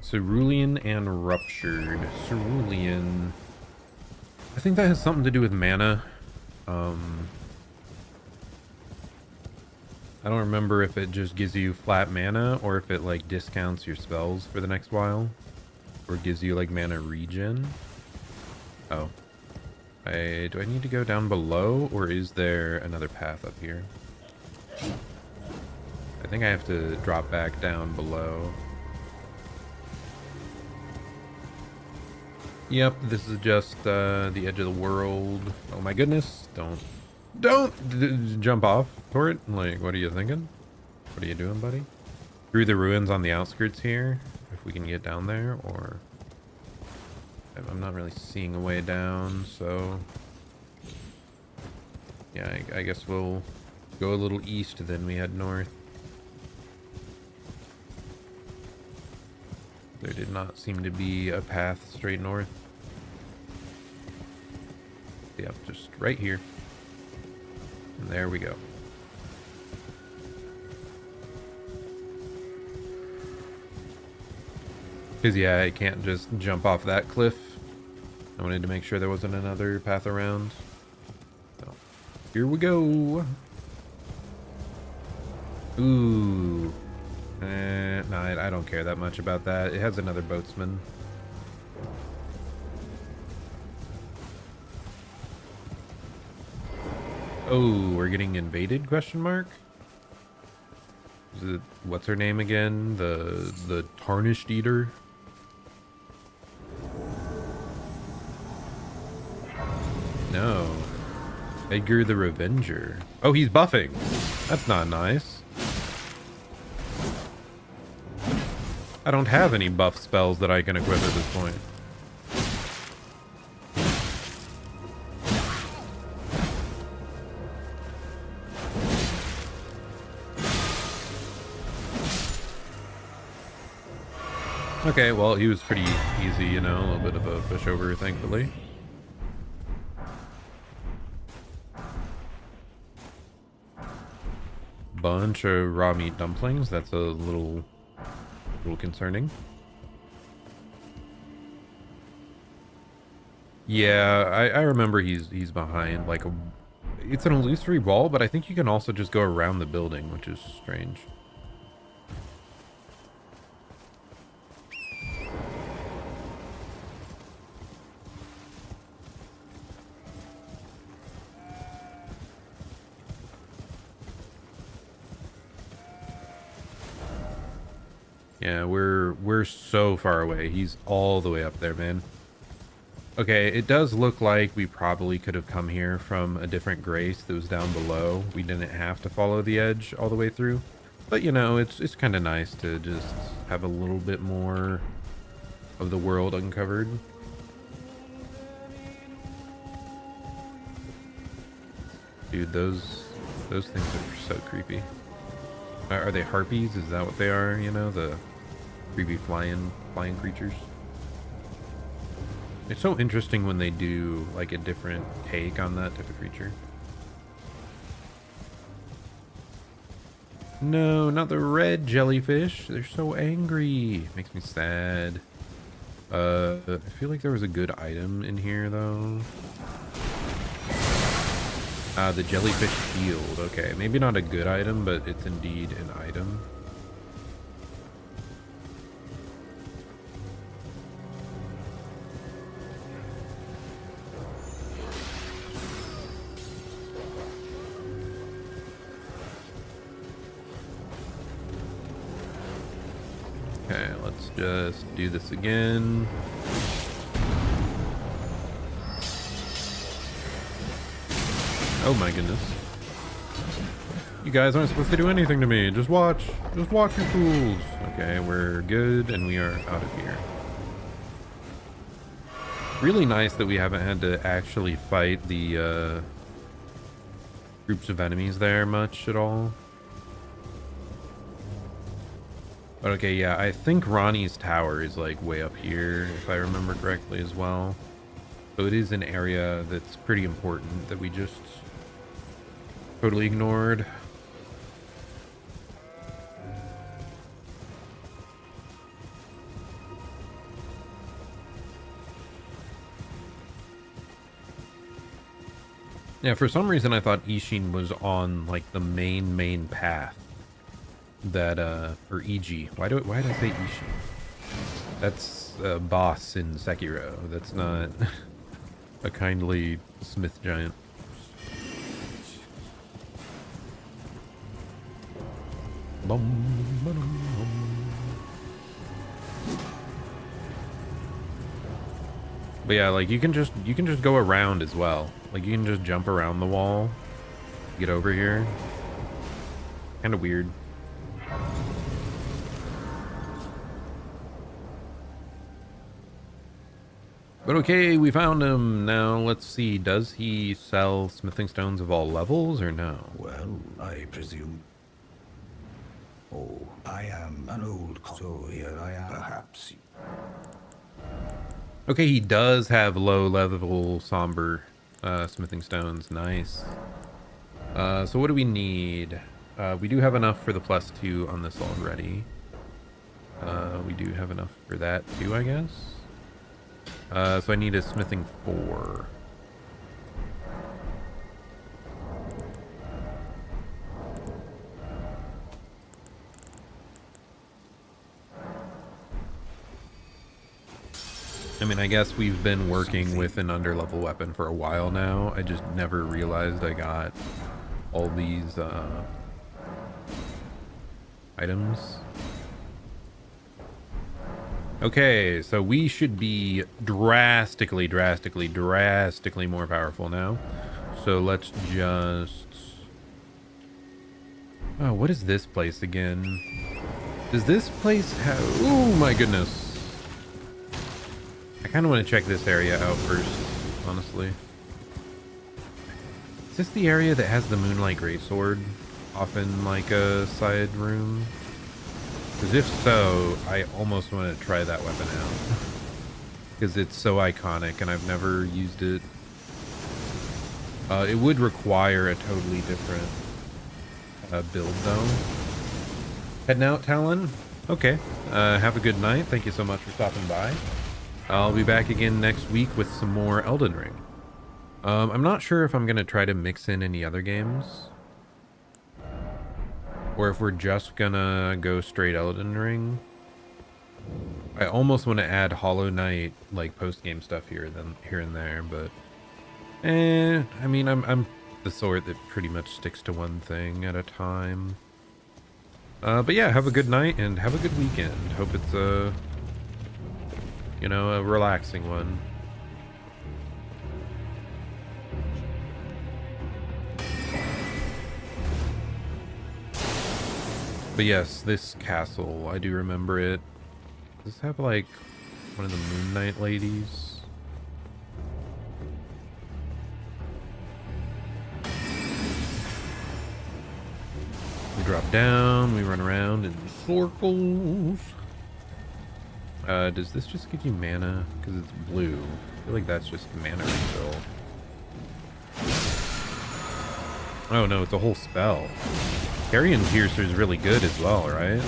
Cerulean and Ruptured. Cerulean. I think that has something to do with mana. I don't remember if it just gives you flat mana or if it like discounts your spells for the next while, or gives you like mana regen. Oh, do I need to go down below, or is there another path up here? I think I have to drop back down below. Yep, this is just the edge of the world. Oh my goodness, don't jump off for it. Like, what are you thinking? What are you doing, buddy? Through the ruins on the outskirts here, if we can get down there, or I'm not really seeing a way down, so yeah, I guess we'll go a little east, then we head north. There did not seem to be a path straight north. Yep, just right here. And there we go. Because, yeah, I can't just jump off that cliff. I wanted to make sure there wasn't another path around. So, here we go. Ooh. No, I don't care that much about that. It has another boatsman. Oh, we're getting invaded? Question mark. Is it, what's her name again? The Tarnished Eater. No, Edgar the Revenger. Oh, he's buffing. That's not nice. I don't have any buff spells that I can equip at this point. Okay, well, he was pretty easy, you know, a little bit of a pushover, thankfully. Bunch of raw meat dumplings. That's a little concerning. Yeah, I remember he's behind like it's an illusory wall, but I think you can also just go around the building, which is strange. Yeah, we're so far away. He's all the way up there, man. Okay, it does look like we probably could have come here from a different grace that was down below. We didn't have to follow the edge all the way through. But, you know, it's kind of nice to just have a little bit more of the world uncovered. Dude, those things are so creepy. Are they harpies? Is that what they are? You know, the creepy flying creatures. It's so interesting when they do like a different take on that type of creature. No, not the red jellyfish. They're so angry. Makes me sad. I feel like there was a good item in here though. The jellyfish shield. Okay, maybe not a good item, but it's indeed an item. Okay, let's just do this again. Oh my goodness. You guys aren't supposed to do anything to me. Just watch. Just watch, you fools. Okay, we're good and we are out of here. Really nice that we haven't had to actually fight the groups of enemies there much at all. But okay, yeah, I think Ronnie's tower is like way up here, if I remember correctly as well. So it is an area that's pretty important that we just totally ignored. Yeah, for some reason I thought Ishin was on like the main path. That or EG. Why did I say Ishin? That's a boss in Sekiro. That's not a kindly smith giant. But yeah, like you can just go around as well. Like you can just jump around the wall, get over here. Kind of weird. But okay, we found him. Now let's see, does he sell smithing stones of all levels or no? Well, I presume. Oh, I am an old so here I am. Perhaps. Okay, he does have low level somber smithing stones. Nice. So what do we need? We do have enough for the +2 on this already. We do have enough for that too, I guess. So I need a smithing 4. I mean, I guess we've been working with an underlevel weapon for a while now. I just never realized I got all these items. Okay, so we should be drastically more powerful now. So let's just... Oh, what is this place again? Does this place have... Oh my goodness. I kind of want to check this area out first, honestly. Is this the area that has the Moonlight Greatsword off in like a side room? Because if so, I almost want to try that weapon out. Because it's so iconic and I've never used it. It would require a totally different build though. Heading out, Talon? Okay. Have a good night. Thank you so much for stopping by. I'll be back again next week with some more Elden Ring. I'm not sure if I'm going to try to mix in any other games. Or if we're just gonna go straight Elden Ring. I almost want to add Hollow Knight like post-game stuff here and there, but I mean I'm the sort that pretty much sticks to one thing at a time. But yeah, have a good night and have a good weekend. Hope it's you know, a relaxing one. But yes, this castle, I do remember it. Does this have like one of the Moon Knight ladies? We drop down, we run around in circles. Does this just give you mana? Because it's blue. I feel like that's just mana refill. Oh no, it's a whole spell. Carrion Piercer is really good as well, right?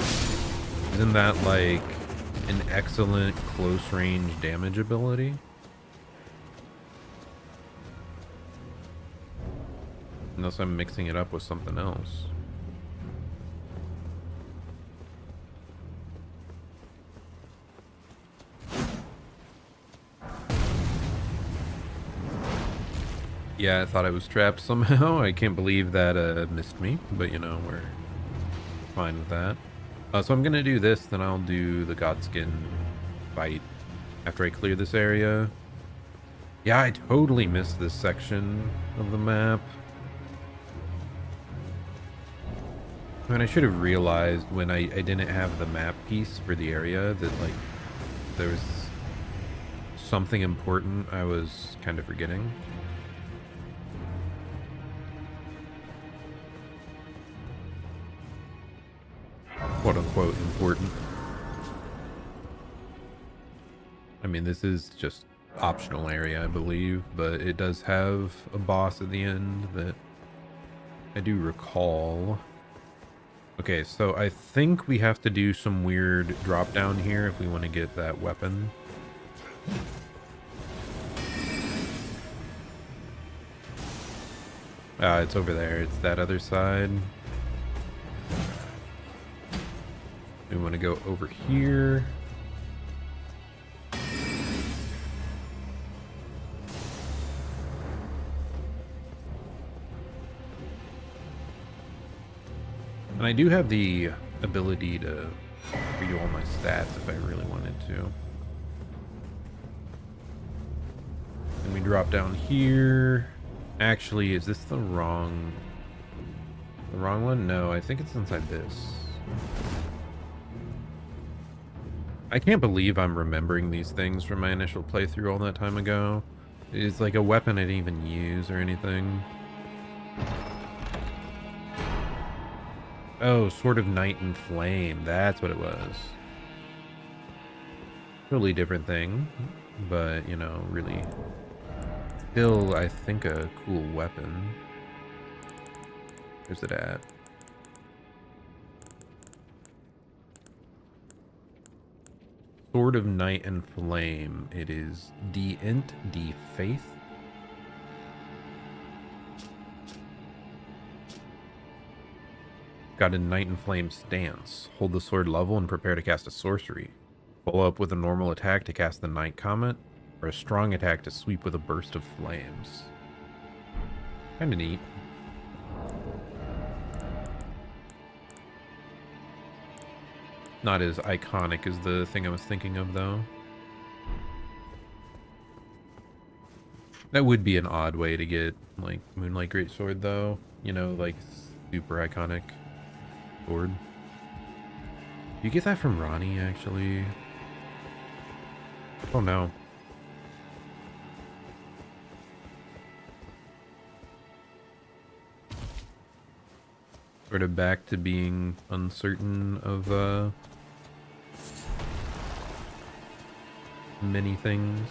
Isn't that like an excellent close range damage ability? Unless I'm mixing it up with something else. Yeah, I thought I was trapped somehow. I can't believe that missed me, but you know, we're fine with that. So I'm gonna do this, then I'll do the Godskin fight after I clear this area. Yeah, I totally missed this section of the map. I mean, I should have realized when I didn't have the map piece for the area that like there was something important I was kind of forgetting. Quote unquote important. I mean, this is just optional area, I believe, but it does have a boss at the end that I do recall. Okay, so I think we have to do some weird drop down here if we want to get that weapon. It's over there. It's that other side. We want to go over here. And I do have the ability to redo all my stats if I really wanted to. And we drop down here. Actually, is this the wrong one? No, I think it's inside this. I can't believe I'm remembering these things from my initial playthrough all that time ago. It's like a weapon I didn't even use or anything. Oh, Sword of Night and Flame. That's what it was. Totally different thing. But, you know, really still, I think, a cool weapon. Where's it at? Sword of Night and Flame. It is D Int, D Faith. Got a Night and Flame stance. Hold the sword level and prepare to cast a sorcery. Follow up with a normal attack to cast the Night Comet, or a strong attack to sweep with a burst of flames. Kinda neat. Not as iconic as the thing I was thinking of, though. That would be an odd way to get, like, Moonlight Greatsword, though. You know, like, super iconic sword. You get that from Ronnie, actually? Oh, no. Sort of back to being uncertain of, many things.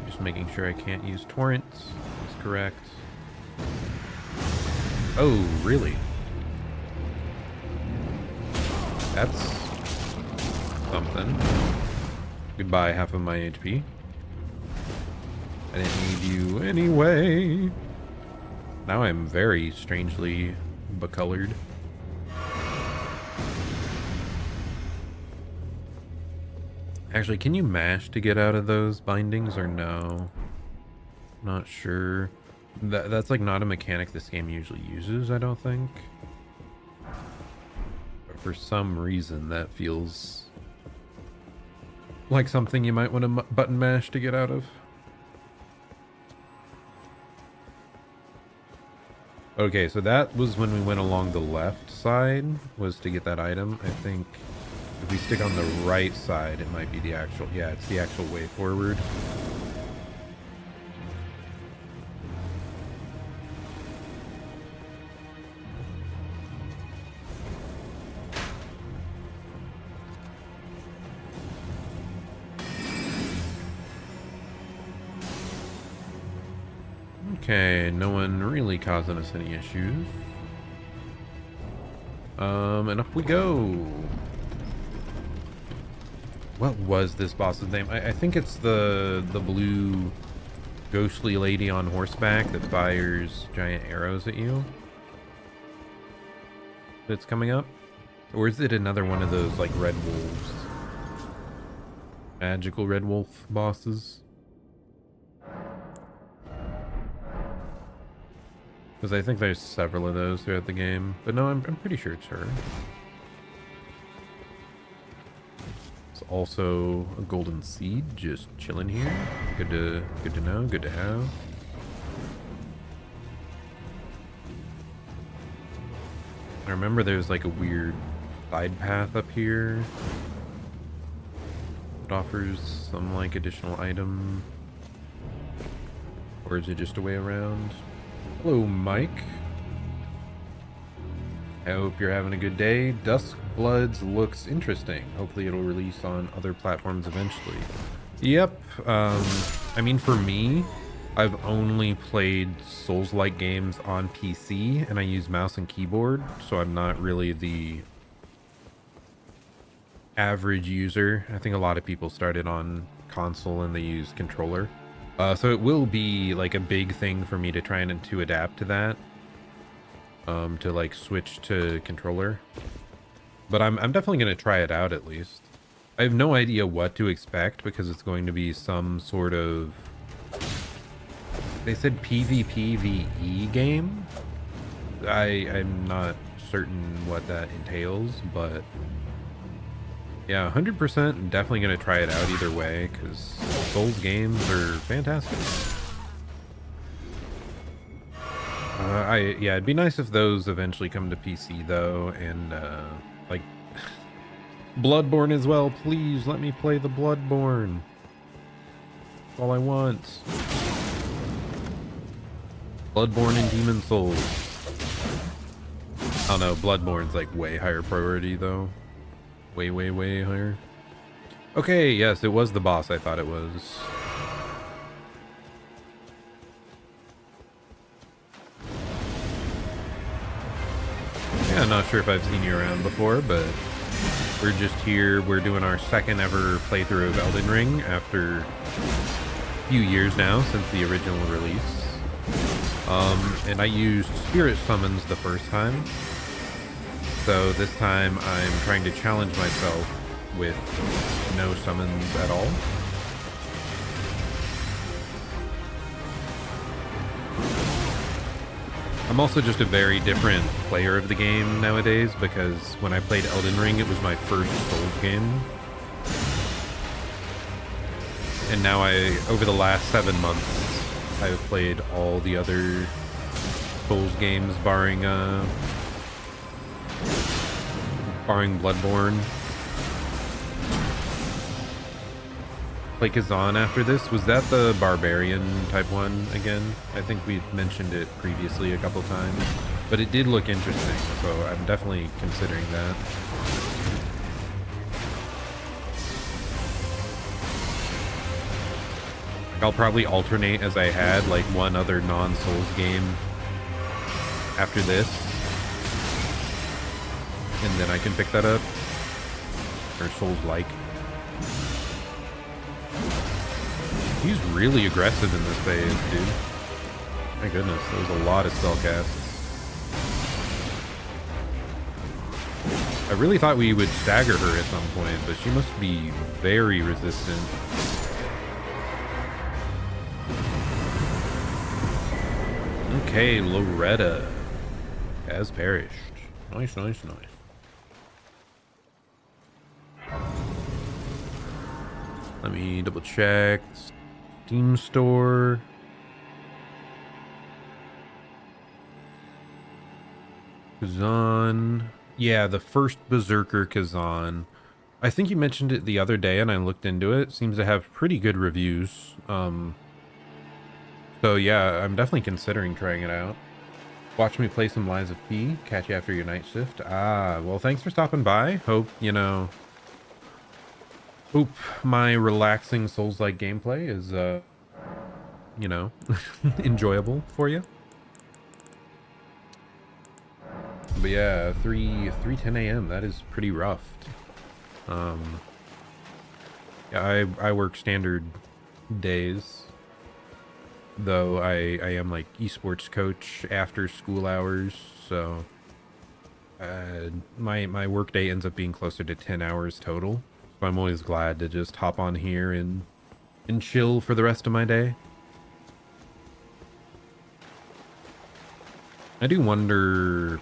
Just making sure I can't use torrents is correct. Oh, really? That's something. Goodbye, half of my HP. I didn't need you anyway. Now I'm very strangely becolored. Actually, can you mash to get out of those bindings or no? Not sure. That's like not a mechanic this game usually uses, I don't think. But for some reason, that feels like something you might want to button mash to get out of. Okay, so that was when we went along the left side, was to get that item. I think if we stick on the right side, it might be the actual, yeah, it's the actual way forward. Okay, no one really causing us any issues. And up we go. What was this boss's name? I think it's the blue ghostly lady on horseback that fires giant arrows at you. That's coming up? Or is it another one of those like red wolves? Magical red wolf bosses? Because I think there's several of those throughout the game. But no, I'm pretty sure it's her. It's also a golden seed just chilling here. Good to know, good to have. I remember there's like a weird side path up here. It offers some like additional item. Or is it just a way around? Hello, Mike. I hope you're having a good day. Dusk Bloods looks interesting. Hopefully it'll release on other platforms eventually. Yep. I mean, for me, I've only played Souls-like games on PC, and I use mouse and keyboard, so I'm not really the average user. I think a lot of people started on console and they use controller. So it will be like a big thing for me to try and to adapt to that. To like switch to controller. But I'm definitely going to try it out at least. I have no idea what to expect because it's going to be some sort of... They said PvPvE game? I'm not certain what that entails, but... Yeah, 100% definitely going to try it out either way, because Souls games are fantastic. Yeah, it'd be nice if those eventually come to PC, though, and, like, Bloodborne as well. Please, let me play the Bloodborne. That's all I want. Bloodborne and Demon Souls. I don't know, Bloodborne's, like, way higher priority, though. Way, way, way higher. Okay, yes, it was the boss I thought it was. Yeah, I'm not sure if I've seen you around before, but we're just here. We're doing our second ever playthrough of Elden Ring after a few years now since the original release. And I used spirit summons the first time. So this time I'm trying to challenge myself with no summons at all. I'm also just a very different player of the game nowadays because when I played Elden Ring, it was my first Souls game. And now over the last 7 months, I've played all the other Souls games barring Bloodborne. Like Kazan after this, was that the Barbarian type one again? I think we've mentioned it previously a couple times, but it did look interesting, so I'm definitely considering that. I'll probably alternate as I had like one other non-Souls game after this. And then I can pick that up. Or Souls-like. He's really aggressive in this phase, dude. My goodness, there was a lot of spell casts. I really thought we would stagger her at some point, but she must be very resistant. Okay, Loretta has perished. Nice, nice, nice. Let me double check. Steam store. Kazan. Yeah, the first Berserker Kazan. I think you mentioned it the other day and I looked into it. Seems to have pretty good reviews. So yeah, I'm definitely considering trying it out. Watch me play some Lies of P. Catch you after your night shift. Ah, well, thanks for stopping by. Hope, you know, hope my relaxing Souls-like gameplay is, you know, enjoyable for you. But yeah, 3:10 a.m. That is pretty rough. Yeah, I work standard days, though I am like esports coach after school hours, so my work day ends up being closer to 10 hours total. So I'm always glad to just hop on here and chill for the rest of my day. I do wonder.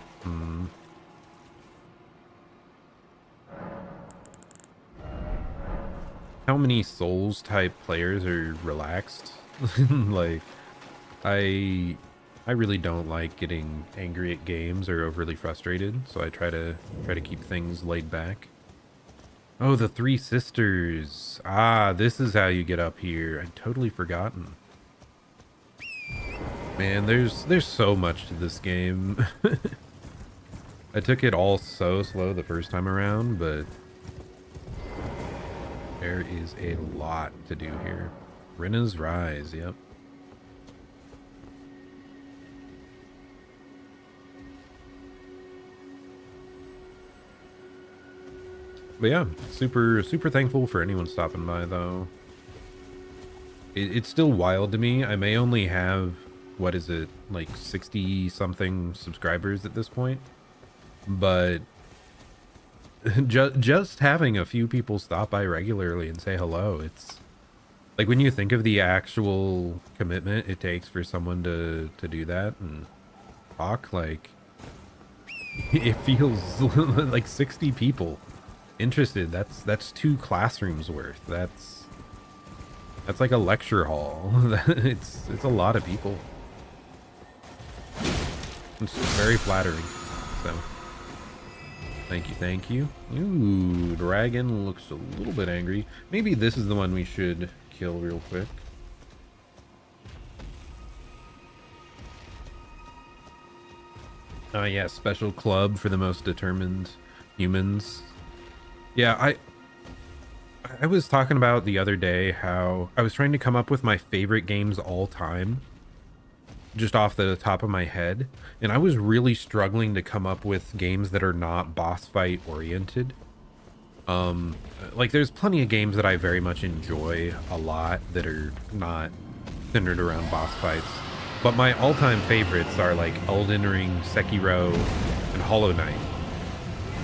How many Souls type players are relaxed? Like, I really don't like getting angry at games or overly frustrated, so I try to keep things laid back. Oh, the Three Sisters. Ah, this is how you get up here. I'd totally forgotten. Man, there's so much to this game. I took it all so slow the first time around, but there is a lot to do here. Rinna's Rise, yep. But yeah, super thankful for anyone stopping by, though. It's still wild to me. I may only have, what is it, like 60 something subscribers at this point, but just having a few people stop by regularly and say hello, it's like, when you think of the actual commitment it takes for someone to do that and talk, like, it feels like 60 people interested. That's 2 classrooms worth. That's like a lecture hall. It's a lot of people. It's very flattering. So thank you. Ooh, dragon looks a little bit angry. Maybe this is the one we should kill real quick. Yeah, special club for the most determined humans. Yeah, I was talking about the other day how I was trying to come up with my favorite games all time, just off the top of my head, and I was really struggling to come up with games that are not boss fight oriented. Like, there's plenty of games that I very much enjoy a lot that are not centered around boss fights, but my all-time favorites are like Elden Ring, Sekiro, and Hollow Knight.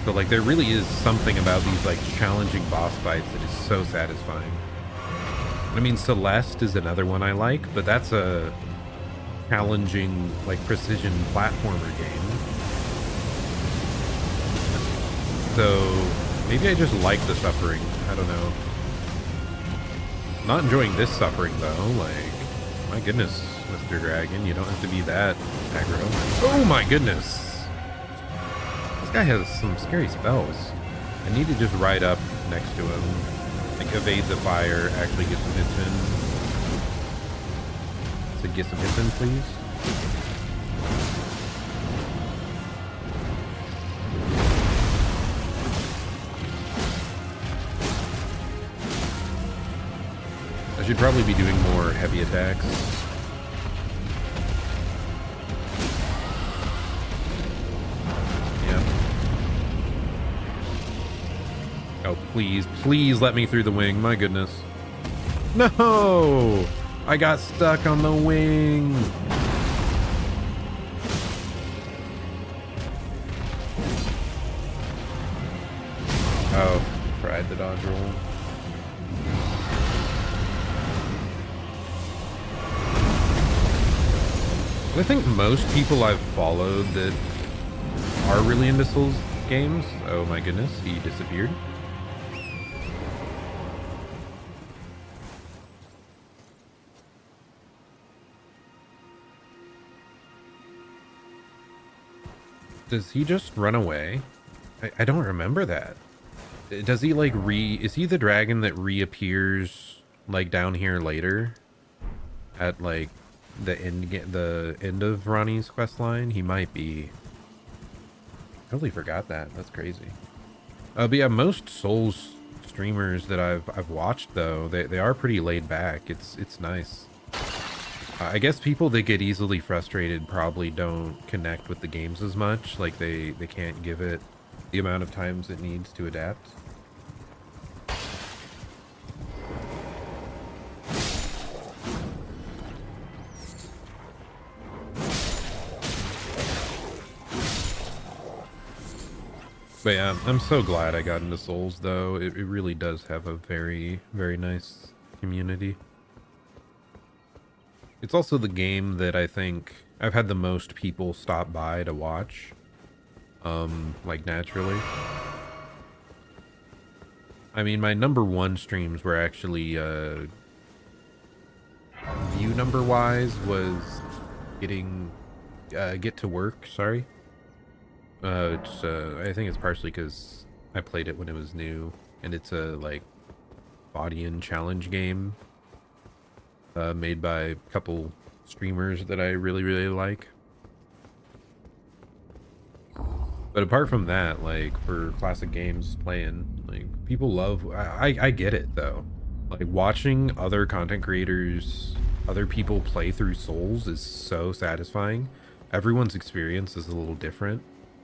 So like, there really is something about these like challenging boss fights that is so satisfying. I mean, Celeste is another one I like, but that's a challenging, like, precision platformer game. So maybe I just like the suffering. I don't know. Not enjoying this suffering though. Like, my goodness, Mr. Dragon, you don't have to be that aggro. Oh my goodness. This guy has some scary spells. I need to just ride up next to him. Like, evade the fire, actually get some hits in. So get some hits in, please. I should probably be doing more heavy attacks. Oh, please let me through the wing. My goodness. No! I got stuck on the wing. tried the dodge roll. I think most people I've followed that are really into Souls games. Oh my goodness, he disappeared. Does he just run away? I don't remember that. Does he like is he the dragon that reappears like down here later at like the end of Ronnie's quest line? He might be. Totally forgot that. That's crazy. But yeah, most Souls streamers that I've watched though, they are pretty laid back. It's nice. I guess people that get easily frustrated probably don't connect with the games as much. Like they can't give it the amount of times it needs to adapt. But yeah, I'm so glad I got into Souls though. It really does have a very, very nice community. It's also the game that I think I've had the most people stop by to watch. Like naturally. I mean, my #1 streams were actually, view number wise was getting, Get to Work, sorry. I think it's partially because I played it when it was new, and it's a, like, body-in challenge game. Made by a couple streamers that I really, really like. But apart from that, like, for classic games playing, like, people love... I get it, though. Like, watching other content creators, other people play through Souls is so satisfying. Everyone's experience is a little different.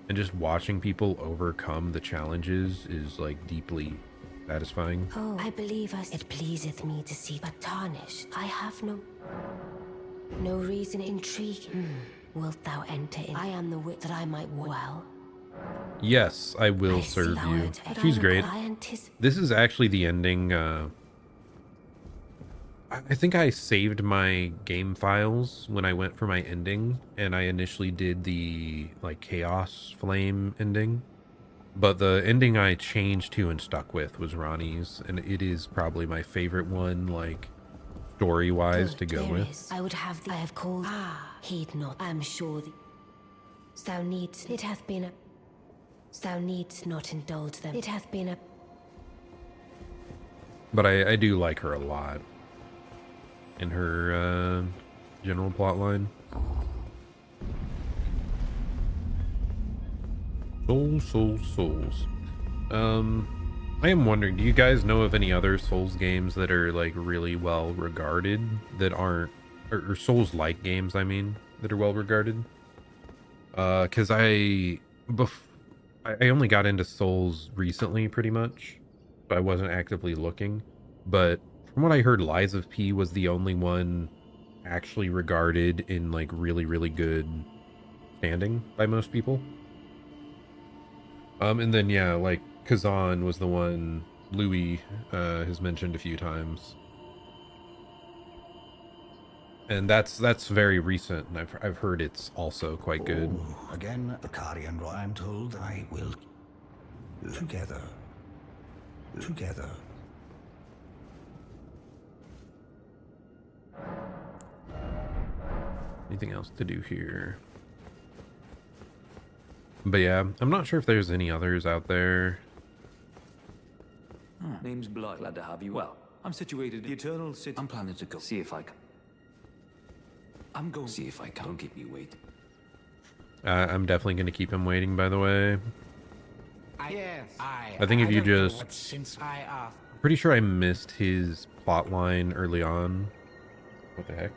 And just watching people overcome the challenges is, like, deeply satisfying. Oh, I believe us. It pleaseth me to see, but tarnished. I have no reason intrigue. Wilt thou enter in? I am the wit that I might well. Yes, I will serve you. She's great. This is actually the ending. I think I saved my game files when I went for my ending, and I initially did the like Chaos Flame ending. But the ending I changed to and stuck with was Ronnie's, and it is probably my favorite one, like, story-wise to go with. I would have I have called. Heed not. I am sure thou needs. It hath been a. Thou needst not indulge them. It hath been a. But I do like her a lot in her general plotline. Souls. I am wondering, do you guys know of any other Souls games that are like really well regarded that aren't, or Souls-like games, I mean, that are well regarded? Because I only got into Souls recently, pretty much, so I wasn't actively looking. But from what I heard, Lies of P was the only one actually regarded in like really, really good standing by most people. And then yeah, like Kazan was the one Louis has mentioned a few times, and that's very recent, and I've heard it's also quite good. Again, the Karian, I'm told I will together. Anything else to do here? But yeah, I'm not sure if there's any others out there. Name's Blood. Glad to have you. Well, I'm situated in the Eternal City. I'm planning to go see if I can. I'm going to see if I can. Don't keep me waiting. I'm definitely going to keep him waiting, by the way. I think if you just... Pretty sure I missed his plot line early on. What the heck?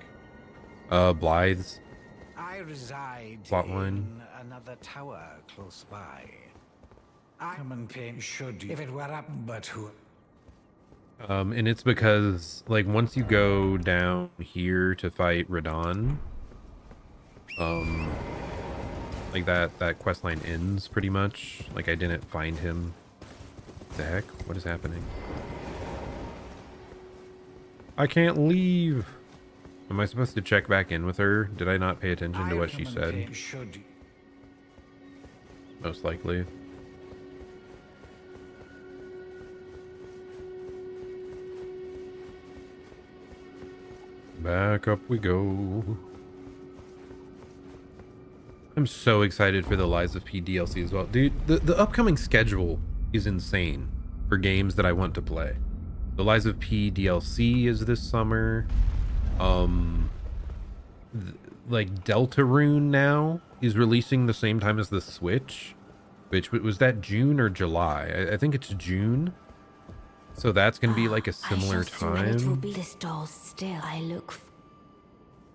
Blythe's I reside plotline. in another tower close by. Common pain should if it were up, but who? And it's because, like, once you go down here to fight Radon, like that quest line ends pretty much. Like, I didn't find him The heck? What is happening? I can't leave. Am I supposed to check back in with her? Did I not pay attention to what she said? Most likely. Back up we go. I'm so excited for the Lies of P DLC as well. Dude, the upcoming schedule is insane for games that I want to play. The Lies of P DLC is this summer. Like Deltarune now is releasing the same time as the Switch. Which was that June or July? I think it's June. So that's going to be like a similar time. And it will be this doll still I look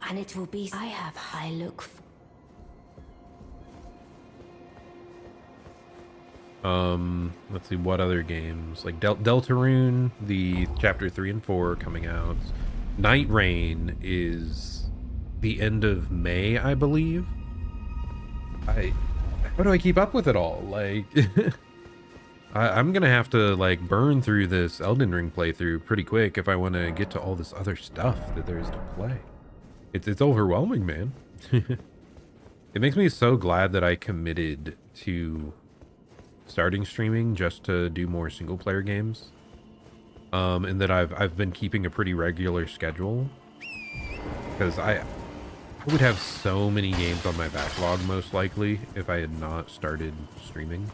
and it will be I have high look Let's see what other games like Deltarune, the chapter 3 and 4 coming out. Night Rain is the end of May, I believe. How do I keep up with it all? Like I'm gonna have to like burn through this Elden Ring playthrough pretty quick if I want to get to all this other stuff that there is to play. It's overwhelming, man. It makes me so glad that I committed to starting streaming just to do more single player games, and that I've been keeping a pretty regular schedule, because I would have so many games on my backlog most likely if I had not started streaming.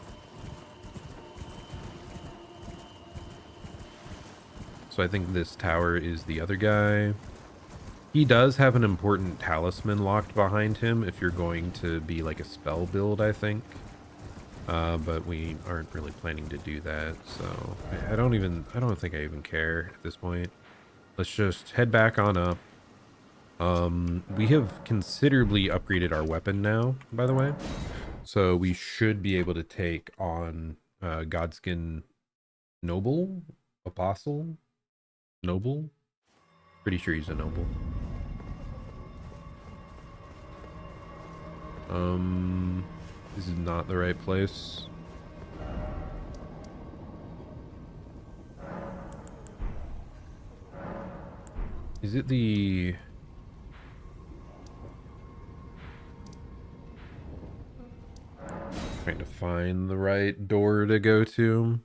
So I think this tower is the other guy. He does have an important talisman locked behind him if you're going to be like a spell build, I think. But we aren't really planning to do that, so I don't think I even care at this point. Let's just head back on up. We have considerably upgraded our weapon now, by the way. So we should be able to take on Godskin Noble? Apostle? Noble? Pretty sure he's a noble. This is not the right place. Is it the... Trying to find the right door to go to.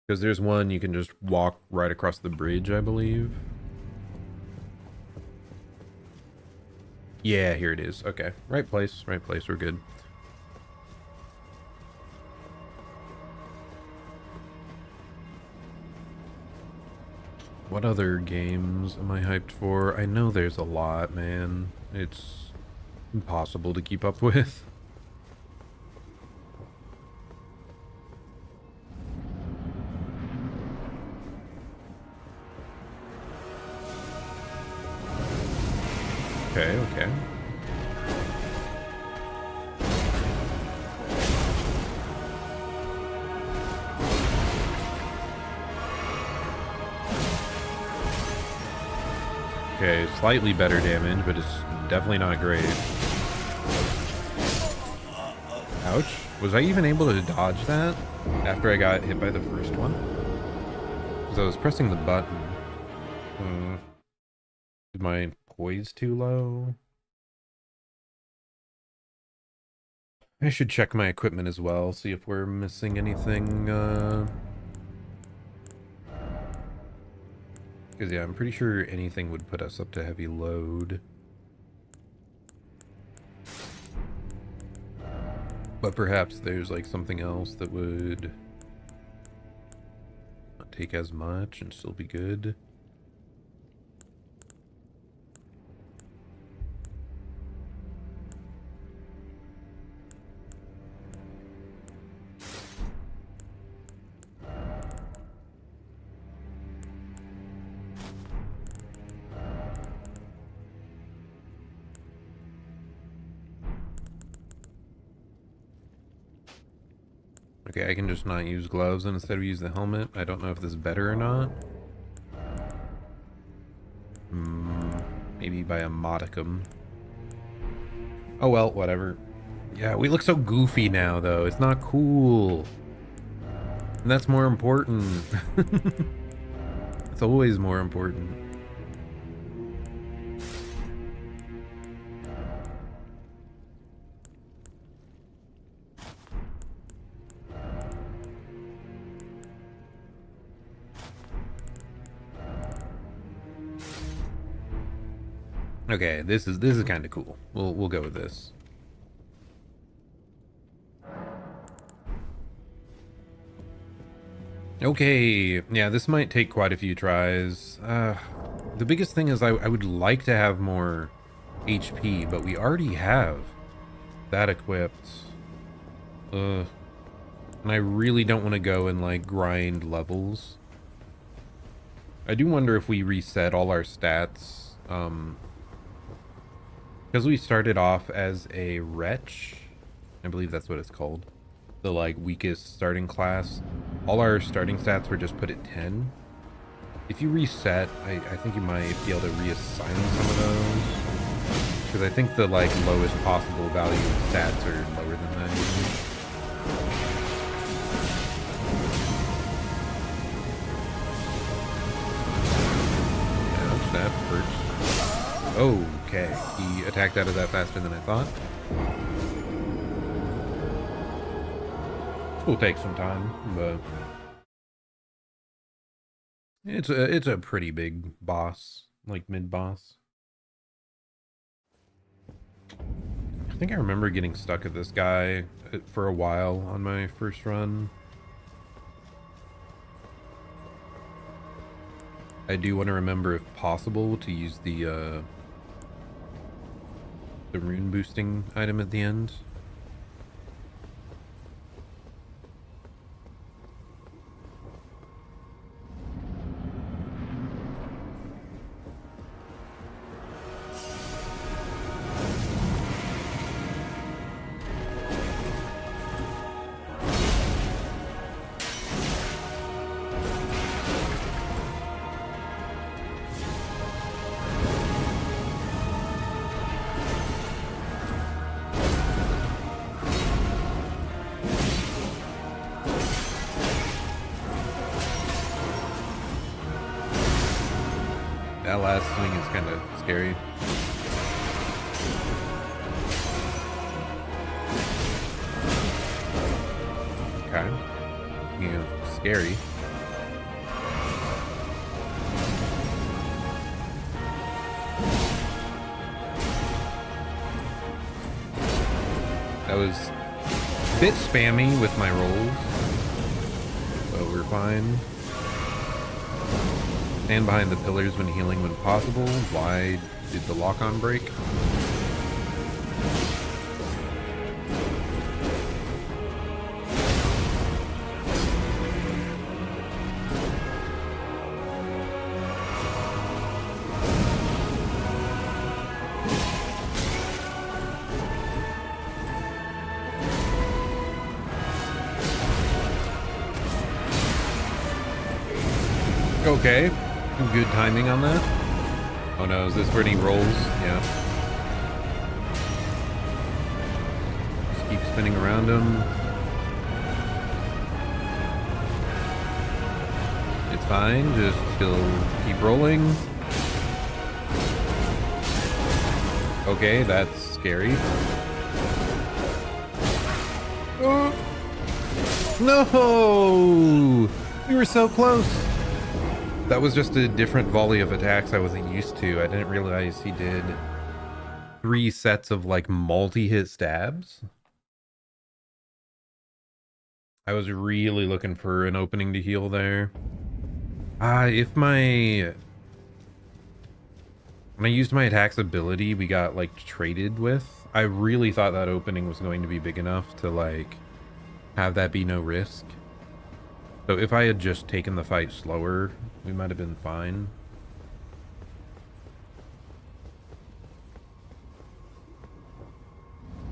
Because there's one you can just walk right across the bridge, I believe. Yeah, here it is. Okay. Right place. Right place. We're good. What other games am I hyped for? I know there's a lot, man. It's impossible to keep up with. Okay, okay. Okay, slightly better damage, but it's definitely not great. Ouch. Was I even able to dodge that after I got hit by the first one? Because I was pressing the button. Is my poise too low? I should check my equipment as well, see if we're missing anything. Because yeah, I'm pretty sure anything would put us up to heavy load. But perhaps there's like something else that would not take as much and still be good. Okay, I can just not use gloves and instead of use the helmet. I don't know if this is better or not. Maybe by a modicum. Oh well, whatever. Yeah, we look so goofy now, though. It's not cool. And that's more important. It's always more important. Okay, this is kind of cool. We'll go with this. Okay, yeah, this might take quite a few tries. The biggest thing is I would like to have more HP, but we already have that equipped. And I really don't want to go and like grind levels. I do wonder if we reset all our stats. Because we started off as a wretch. I believe that's what it's called. The like weakest starting class. All our starting stats were just put at 10. If you reset, I think you might be able to reassign some of those. Because I think the like lowest possible value stats are lower than that usually. Ouch, that hurts. Okay, he attacked out of that faster than I thought. Will take some time, but it's a pretty big boss, like mid boss. I think I remember getting stuck at this guy for a while on my first run. I do want to remember, if possible, to use the rune boosting item at the end. That last swing is kind of scary. Okay. Yeah, scary. That was a bit spammy with my rolls, but we're fine. Stand behind the pillars when healing when possible. Why did the lock-on break? Okay. Good timing on that. Oh no, is this where he rolls? Yeah. Just keep spinning around him. It's fine, just still keep rolling. Okay, that's scary. No! We were so close! That was just a different volley of attacks I wasn't used to. I didn't realize he did 3 sets of like multi-hit stabs. I was really looking for an opening to heal there. If when I used my attack's ability we got like traded with, I really thought that opening was going to be big enough to like have that be no risk. So if I had just taken the fight slower, we might have been fine.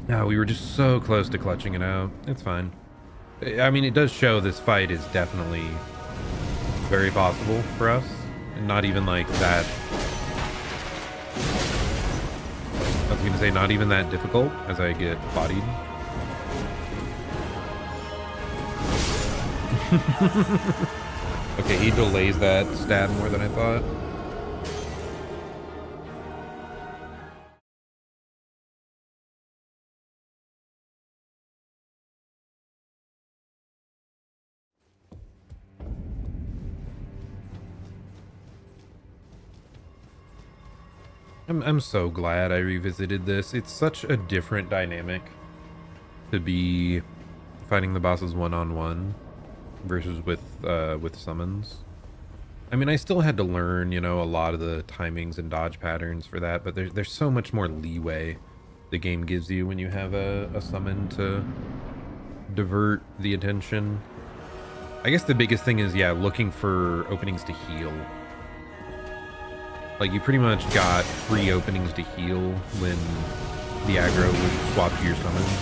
No, we were just so close to clutching it out. It's fine. I mean, it does show this fight is definitely very possible for us. And not even like that. I was going to say not even that difficult as I get bodied. Okay, he delays that stab more than I thought. I'm so glad I revisited this. It's such a different dynamic to be fighting the bosses one-on-one versus with summons. I mean, I still had to learn, you know, a lot of the timings and dodge patterns for that, but there's so much more leeway the game gives you when you have a summon to divert the attention. I guess the biggest thing is, yeah, looking for openings to heal. Like, you pretty much got 3 openings to heal when the aggro would swap to your summons.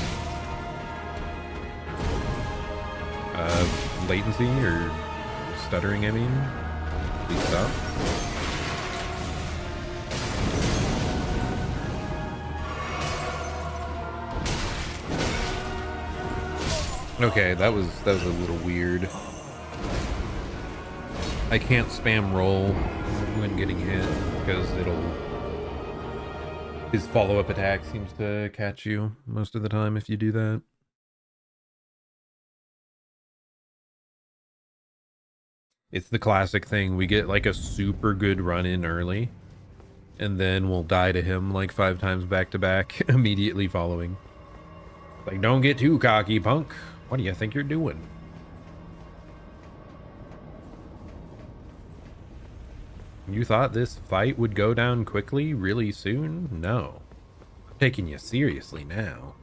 Latency or stuttering, I mean. Please stop. Okay, that was a little weird. I can't spam roll when getting hit because his follow-up attack seems to catch you most of the time if you do that. It's the classic thing. We get like a super good run in early and then we'll die to him like 5 times back to back immediately following. Like, don't get too cocky, punk. What do you think you're doing? You thought this fight would go down quickly, really soon? No. I'm taking you seriously now.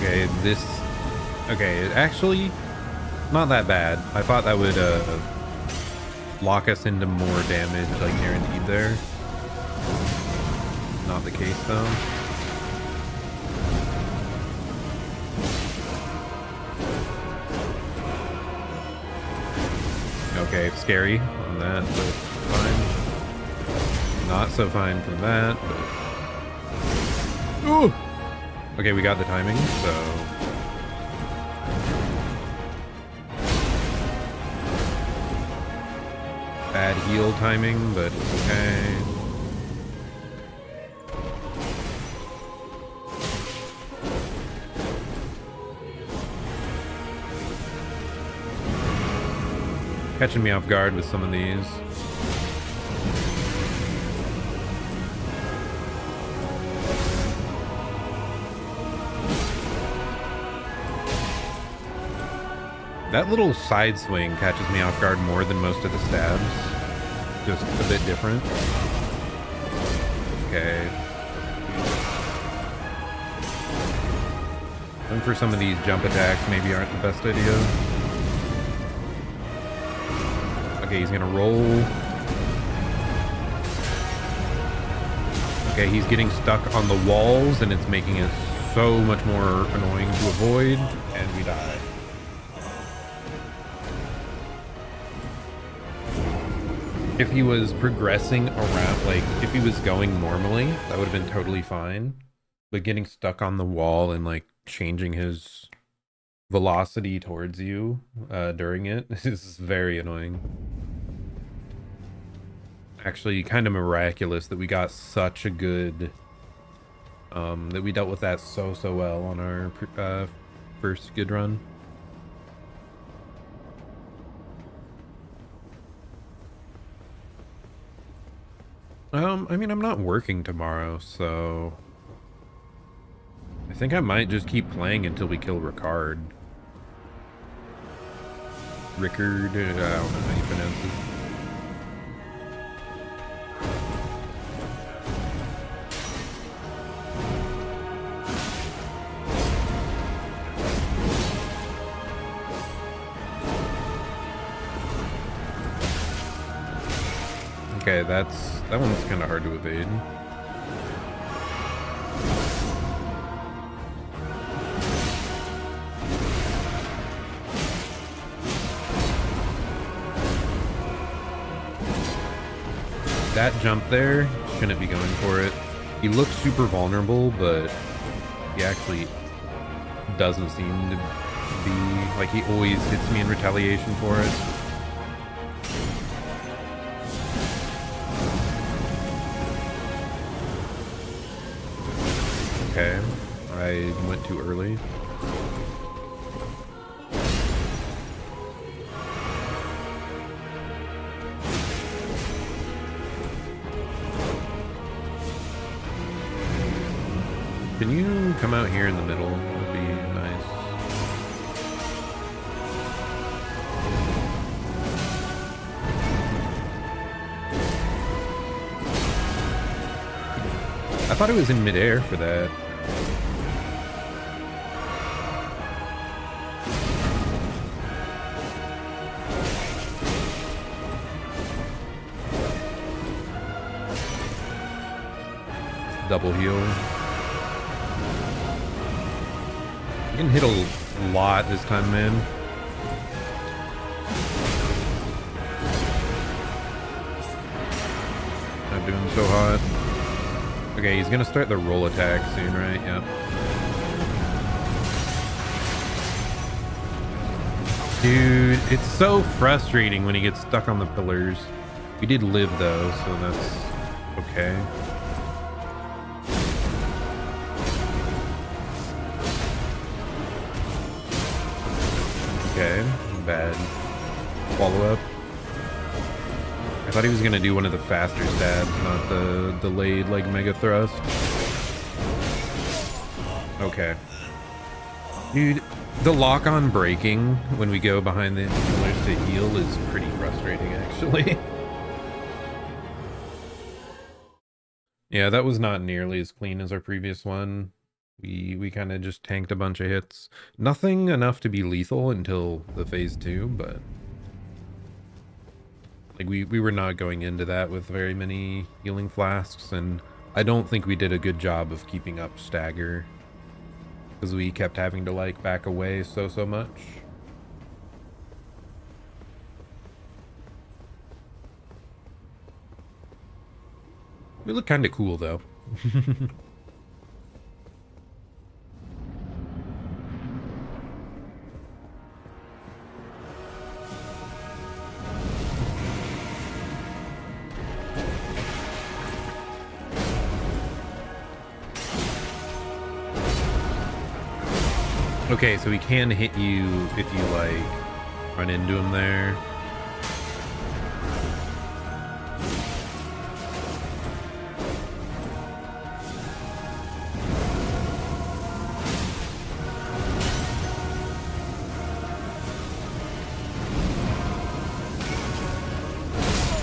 Okay, okay, actually, not that bad. I thought that would lock us into more damage, like guaranteed there. Not the case though. Okay, scary on that, but fine. Not so fine from that, but... Ooh! Okay, we got the timing, so... Bad heal timing, but okay. Catching me off guard with some of these. That little side swing catches me off guard more than most of the stabs. Just a bit different. Okay. Going for some of these jump attacks maybe aren't the best idea. Okay, he's gonna roll. Okay, he's getting stuck on the walls and it's making it so much more annoying to avoid, and we die. If he was progressing around, like if he was going normally, that would have been totally fine. But getting stuck on the wall and like changing his velocity towards you during it is very annoying. Actually, kind of miraculous that we got such a good, that we dealt with that so well on our first good run. I mean, I'm not working tomorrow, so I think I might just keep playing until we kill Rickard. Rickard, I don't know how you pronounce it. Okay, that one's kind of hard to evade. that jump there, shouldn't be going for it. He looks super vulnerable, but he actually doesn't seem to be, like, he always hits me in retaliation for it. Okay, I went too early. Can you come out here in the middle? That'd be nice. I thought it was in midair for that. Double heal. I can hit a lot this time, man. Not doing so hot. Okay, he's gonna start the roll attack soon, right? Yep. Dude, it's so frustrating when he gets stuck on the pillars. We did live though, so that's okay. Okay, bad follow-up. I thought he was gonna do one of the faster stabs, not the delayed, like, mega thrust. Okay. Dude, the lock-on breaking when we go behind the pillars to heal is pretty frustrating, actually. Yeah, that was not nearly as clean as our previous one. We kind of just tanked a bunch of hits. Nothing enough to be lethal until the phase 2, but like we were not going into that with very many healing flasks, and I don't think we did a good job of keeping up stagger because we kept having to like back away so much. We look kind of cool though. Okay, so he can hit you if you like run into him there.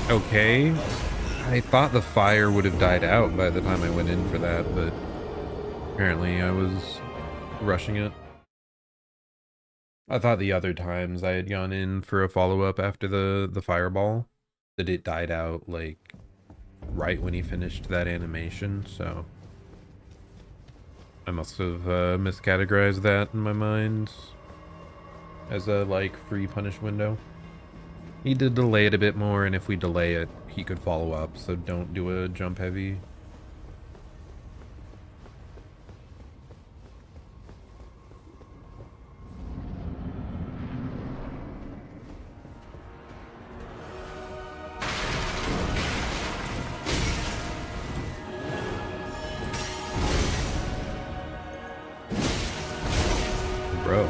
Okay, I thought the fire would have died out by the time I went in for that, but apparently I was rushing it. I thought the other times I had gone in for a follow-up after the fireball, that it died out like right when he finished that animation, so I must have miscategorized that in my mind as a like free punish window. Need to delay it a bit more, and if we delay it, he could follow up, so don't do a jump heavy. Bro.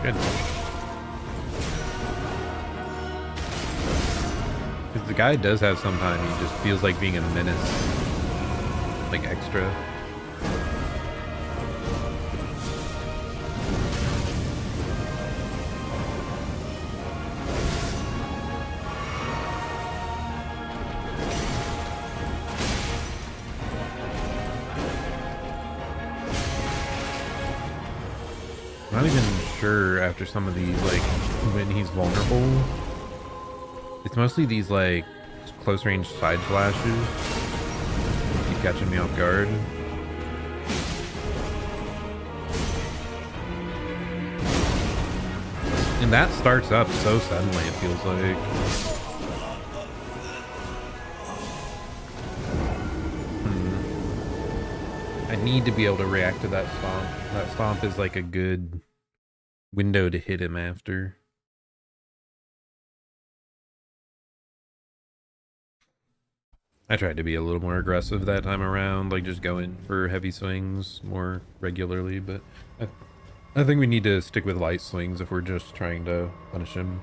Good. Because the guy does have some time, he just feels like being a menace. Like extra. Not even sure after some of these, like, when he's vulnerable. It's mostly these, like, close range side flashes. catching me off guard. And that starts up so suddenly, it feels like. I need to be able to react to that stomp. That stomp is like a good window to hit him after. I tried to be a little more aggressive that time around, like just going for heavy swings more regularly, but I think we need to stick with light swings if we're just trying to punish him.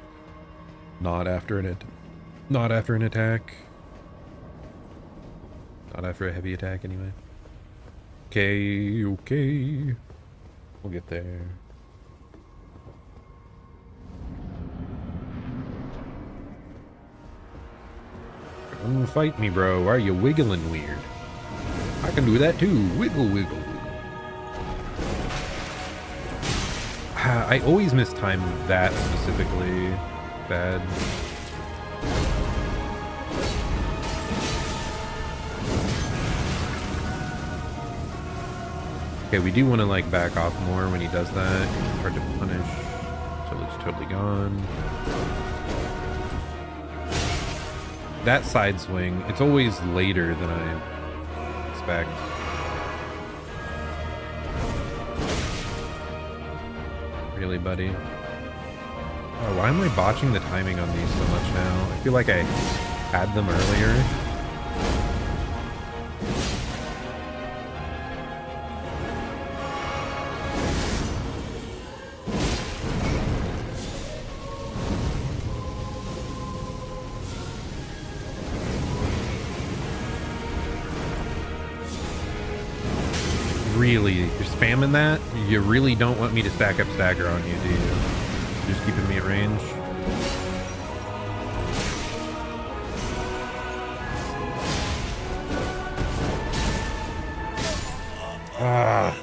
Not after an attack. Not after a heavy attack anyway. Okay. We'll get there. Come fight me, bro. Why are you wiggling weird? I can do that too. Wiggle, wiggle, wiggle. I always mistime that specifically bad. Okay, we do want to like back off more when he does that. It's hard to punish until it's totally gone. That side swing, it's always later than I expect. Really, buddy? Oh, why am I botching the timing on these so much now? I feel like I had them earlier. Really, you're spamming that? You really don't want me to stack up stagger on you, do you? You're just keeping me at range? Ah.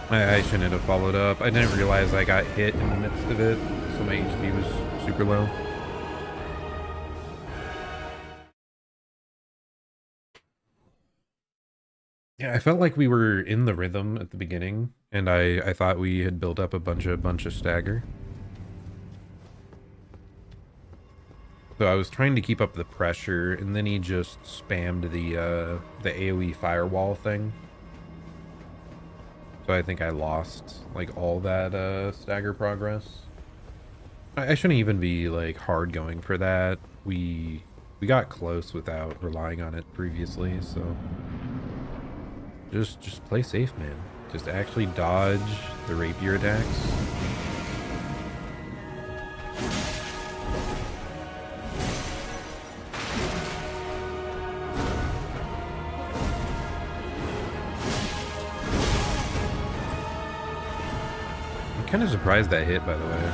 I shouldn't have followed up. I didn't realize I got hit in the midst of it, so my HP was super low. Yeah, I felt like we were in the rhythm at the beginning, and I thought we had built up a bunch of stagger. So I was trying to keep up the pressure, and then he just spammed the AoE firewall thing. So I think I lost like all that stagger progress. I shouldn't even be like hard going for that. We got close without relying on it previously, so just play safe, man. Just actually dodge the rapier attacks. I'm kind of surprised that hit, by the way.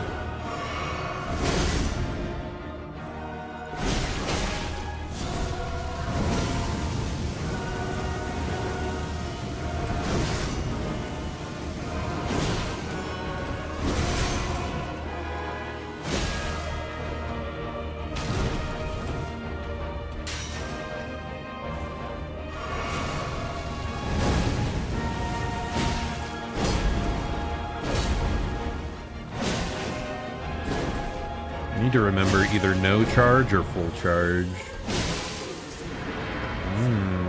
To remember either no charge or full charge.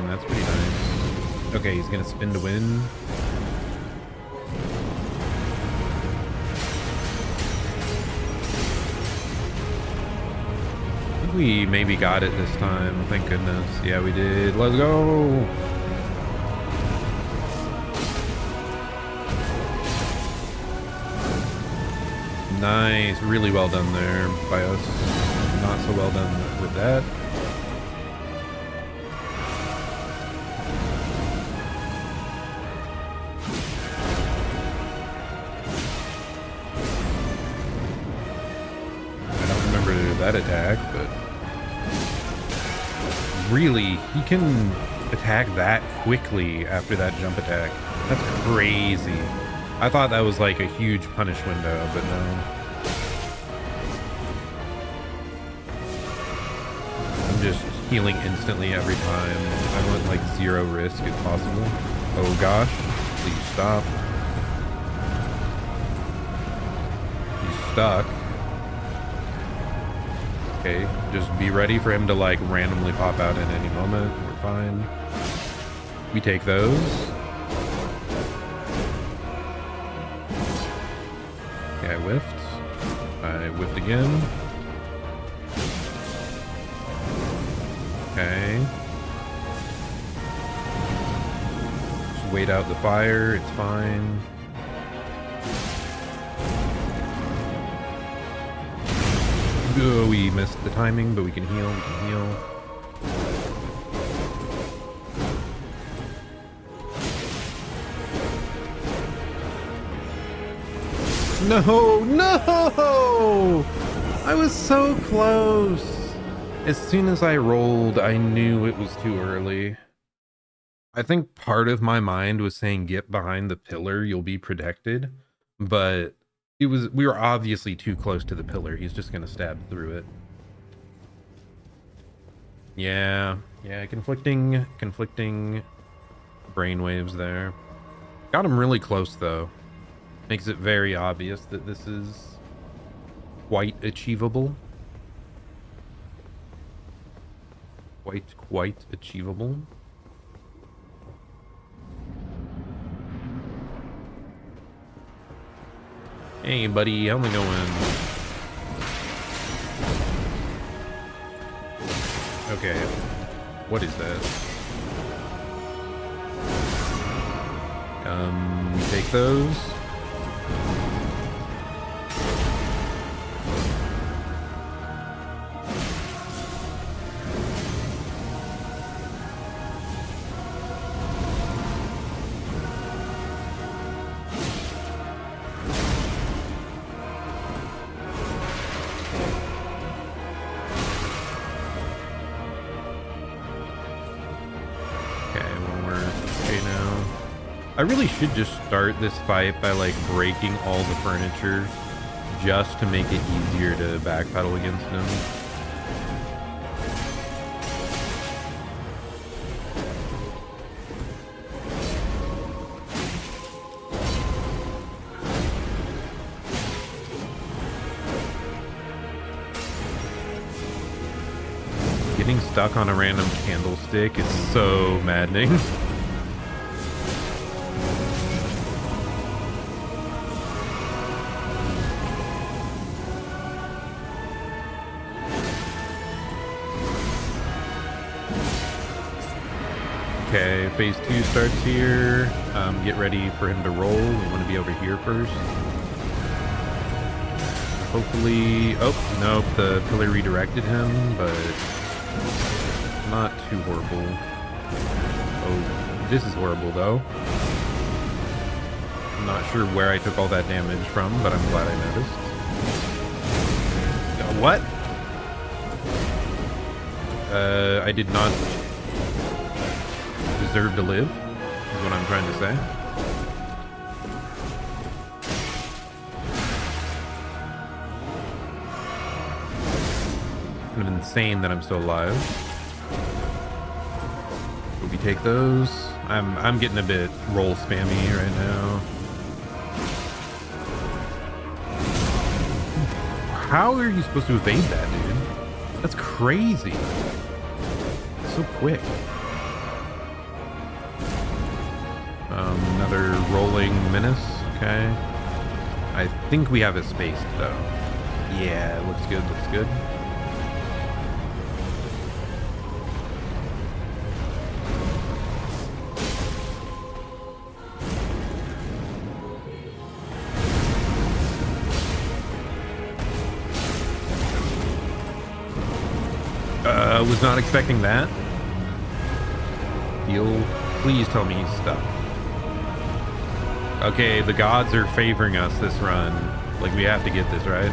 That's pretty nice. Okay, he's gonna spin to win. I think we maybe got it this time. Thank goodness. Yeah, we did. Let's go. Nice, really well done there by us. Not so well done with that. I don't remember that attack, but really, he can attack that quickly after that jump attack. That's crazy. I thought that was like a huge punish window, but no. I'm just healing instantly every time. I want like 0 risk if possible. Oh gosh, please stop. He's stuck. Okay, just be ready for him to like randomly pop out at any moment. We're fine. We take those. Okay, I whiffed. I whiffed again. Okay. Just wait out the fire, it's fine. Oh, we missed the timing, but we can heal, No, no! I was so close. As soon as I rolled, I knew it was too early. I think part of my mind was saying get behind the pillar, you'll be protected, but we were obviously too close to the pillar. He's just gonna stab through it. Yeah, conflicting brainwaves there. Got him really close though. Makes it very obvious that this is quite achievable. Quite achievable. Hey buddy, how's it going? Okay, what is that? We take those. I really should just start this fight by like breaking all the furniture just to make it easier to backpedal against him. Getting stuck on a random candlestick is so maddening. Okay, phase 2 starts here. Get ready for him to roll. We want to be over here first. Hopefully... Oh, nope, the pillar redirected him, but not too horrible. Oh, this is horrible, though. I'm not sure where I took all that damage from, but I'm glad I noticed. What? I did not... deserve to live, is what I'm trying to say. Kind of insane that I'm still alive. Will we take those? I'm getting a bit roll spammy right now. How are you supposed to evade that, dude? That's crazy. So quick. Another rolling menace. Okay. I think we have it spaced though. Yeah, it looks good, looks good. Was not expecting that. You'll please tell me he's stuck. Okay, the gods are favoring us this run. Like, we have to get this, right?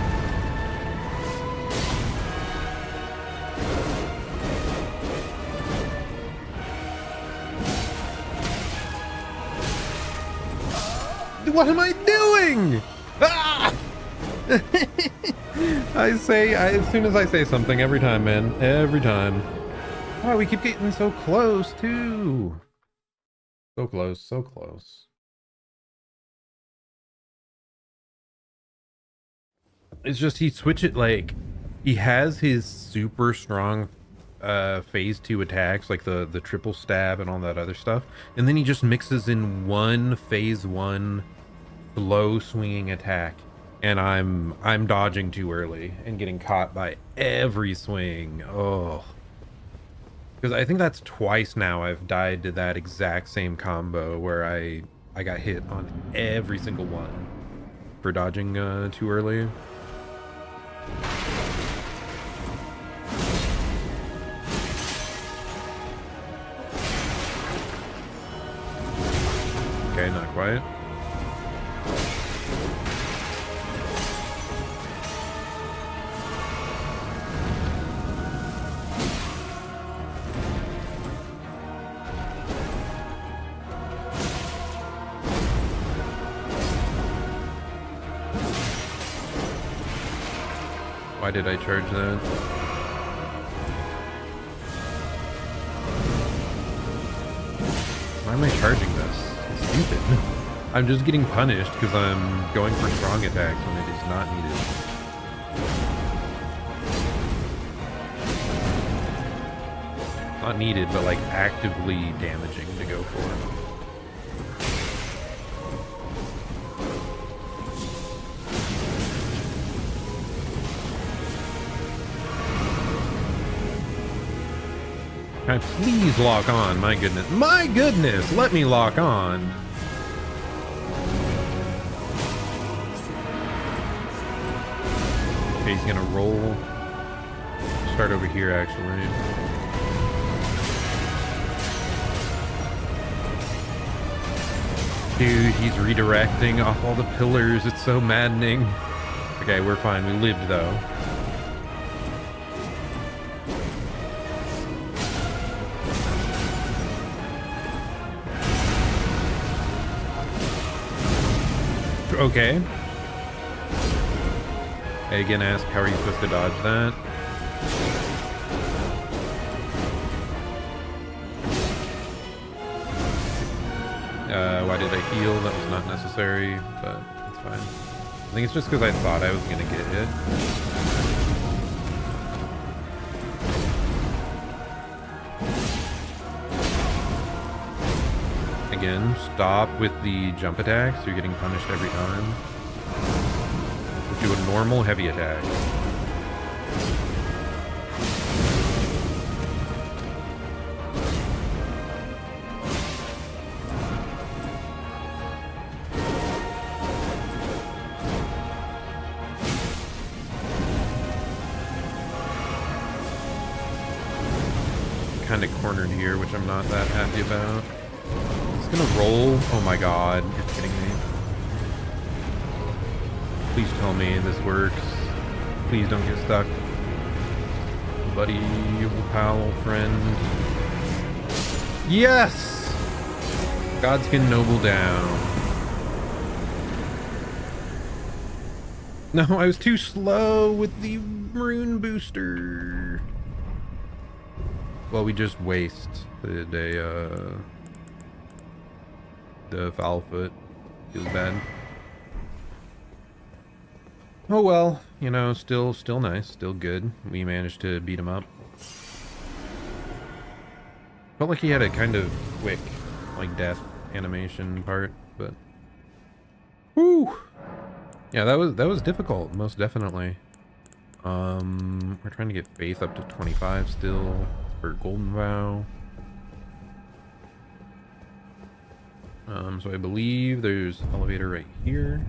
What am I doing? Ah! as soon as I say something, every time, man. Every time. Oh, we keep getting so close too. So close, so close. It's just he switch it like he has his super strong phase 2 attacks like the triple stab and all that other stuff, and then he just mixes in one phase 1 low swinging attack, and I'm dodging too early and getting caught by every swing. Oh, because I think that's twice now I've died to that exact same combo where I got hit on every single one for dodging too early. Okay, not quite. Why did I charge that? Why am I charging this? It's stupid. I'm just getting punished because I'm going for strong attacks when it is not needed. Not needed, but like actively damaging to go for. Can I please lock on? My goodness. My goodness! Let me lock on. Okay, he's gonna roll. Start over here, actually. Dude, he's redirecting off all the pillars. It's so maddening. Okay, we're fine. We lived, though. Okay. I again ask, how are you supposed to dodge that? Why did I heal? That was not necessary, but it's fine. I think it's just because I thought I was gonna get hit. Again, stop with the jump attacks. You're getting punished every time. Do a normal heavy attack. Kind of cornered here, which I'm not that happy about. It's gonna roll. Oh my god, you're kidding me. Please tell me this works. Please don't get stuck. Buddy, pal, friend. Yes! Godskin Noble down. No, I was too slow with the rune booster. Well, we just wasted the foul foot. Feels bad. Oh well, you know, still nice, still good. We managed to beat him up. Felt like he had a kind of quick, like, death animation part, but whoo! Yeah, that was difficult, most definitely. We're trying to get faith up to 25 still for Golden Vow. So I believe there's elevator right here.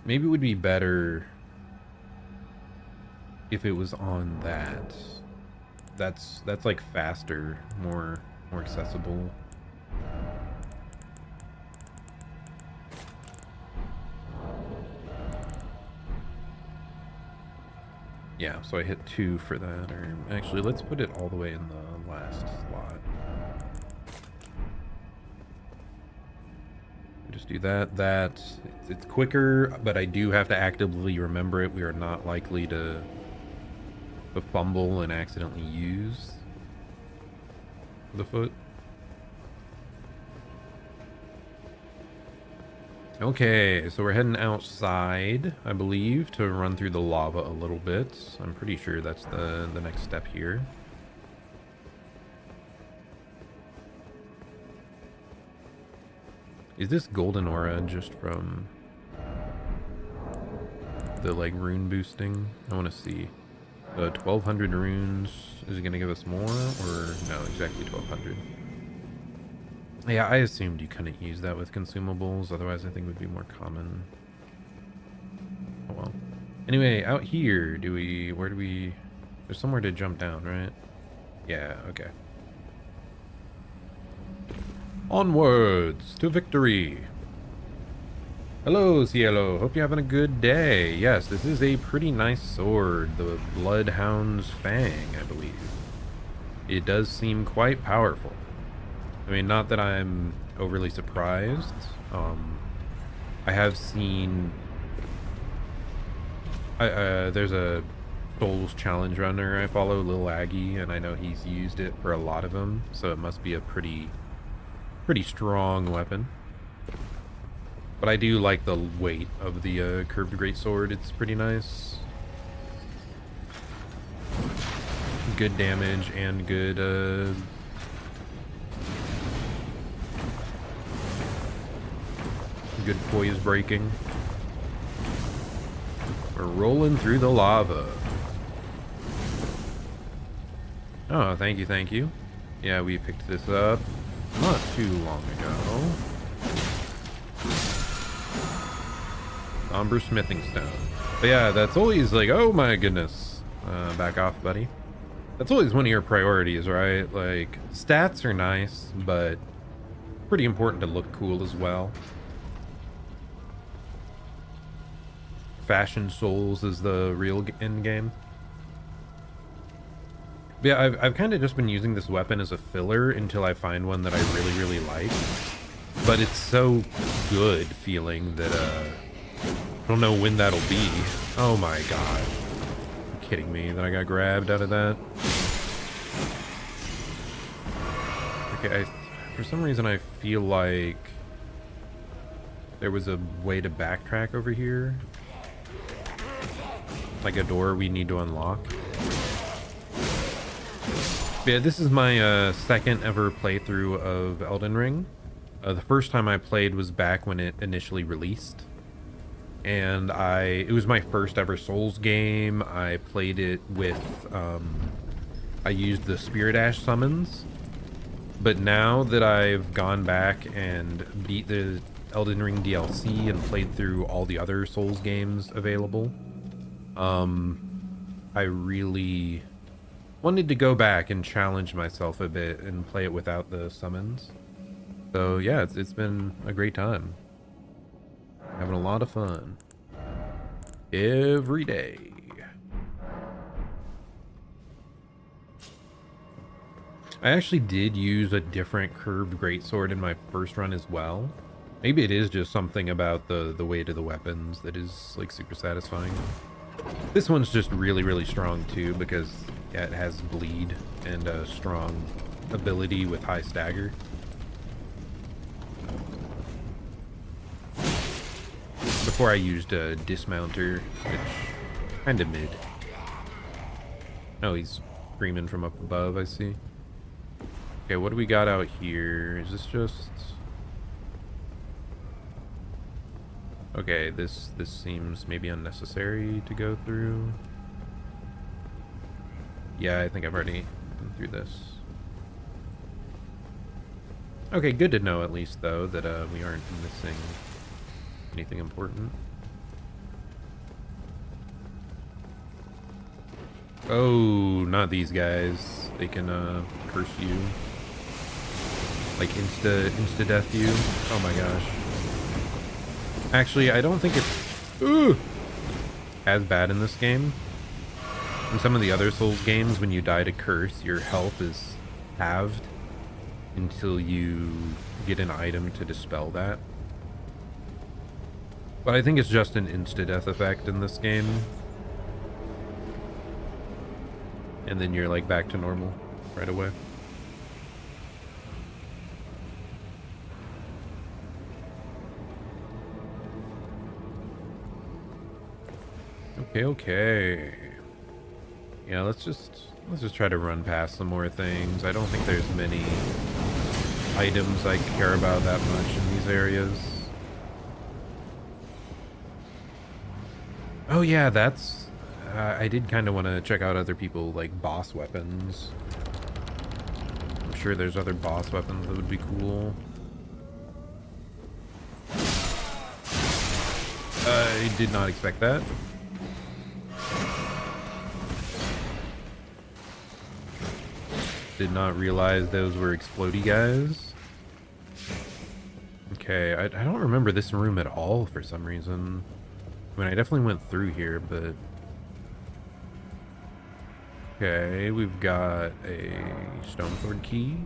Maybe it would be better if it was on that. That's like faster, more accessible. Yeah, so I hit 2 for that, or actually let's put it all the way in the last slot. just do that. It's quicker, but I do have to actively remember it. We are not likely to fumble and accidentally use the foot. Okay, so we're heading outside, I believe, to run through the lava a little bit. I'm pretty sure that's the next step here. Is this golden aura just from the like rune boosting? I want to see. 1200 runes. Is it going to give us more, or no? Exactly 1200. Yeah, I assumed you couldn't use that with consumables. Otherwise, I think it would be more common. Oh well. Anyway, out here, where do we? There's somewhere to jump down, right? Yeah. Okay. Onwards to victory. Hello, Cielo. Hope you're having a good day. Yes, this is a pretty nice sword. The Bloodhound's Fang, I believe. It does seem quite powerful. I mean, not that I'm overly surprised. I have seen... there's a Souls challenge runner I follow, Lil Aggie, and I know he's used it for a lot of them, so it must be a pretty strong weapon. But I do like the weight of the curved greatsword. It's pretty nice. Good damage and good good poise breaking. We're rolling through the lava. Oh, thank you, thank you. Yeah, we picked this up not too long ago. Somber smithing stone. But yeah, that's always like, oh my goodness. Back off, buddy. That's always one of your priorities, right? Like, stats are nice, but pretty important to look cool as well. Fashion souls is the real end game. But yeah, I've kind of just been using this weapon as a filler until I find one that I really like. But it's so good feeling that I don't know when that'll be. Oh my god. You're kidding me that I got grabbed out of that? Okay, for some reason I feel like there was a way to backtrack over here. Like a door we need to unlock. But yeah, this is my second ever playthrough of Elden Ring. The first time I played was back when it initially released. And it was my first ever Souls game. I played it with, I used the Spirit Ash summons. But now that I've gone back and beat the Elden Ring DLC and played through all the other Souls games available, I really wanted to go back and challenge myself a bit and play it without the summons. So yeah, it's been a great time. Having a lot of fun. Every day. I actually did use a different curved greatsword in my first run as well. Maybe it is just something about the weight of the weapons that is like super satisfying. This one's just really strong too because yeah, it has bleed and a strong ability with high stagger. Before I used a dismounter, which kind of mid. Oh, he's screaming from up above, I see. Okay, what do we got out here? Is this just... Okay, this seems maybe unnecessary to go through. Yeah, I think I've already been through this. Okay, good to know at least, though, that we aren't missing anything important. Oh, not these guys. They can curse you. Like insta death you. Oh my gosh. Actually, I don't think it's as bad in this game. In some of the other Souls games, when you die to curse, your health is halved until you get an item to dispel that. But I think it's just an insta-death effect in this game. And then you're like back to normal right away. Okay. Yeah, let's just try to run past some more things. I don't think there's many items I care about that much in these areas. Oh yeah, that's... I did kind of want to check out other people, like, boss weapons. I'm sure there's other boss weapons that would be cool. I did not expect that. Did not realize those were explodey guys. Okay, I don't remember this room at all for some reason. I mean, I definitely went through here, but... Okay, we've got a stone sword key.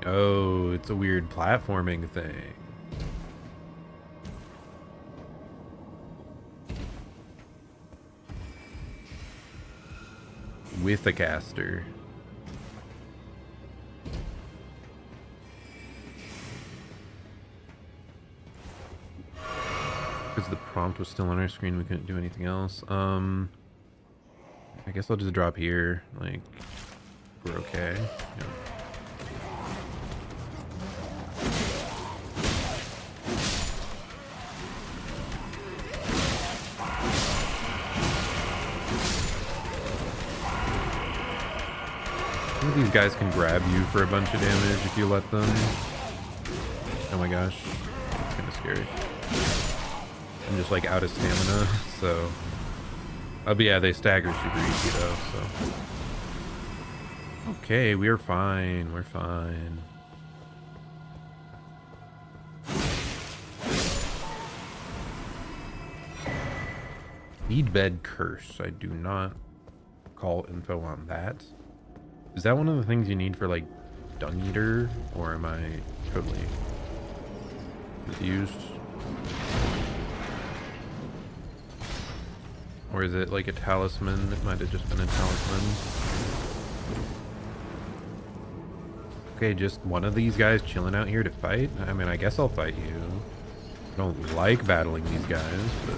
Oh, it's a weird platforming thing. With a caster. Because the prompt was still on our screen, we couldn't do anything else. I guess I'll just drop here. Like, we're okay. Yeah. I think these guys can grab you for a bunch of damage if you let them. Oh my gosh, that's kind of scary. I'm just like out of stamina, so. Oh, but yeah, they stagger super easy though, so. Okay, we're fine, we're fine. Feedbed curse. I do not call info on that. Is that one of the things you need for like Dung Eater, or am I totally confused? Or is it like a talisman? It might have just been a talisman. Okay, just one of these guys chilling out here to fight? I mean, I guess I'll fight you. I don't like battling these guys, but...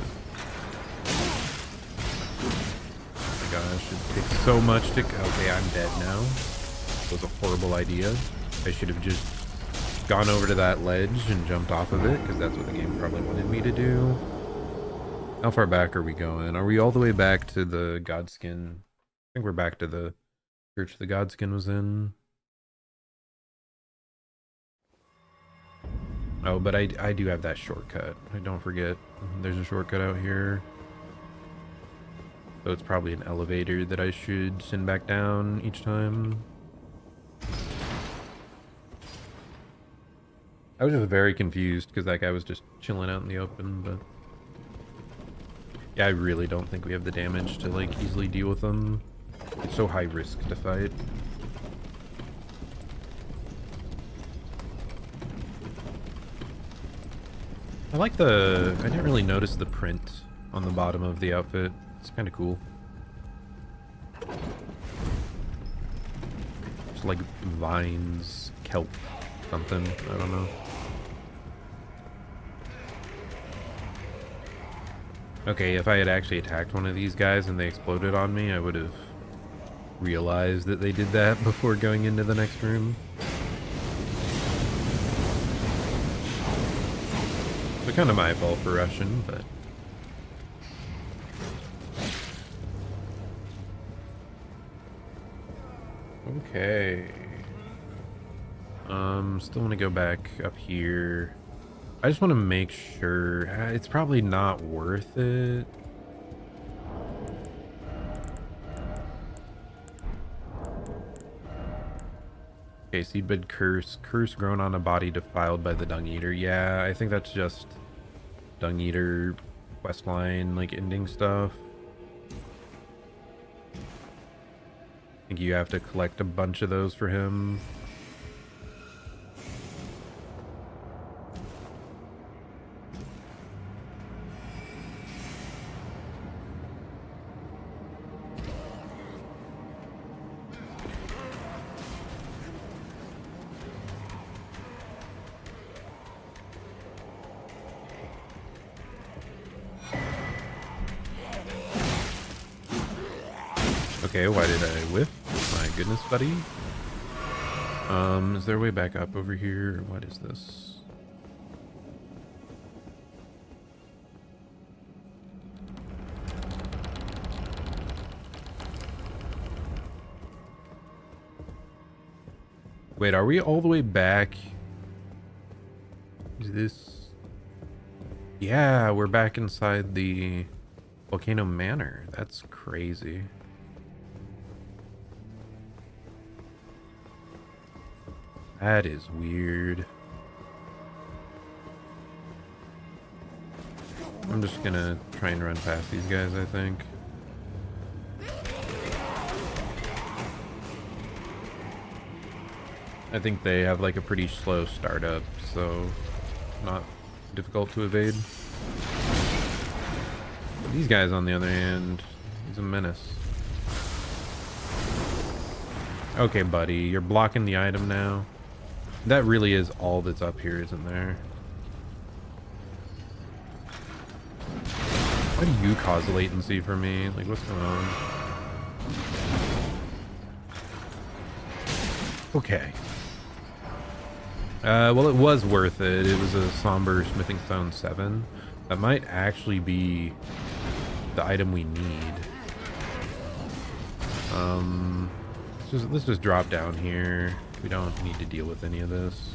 Oh my gosh, it takes so much to... Okay, I'm dead now. That was a horrible idea. I should have just gone over to that ledge and jumped off of it, because that's what the game probably wanted me to do. How far back are we going? Are we all the way back to the Godskin? I think we're back to the church the Godskin was in. Oh, but I do have that shortcut. Don't forget, there's a shortcut out here. So it's probably an elevator that I should send back down each time. I was just very confused because that guy was just chilling out in the open, but... Yeah, I really don't think we have the damage to, like, easily deal with them. It's so high risk to fight. I like the... I didn't really notice the print on the bottom of the outfit. It's kind of cool. Just like vines, kelp, something. I don't know. Okay, if I had actually attacked one of these guys and they exploded on me, I would have realized that they did that before going into the next room. So kind of my fault for rushing, but... Okay. Still want to go back up here. I just want to make sure it's probably not worth it. Okay, Seedbed Curse. Curse grown on a body defiled by the Dung Eater. Yeah, I think that's just Dung Eater questline, like ending stuff. I think you have to collect a bunch of those for him. Okay, why did I whiff? My goodness, buddy. Is there a way back up over here? What is this? Wait, are we all the way back? Is this... Yeah, we're back inside the Volcano Manor. That's crazy. That is weird. I'm just gonna try and run past these guys, I think. I think they have like a pretty slow startup, so not difficult to evade. But these guys, on the other hand, he's a menace. Okay, buddy, you're blocking the item now. That really is all that's up here, isn't there? Why do you cause latency for me? Like, what's going on? Okay. Well, it was worth it. It was a Somber Smithing Stone 7. That might actually be the item we need. Let's just drop down here. We don't need to deal with any of this.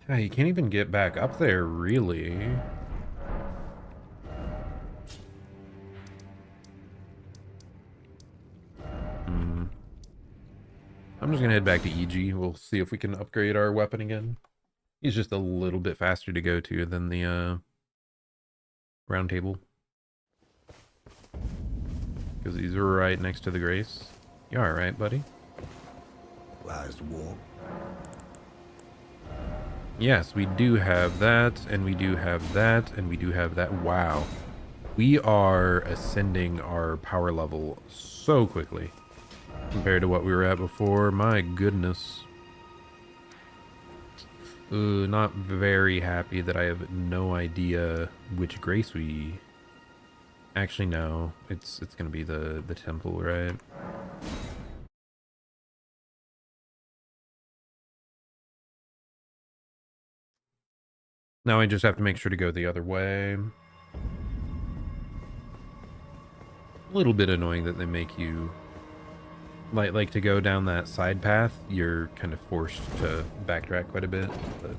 Yeah, you can't even get back up there, really. I'm just gonna head back to EG. We'll see if we can upgrade our weapon again. He's just a little bit faster to go to than the round table, because he's right next to the Grace. You all right, buddy? Last walk. Yes, we do have that, and we do have that, and we do have that. Wow. We are ascending our power level so quickly compared to what we were at before. My goodness. Ooh, not very happy that I have no idea which Grace we... Actually, no. It's gonna be the temple, right? Now I just have to make sure to go the other way. A little bit annoying that they make you... Like to go down that side path, you're kind of forced to backtrack quite a bit, but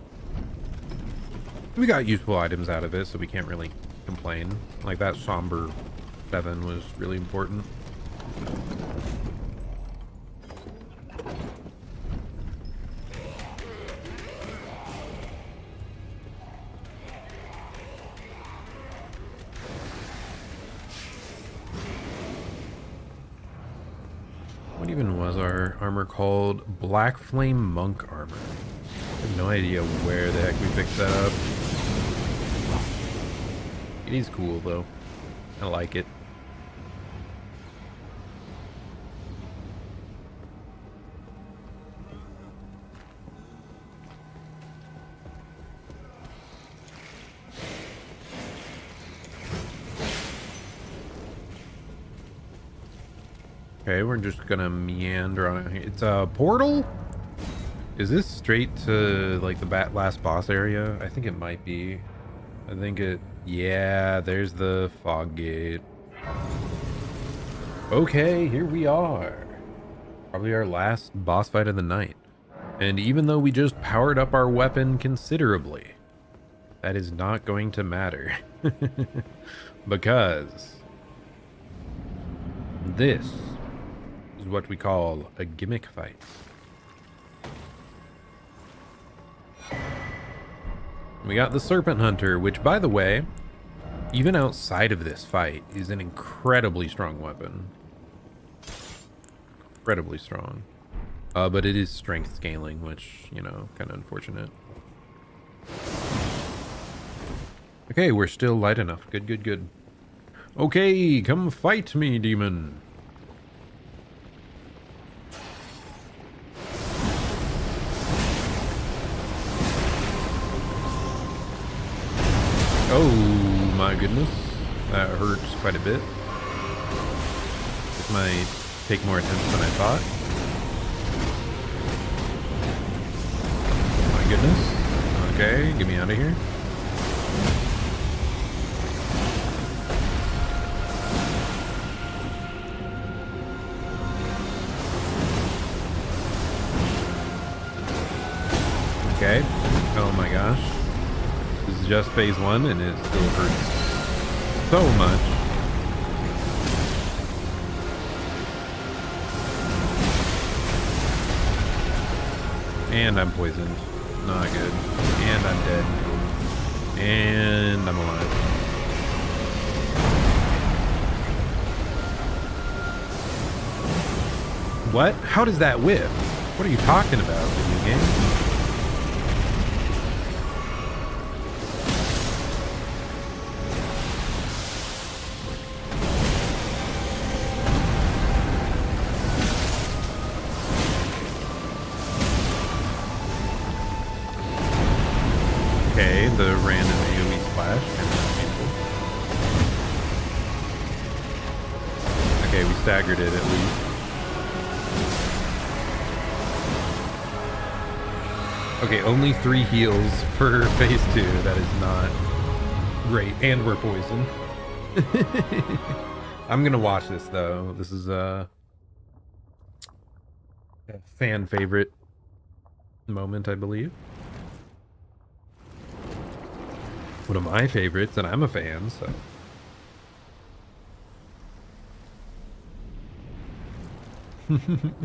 we got useful items out of it, so we can't really complain. Like that Somber 7 was really important. What even was our armor called? Black Flame Monk armor. I have no idea where the heck we picked that up. It is cool though. I like it. Okay, we're just gonna meander on here. It's a portal? Is this straight to like the last boss area? I think it might be. I think it... Yeah, there's the fog gate. Okay, here we are. Probably our last boss fight of the night. And even though we just powered up our weapon considerably, that is not going to matter. Because this is what we call a gimmick fight. We got the Serpent Hunter, which, by the way, even outside of this fight, is an incredibly strong weapon. Incredibly strong. But it is strength scaling, which, you know, kind of unfortunate. Okay, we're still light enough. Good, good, good. Okay, come fight me, demon. Oh my goodness, that hurts quite a bit. This might take more attempts than I thought. Oh my goodness. Okay, get me out of here. Okay. Oh my gosh. This is just phase 1 and it still hurts so much. And I'm poisoned. Not good. And I'm dead. And I'm alive. What? How does that whip? What are you talking about, video game? Okay, the random AoE splash, kind of painful. Okay, we staggered it at least. Okay, only 3 heals per phase 2. That is not great. And we're poisoned. I'm gonna watch this though. This is a fan favorite moment, I believe. One of my favorites, and I'm a fan, so.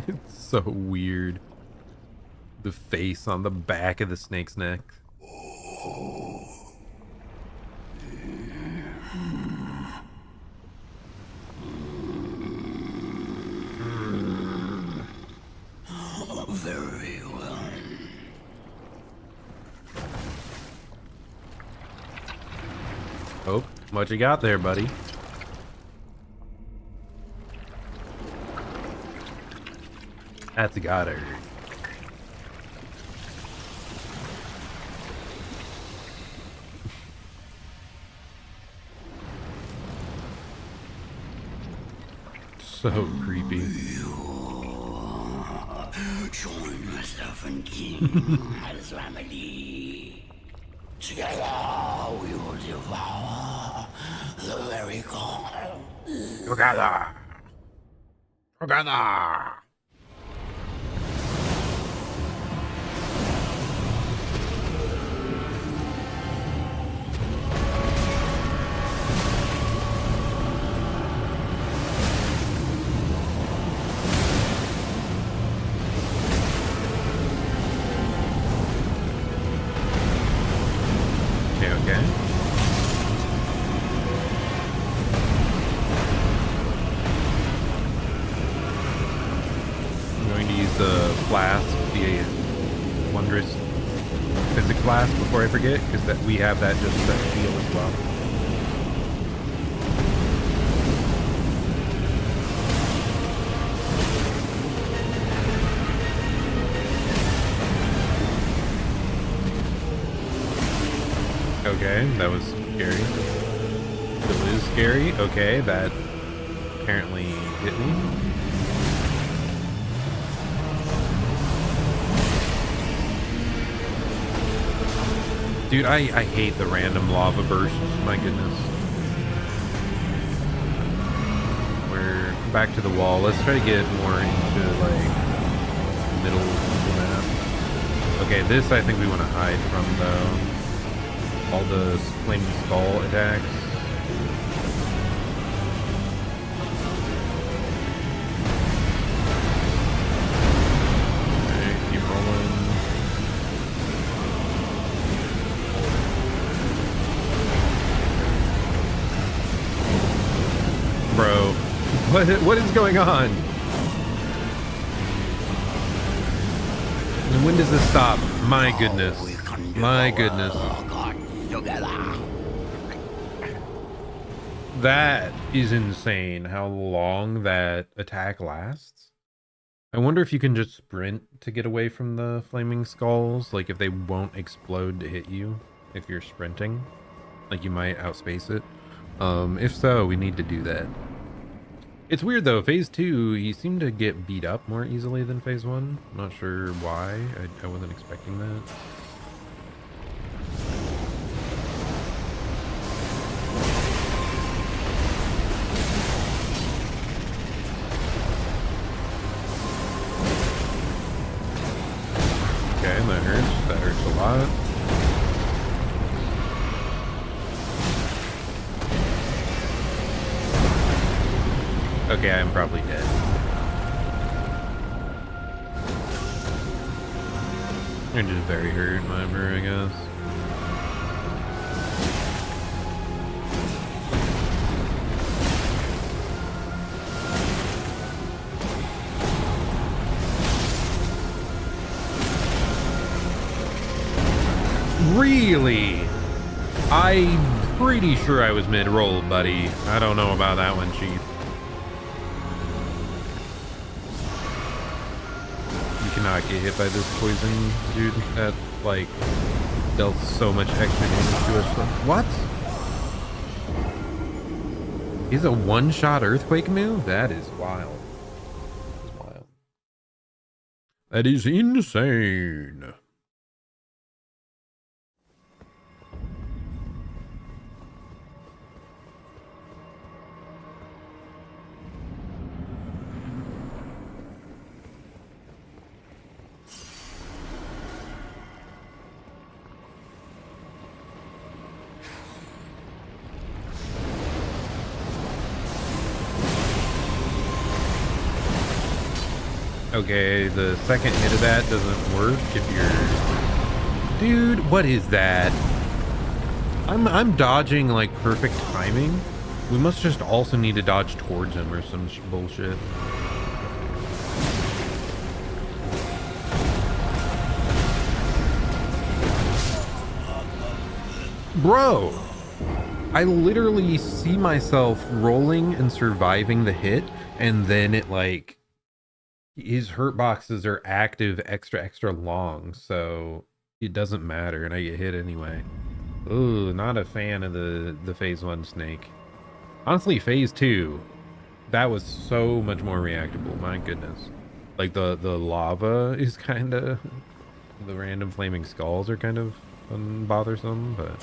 It's so weird. The face on the back of the snake's neck. Very well. Oh, what you got there, buddy? That's got her. So creepy. Join myself and King as remedy. Together we will devour the very core. Together. Together. Okay. I'm going to use the flask, the wondrous physics flask, before I forget, because that we have that just to heal as well. Okay, that was scary. Still is scary. Okay, that apparently hit me. Dude, I hate the random lava bursts. My goodness. We're back to the wall. Let's try to get more into, like, middle of the map. Okay, this I think we want to hide from, though. All the flaming skull attacks. Okay, keep rolling. What is going on? And when does this stop? My goodness. My goodness. That is insane how long that attack lasts. I wonder if you can just sprint to get away from the flaming skulls, like if they won't explode to hit you if you're sprinting, like you might outspace it. If so, we need to do that. It's weird though, phase 2, he seemed to get beat up more easily than phase 1. I'm not sure why. I wasn't expecting that. Okay, that hurts. That hurts a lot. Okay, I'm probably dead. You're just very hurt, whatever, I guess. Really? I'm pretty sure I was mid-roll, buddy. I don't know about that one, Chief. Cannot get hit by this poison, dude. That like dealt so much extra damage to us. What? He's a one-shot earthquake move? That is wild. That is wild. That is insane. Okay, the second hit of that doesn't work if you're... Dude, what is that? I'm dodging like perfect timing. We must just also need to dodge towards him or some bullshit. Bro, I literally see myself rolling and surviving the hit, and then it like... His hurt boxes are active extra long, so it doesn't matter, and I get hit anyway. Ooh, not a fan of the phase 1 snake. Honestly, phase 2, that was so much more reactable. My goodness, like the lava is kind of, the random flaming skulls are kind of bothersome, but.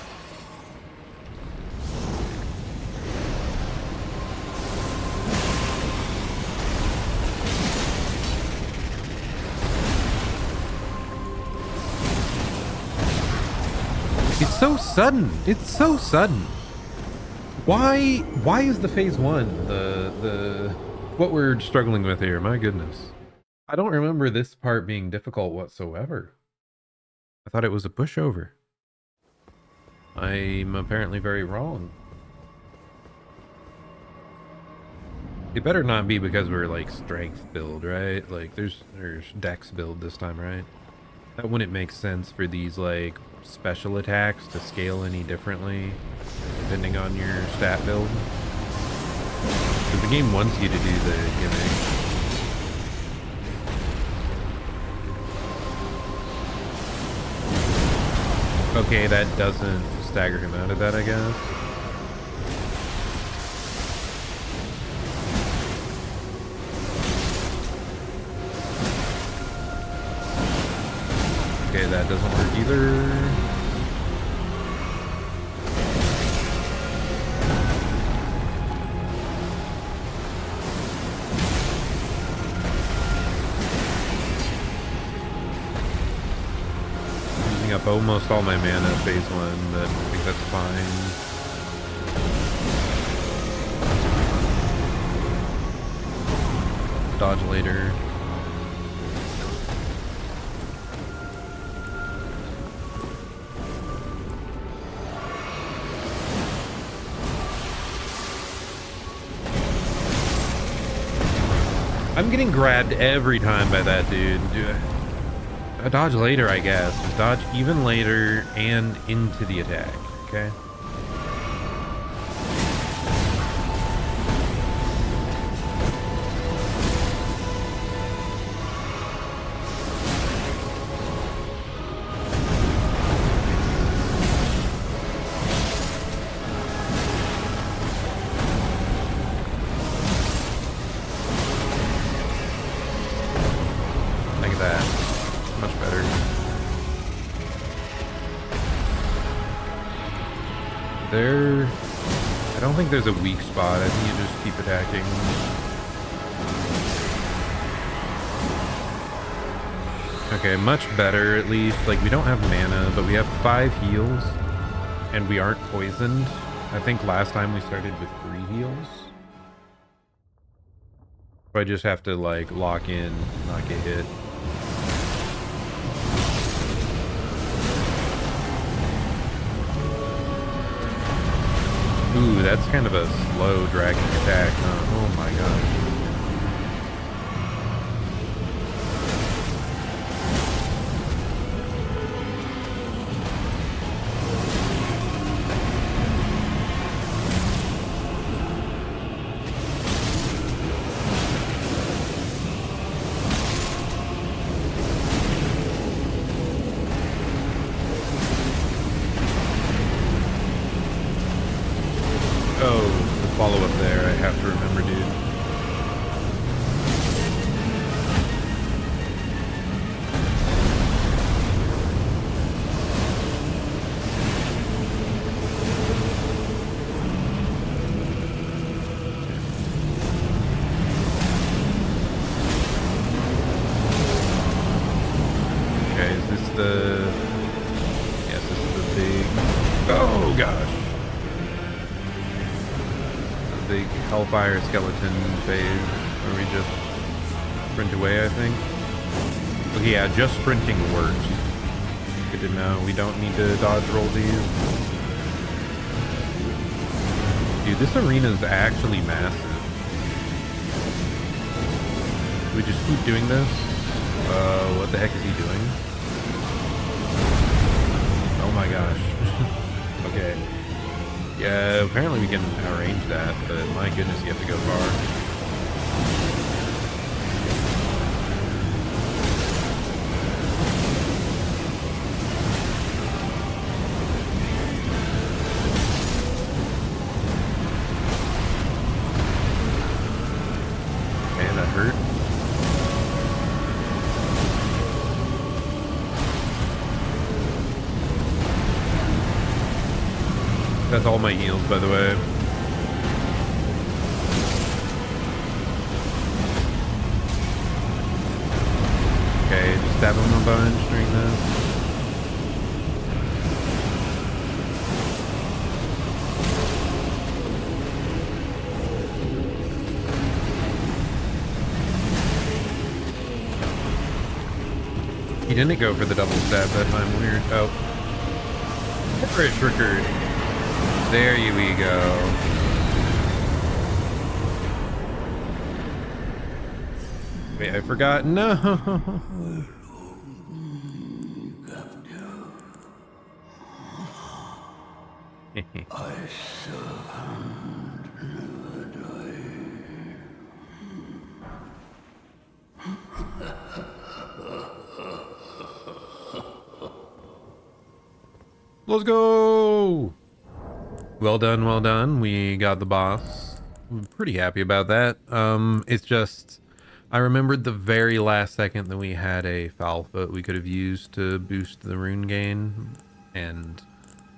It's so sudden. It's so sudden. Why is the phase 1 the what we're struggling with here? My goodness. I don't remember this part being difficult whatsoever. I thought it was a pushover. I'm apparently very wrong. It better not be because we're like strength build, right? Like there's dex build this time, right? That wouldn't make sense for these like special attacks to scale any differently depending on your stat build. Because the game wants you to do the gimmick. Okay, that doesn't stagger him out of that, I guess. Okay, that doesn't work either. Using up almost all my mana phase 1, but I think that's fine. Dodge later. getting grabbed every time by that dude. I dodge later, I guess. Just dodge even later and into the attack, okay? Like that. Much better. I don't think there's a weak spot. I think you just keep attacking. Okay, much better at least. Like, we don't have mana, but we have 5 heals. And we aren't poisoned. I think last time we started with 3 heals. So I just have to, like, lock in, not get hit. Ooh, that's kind of a slow dragging attack, huh? Oh my gosh. Oh, the follow-up there, I have to remember, dude. Okay, is this the... Yes, this is the big... Oh, gosh. The Hellfire Skeleton phase, where we just sprint away, I think. Okay, yeah, just sprinting works. Good to know. We don't need to dodge roll these. Dude, this arena is actually massive. We just keep doing this? What the heck is he doing? Oh my gosh. Okay. Yeah, apparently we can arrange that, but my goodness, you have to go far. Okay, that hurt. That's all my heals, by the way. Okay, just stab him a bunch during this. He didn't go for the double stab that time. Weird. Oh. Alright, triggered. There we go. Wait, I forgot. No. Let's go. Well done, well done. We got the boss. I'm pretty happy about that. It's just, I remembered the very last second that we had a foul foot we could have used to boost the rune gain, and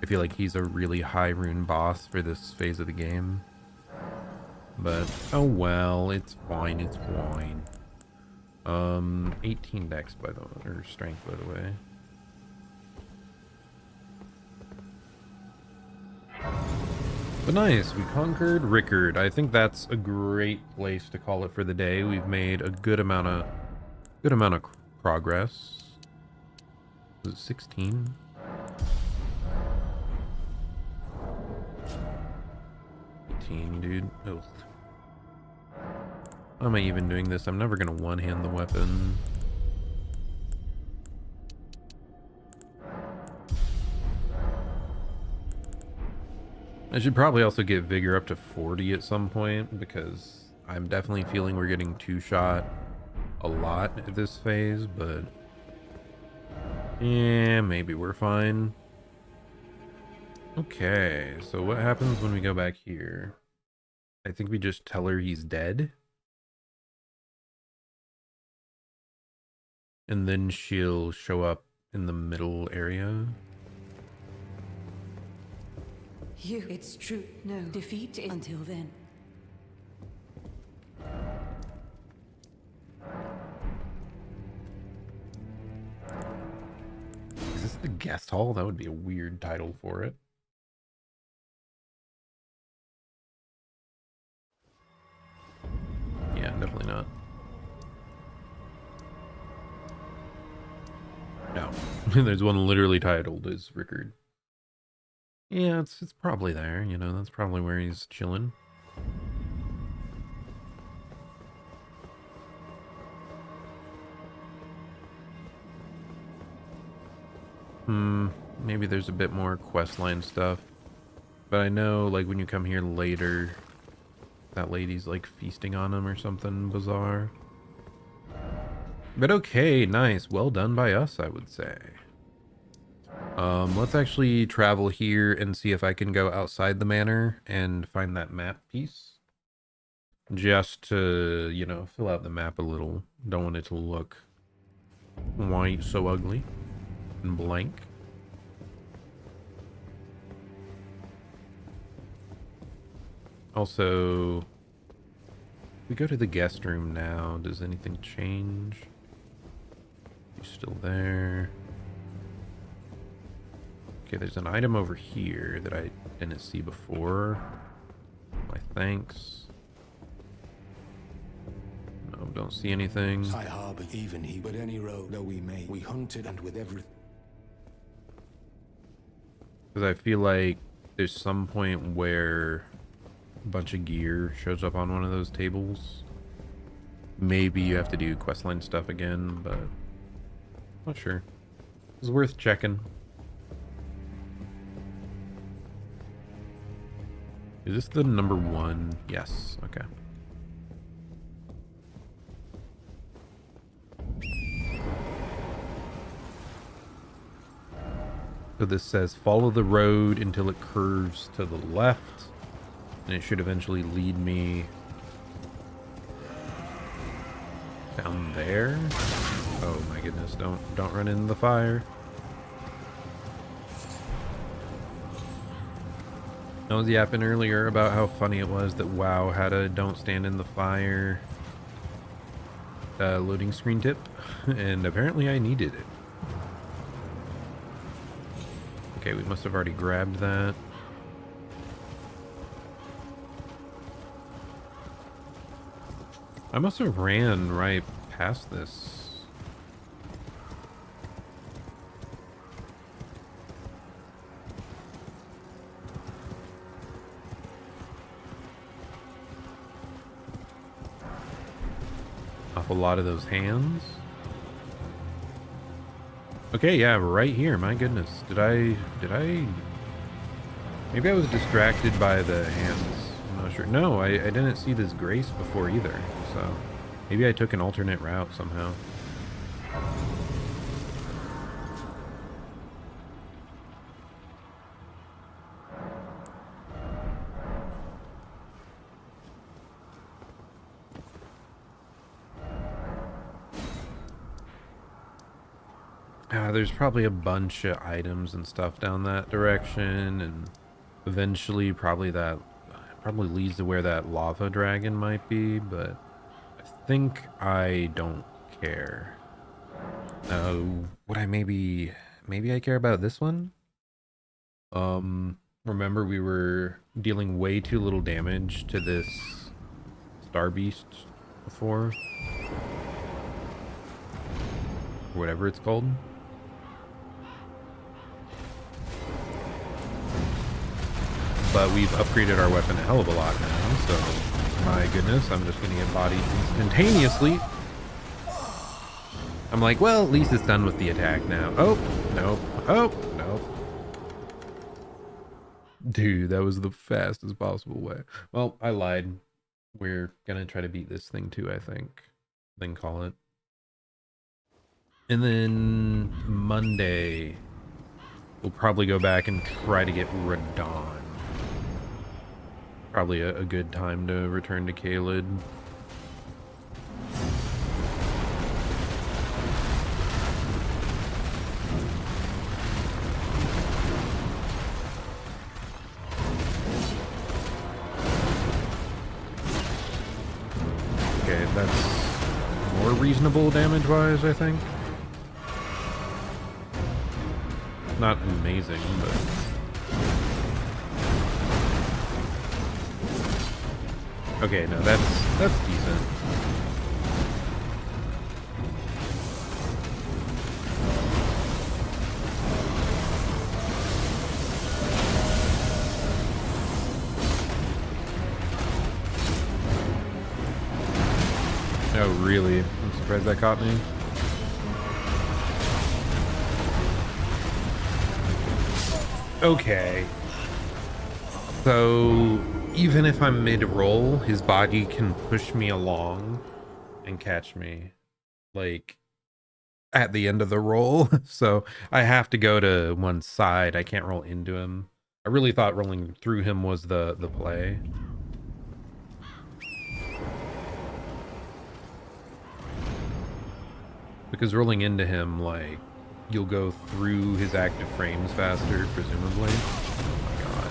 I feel like he's a really high rune boss for this phase of the game. But oh well, it's fine, it's fine. 18 dex by the way, or strength by the way. But nice, we conquered Rickard. I think that's a great place to call it for the day. We've made a good amount of progress. Was it 16? Dude. Oh. Why am I even doing this? I'm never going to one-hand the weapon. I should probably also get vigor up to 40 at some point, because I'm definitely feeling we're getting two-shot a lot at this phase, but yeah, maybe we're fine. Okay, so what happens when we go back here? I think we just tell her he's dead. And then she'll show up in the middle area. It's true. No defeat until then. Is this the guest hall? That would be a weird title for it. Yeah, definitely not. No. There's one literally titled as Rickard. Yeah, it's probably there, you know, that's probably where he's chilling. Maybe there's a bit more questline stuff. But I know, like, when you come here later, that lady's, like, feasting on him or something bizarre. But okay, nice. Well done by us, I would say. Let's actually travel here and see if I can go outside the manor and find that map piece. Just to, you know, fill out the map a little. Don't want it to look white, so ugly, and blank. Also, we go to the guest room now. Does anything change? He's still there. Okay, there's an item over here that I didn't see before. My thanks. No, don't see anything. I harbor even he, but any road that we made, we hunted and with everything. Because I feel like there's some point where a bunch of gear shows up on one of those tables. Maybe you have to do questline stuff again, but I'm not sure. It's worth checking. Is this the number one? Yes. Okay. So this says follow the road until it curves to the left, and it should eventually lead me down there. Oh my goodness, don't run into the fire. I was yapping earlier about how funny it was that WoW had a don't stand in the fire loading screen tip, and apparently I needed it. Okay, we must have already grabbed that. I must have ran right past this. Off a lot of those hands. Okay, yeah, right here. My goodness. Did I... Maybe I was distracted by the hands. I'm not sure. No, I didn't see this grace before either. So maybe I took an alternate route somehow. There's probably a bunch of items and stuff down that direction, and eventually probably leads to where that lava dragon might be, but I think I don't care. Would I maybe I care about this one? Remember we were dealing way too little damage to this star beast before? Or whatever it's called. But we've upgraded our weapon a hell of a lot now, so My goodness, I'm just gonna get bodied instantaneously. I'm like, well, at least it's done with the attack now. Oh, nope. Oh, nope. Dude, that was the fastest possible way. Well, I lied. We're gonna try to beat this thing too, I think. Then call it. And then Monday, we'll probably go back and try to get Radon. Probably a good time to return to Caelid. Okay, that's more reasonable damage-wise, I think. Not amazing, but... Okay, no, that's decent. Oh, really? I'm surprised that caught me. Okay. So, even if I'm mid-roll, his body can push me along and catch me, like, at the end of the roll. So, I have to go to one side. I can't roll into him. I really thought rolling through him was the play. Because rolling into him, like, you'll go through his active frames faster, presumably. Oh my god.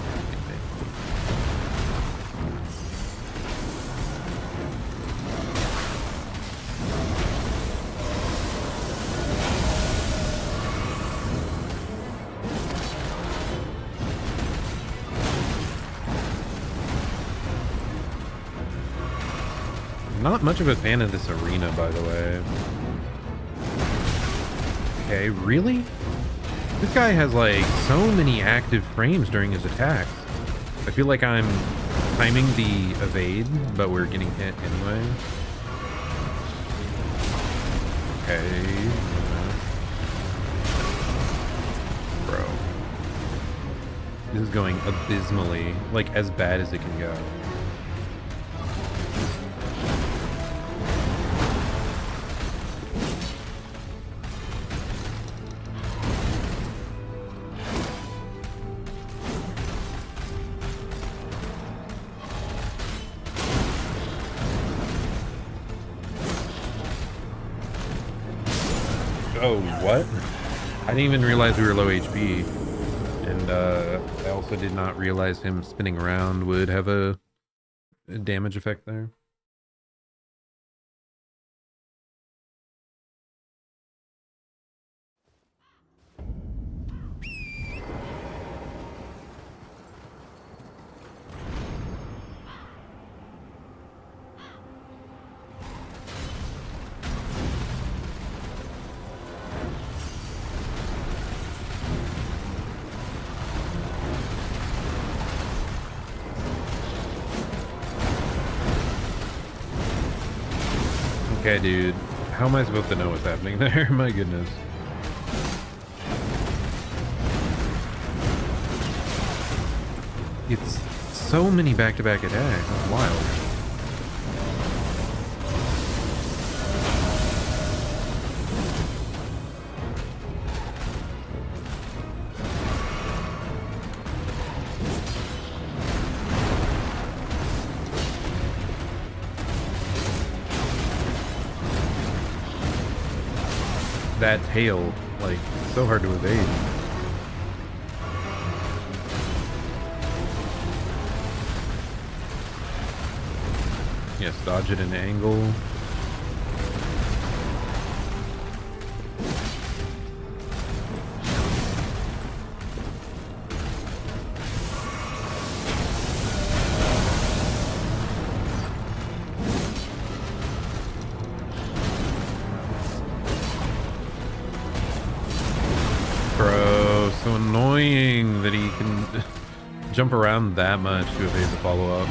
Not much of a fan of this arena, by the way. Okay, really? This guy has like so many active frames during his attacks. I feel like I'm timing the evade, but we're getting hit anyway. Okay. Bro. This is going abysmally, like as bad as it can go. Oh, what? I didn't even realize we were low HP. And I also did not realize him spinning around would have a damage effect there. Okay, dude. How am I supposed to know what's happening there? My goodness. It's so many back-to-back attacks. That's wild. That tail, like, so hard to evade. Yes, dodge at an angle. Bro, so annoying that he can jump around that much to evade the follow-up.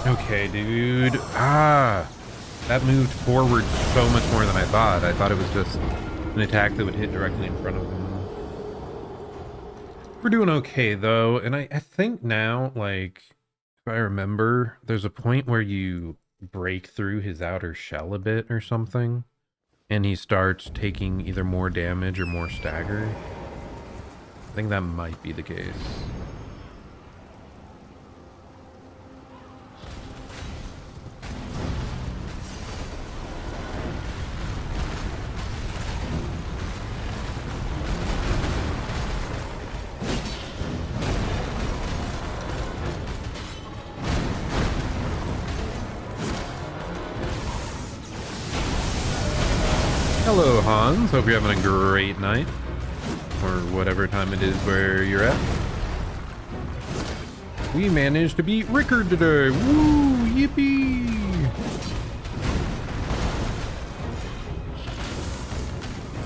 Okay, dude. Ah, that moved forward so much more than I thought. I thought it was just an attack that would hit directly in front of him. We're doing okay, though. And I think now, like, if I remember, there's a point where you break through his outer shell a bit or something. And he starts taking either more damage or more stagger. I think that might be the case. Hello, Hans. Hope you're having a great night. Or whatever time it is where you're at. We managed to beat Rickard today. Woo! Yippee!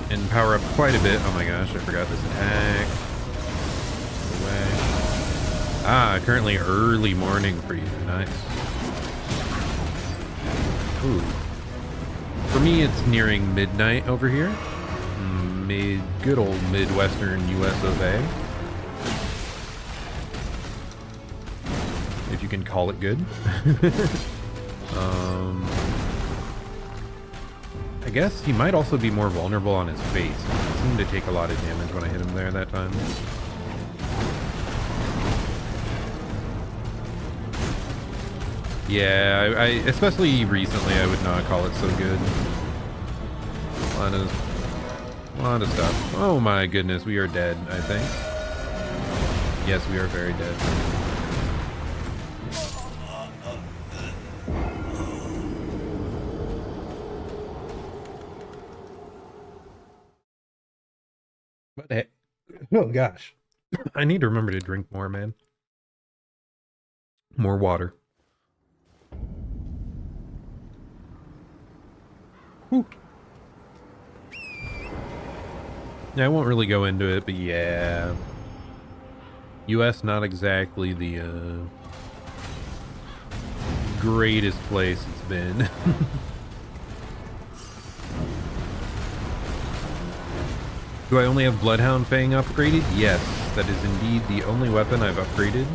And power up quite a bit. Oh my gosh, I forgot this attack. Away. Ah, currently early morning for you. Nice. Ooh. For me, it's nearing midnight over here. Good old Midwestern US of A. If you can call it good. I guess he might also be more vulnerable on his face. He seemed to take a lot of damage when I hit him there that time. Yeah, I especially recently, I would not call it so good. A lot of stuff. Oh my goodness, we are dead, I think. Yes, we are very dead. But hey, oh gosh. I need to remember to drink more, man. More water. Whew. Yeah, I won't really go into it, but yeah. US not exactly the greatest place it's been. Do I only have Bloodhound Fang upgraded? Yes, that is indeed the only weapon I've upgraded.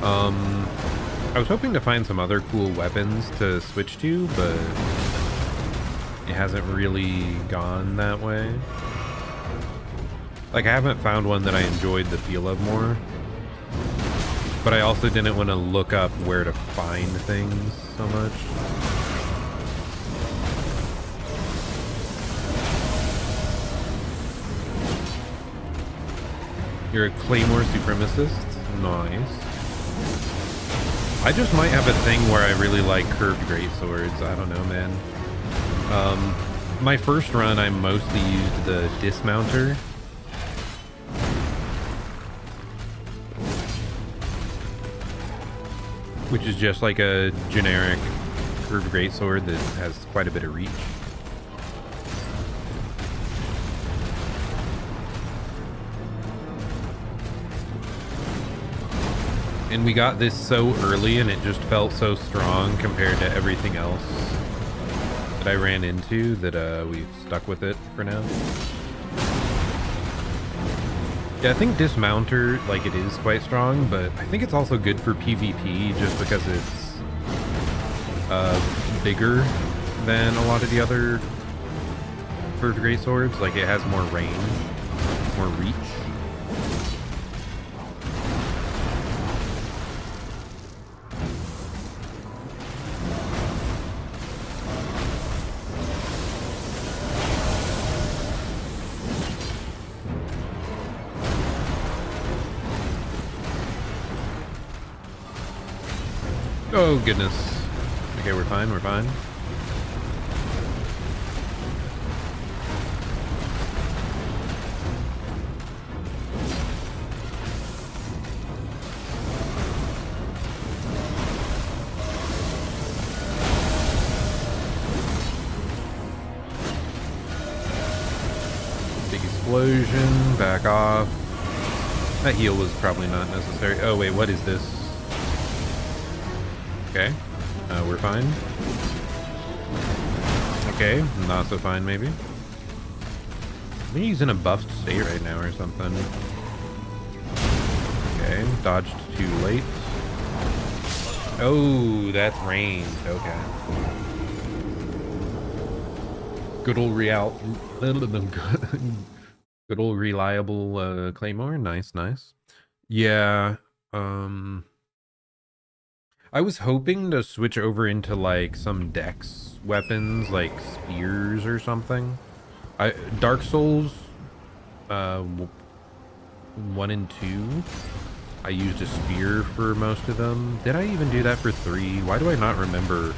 I was hoping to find some other cool weapons to switch to, but it hasn't really gone that way. Like, I haven't found one that I enjoyed the feel of more. But I also didn't want to look up where to find things so much. You're a Claymore Supremacist? Nice. I just might have a thing where I really like curved greatswords. I don't know, man. My first run, I mostly used the dismounter. Which is just like a generic curved greatsword that has quite a bit of reach. And we got this so early and it just felt so strong compared to everything else that I ran into that we've stuck with it for now. Yeah, I think Dismounter, like, it is quite strong, but I think it's also good for PvP just because it's bigger than a lot of the other curved greatswords. Like, it has more range, more reach. Oh, goodness. Okay, we're fine, we're fine. Big explosion, back off. That heal was probably not necessary. Oh, wait, what is this? Okay. We're fine. Okay, not so fine maybe. Maybe he's in a buffed state right now or something. Okay, dodged too late. Oh, that's ranged. Okay. Good old good old reliable claymore. Nice, nice. Yeah. I was hoping to switch over into like some dex weapons, like spears or something. Dark Souls 1 and 2. I used a spear for most of them. Did I even do that for 3? Why do I not remember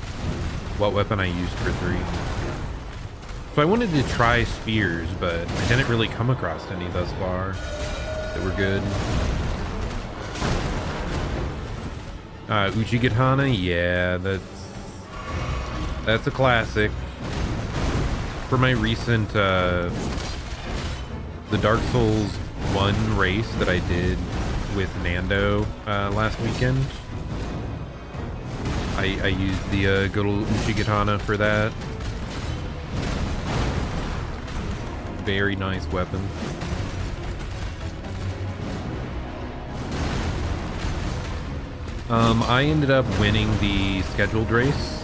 what weapon I used for 3? So I wanted to try spears, but I didn't really come across any thus far that were good. Uchigatana, yeah, that's a classic. For my recent the Dark Souls 1 race that I did with Nando last weekend, I used the good old Uchigatana for that. Very nice weapon. I ended up winning the scheduled race.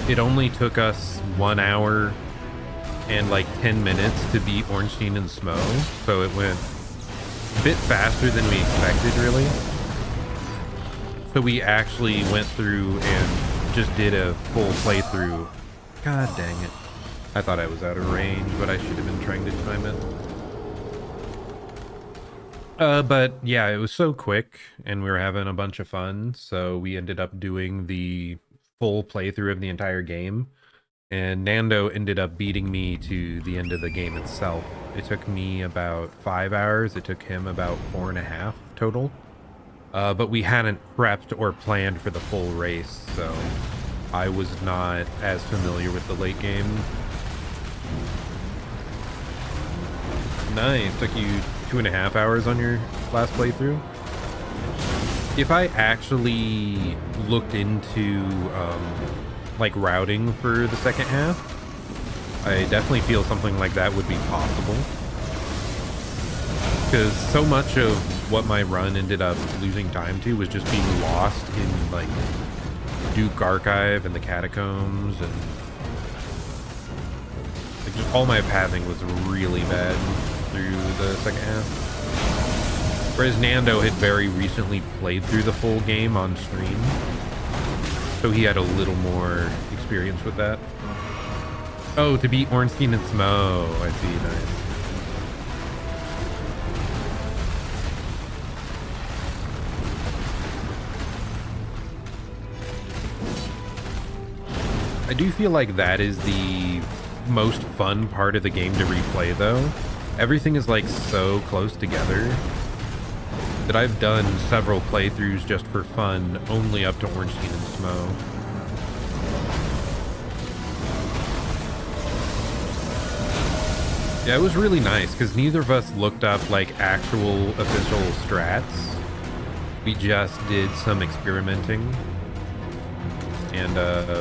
It only took us 1 hour and like 10 minutes to beat Ornstein and Smo, so it went a bit faster than we expected, really. So we actually went through and just did a full playthrough. God dang it. I thought I was out of range, but I should have been trying to time it. But yeah, it was so quick and we were having a bunch of fun, so we ended up doing the full playthrough of the entire game. And Nando ended up beating me to the end of the game itself. It took me about 5 hours. It took him about 4.5 total. But we hadn't prepped or planned for the full race, so I was not as familiar with the late game. Nice. Took you 2.5 hours on your last playthrough. If I actually looked into like routing for the second half, I definitely feel something like that would be possible, because so much of what my run ended up losing time to was just being lost in like Duke Archive and the catacombs, and like just all my pathing was really bad through the second half. Whereas Nando had very recently played through the full game on stream, so he had a little more experience with that. Oh, to beat Ornstein and Smo. I see, nice. I do feel like that is the most fun part of the game to replay, though. Everything is like so close together that I've done several playthroughs just for fun, only up to Ornstein and Smo. Yeah, it was really nice because neither of us looked up like actual official strats. We just did some experimenting, and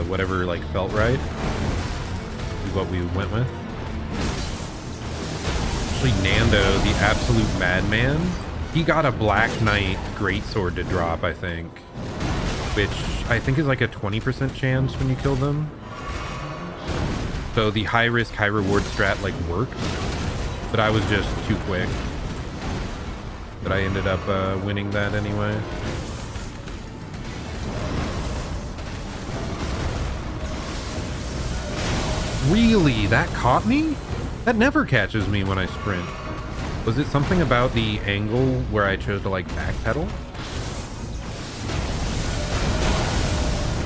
whatever like felt right is what we went with. Actually, Nando, the absolute madman, he got a Black Knight greatsword to drop, I think, which I think is like a 20% chance when you kill them. So the high risk, high reward strat like worked, but I was just too quick. But I ended up winning that anyway. Really? That caught me? That never catches me when I sprint. Was it something about the angle where I chose to like backpedal?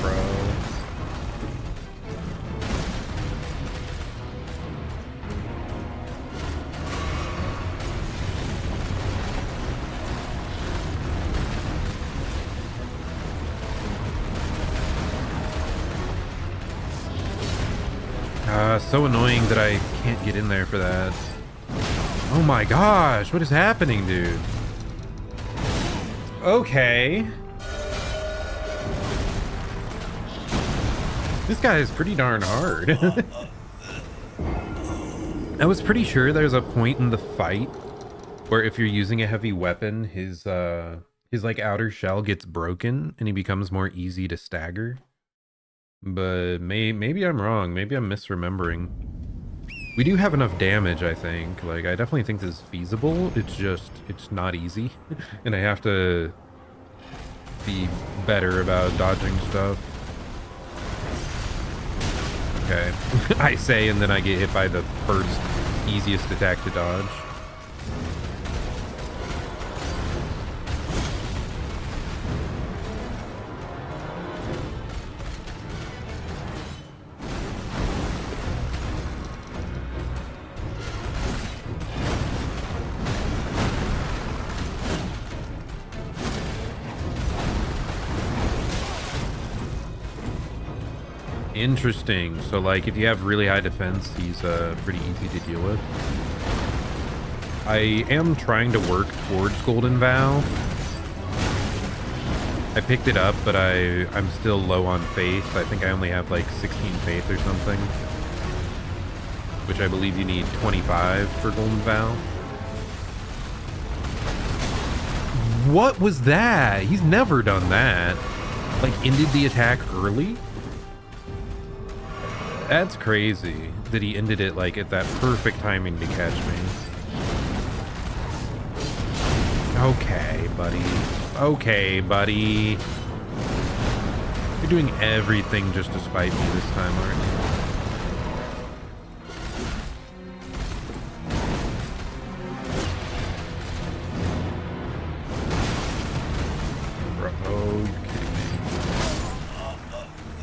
Bro. So annoying that I can't get in there for that. Oh my gosh, what is happening, dude? Okay. This guy is pretty darn hard. I was pretty sure there's a point in the fight where if you're using a heavy weapon, his like outer shell gets broken and he becomes more easy to stagger. But maybe I'm wrong. Maybe I'm misremembering. We do have enough damage, I think. Like, I definitely think this is feasible. It's not easy. And I have to be better about dodging stuff. Okay. I say, and then I get hit by the first easiest attack to dodge. Interesting. So, like, if you have really high defense, he's pretty easy to deal with. I am trying to work towards Golden Vow. I picked it up, but I'm still low on faith. I think I only have like 16 faith or something. Which I believe you need 25 for Golden Vow. What was that? He's never done that. Like, ended the attack early? That's crazy that he ended it like at that perfect timing to catch me. Okay, buddy. Okay, buddy. You're doing everything just to spite me this time, aren't you? Bro, oh, you're kidding me.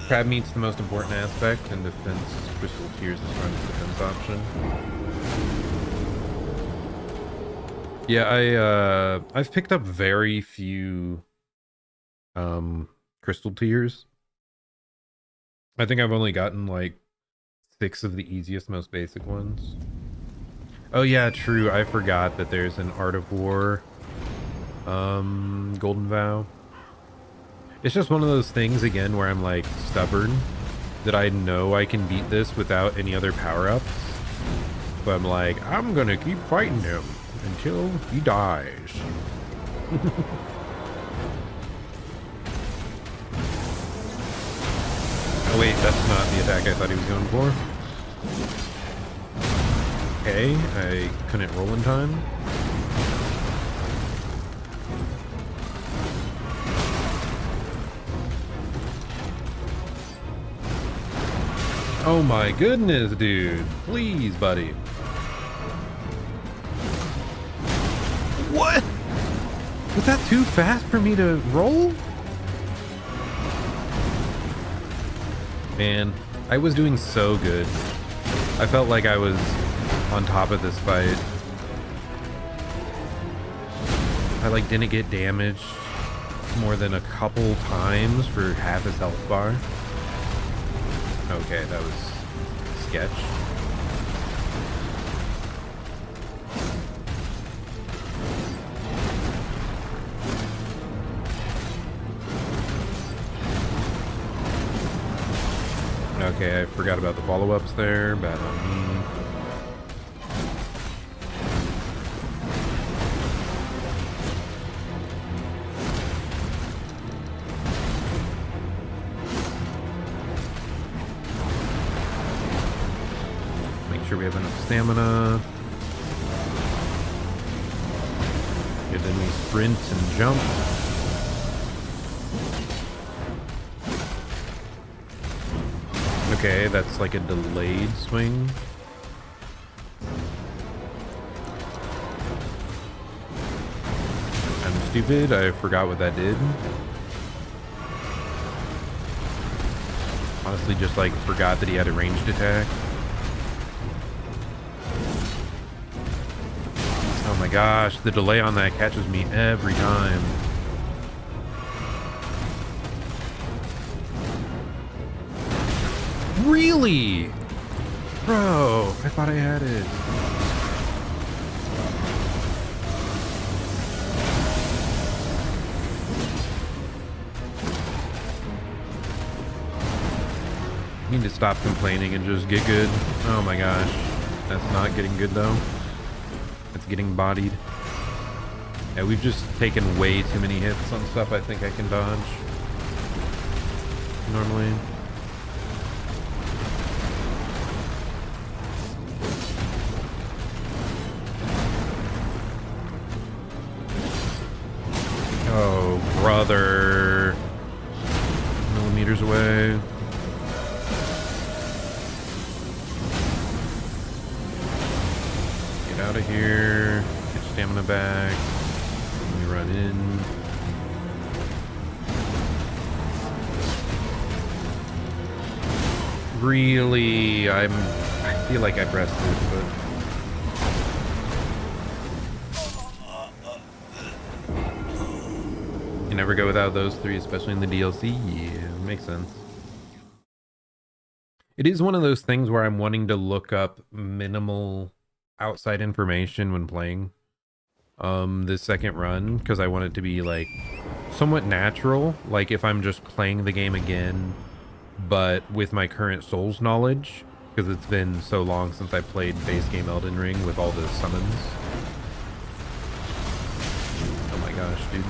Crab meat's the most important aspect, and defense crystal tears is strongest defense option. Yeah, I've picked up very few crystal tears. I think I've only gotten like 6 of the easiest, most basic ones. Oh yeah, true. I forgot that there's an Art of War Golden Vow. It's just one of those things, again, where I'm, like, stubborn. That I know I can beat this without any other power-ups. But I'm like, I'm gonna keep fighting him until he dies. Oh, wait, that's not the attack I thought he was going for. Okay, I couldn't roll in time. Oh my goodness, dude. Please, buddy. What? Was that too fast for me to roll? Man, I was doing so good. I felt like I was on top of this fight. I like didn't get damaged more than a couple times for half his health bar. Okay, that was sketch. Okay, I forgot about the follow-ups there. Bad on me. Sure we have enough stamina. Okay, then we sprint and jump. Okay, that's like a delayed swing. I'm stupid, I forgot what that did. Honestly, just like forgot that he had a ranged attack. Oh my gosh, the delay on that catches me every time. Really? Bro, I thought I had it. Need to stop complaining and just get good. Oh my gosh. That's not getting good though. It's getting bodied. Yeah, we've just taken way too many hits on stuff I think I can dodge. Normally. Oh, brother. Millimeters away. Get out of here. Get stamina back. Let me run in. Really, I feel like I pressed it, but you never go without those three, especially in the DLC. Yeah, makes sense. It is one of those things where I'm wanting to look up minimal outside information when playing this second run, because I want it to be like somewhat natural, like if I'm just playing the game again but with my current Souls knowledge, because it's been so long since I played base game Elden Ring with all the summons. Oh my gosh, dude.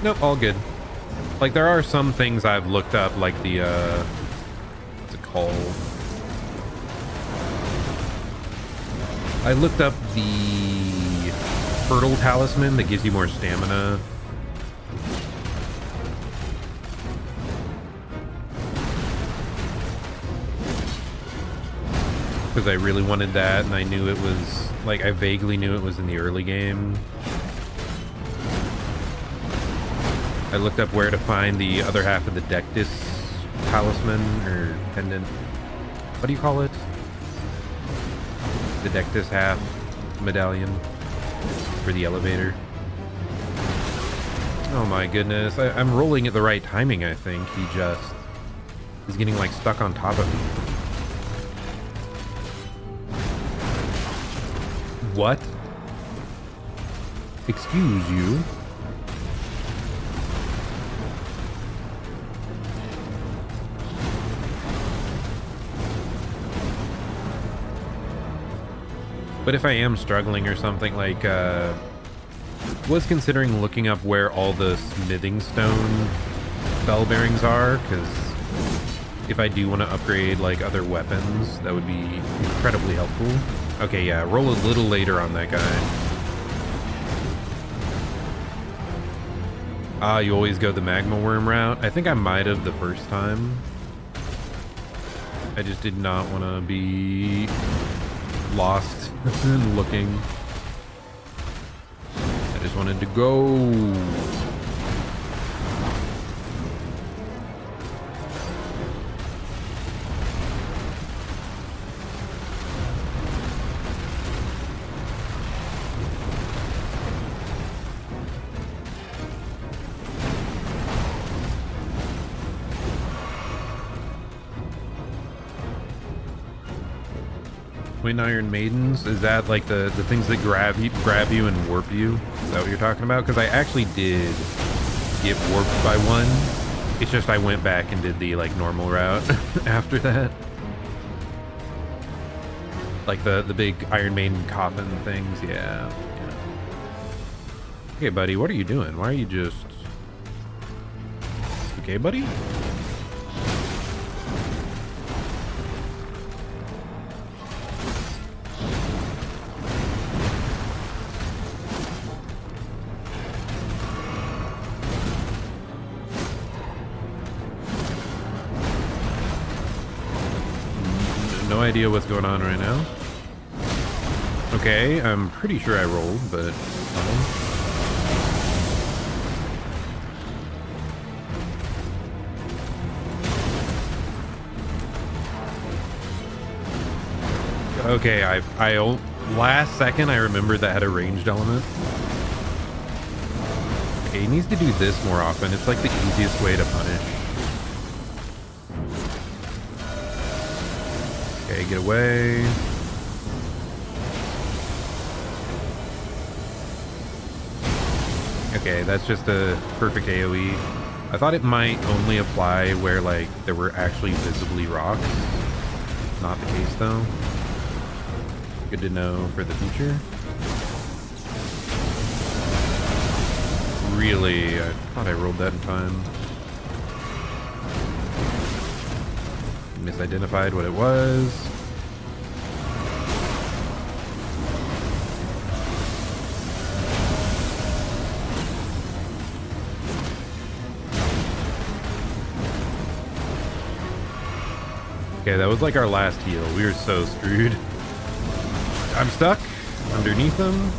Nope, all good. Like, there are some things I've looked up, like the, what's it called? I looked up the Fertile Talisman that gives you more stamina. Because I really wanted that, and I knew it was, like, I vaguely knew it was in the early game. I looked up where to find the other half of the Dectus Talisman, or pendant. What do you call it? The Dectus half medallion for the elevator. Oh my goodness, I'm rolling at the right timing, I think. He's getting, like, stuck on top of me. What? Excuse you? But if I am struggling or something, like, was considering looking up where all the smithing stone bell bearings are, because if I do want to upgrade, like, other weapons, that would be incredibly helpful. Okay, yeah, roll a little later on that guy. Ah, you always go the magma worm route? I think I might have the first time. I just did not want to be lost and looking. I just wanted to go. Twin Iron Maidens, is that like the things that grab you and warp you? Is that what you're talking about? Because I actually did get warped by one. It's just I went back and did the like normal route after that. Like the big Iron Maiden coffin things, yeah. Okay, buddy, what are you doing? Why are you just... Okay, buddy? No idea what's going on right now. Okay, I'm pretty sure I rolled, but okay, last second I remembered that had a ranged element. Okay, he needs to do this more often. It's like the easiest way to punish. Okay, get away. Okay, that's just a perfect AoE. I thought it might only apply where like there were actually visibly rocks. Not the case though. Good to know for the future. Really, I thought I rolled that in time. Misidentified what it was. Okay, that was like our last heal. We were so screwed. I'm stuck underneath them.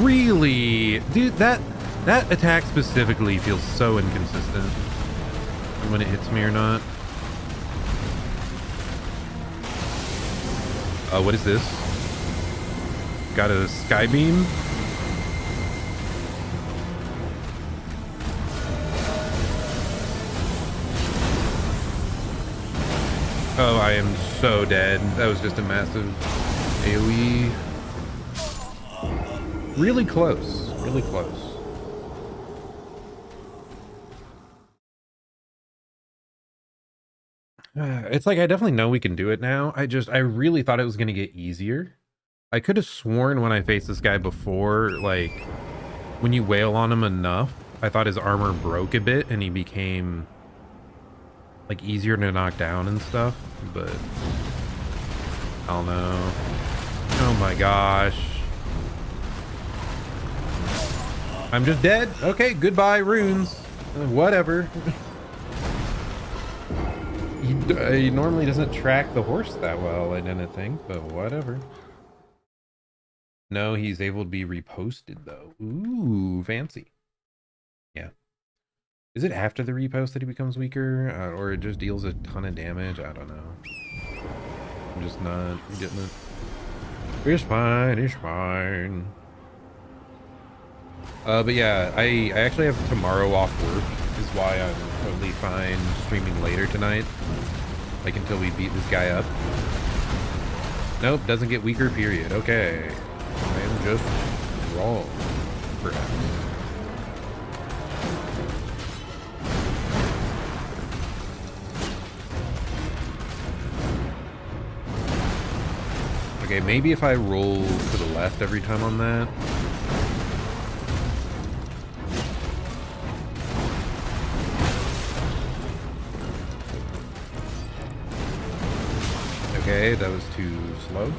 Really? Dude, that attack specifically feels so inconsistent when it hits me or not. What is this? Got a sky beam? Oh, I am so dead. That was just a massive AoE. Really close. Really close. It's like I definitely know we can do it now. I really thought it was going to get easier. I could have sworn when I faced this guy before, like, when you wail on him enough, I thought his armor broke a bit and he became, like, easier to knock down and stuff, but I don't know. Oh my gosh. I'm just dead? Okay, goodbye, runes. Whatever. He normally doesn't track the horse that well, I didn't think, but whatever. No, he's able to be reposted, though. Ooh, fancy. Yeah. Is it after the repost that he becomes weaker? Or it just deals a ton of damage? I don't know. I'm just not getting it. It's fine, it's fine. But yeah, I actually have tomorrow off work, is why I'm totally fine streaming later tonight. Like until we beat this guy up. Nope, doesn't get weaker, period. Okay. I am just wrong, perhaps. Okay, maybe if I roll to the left every time on that. Okay, that was too slow.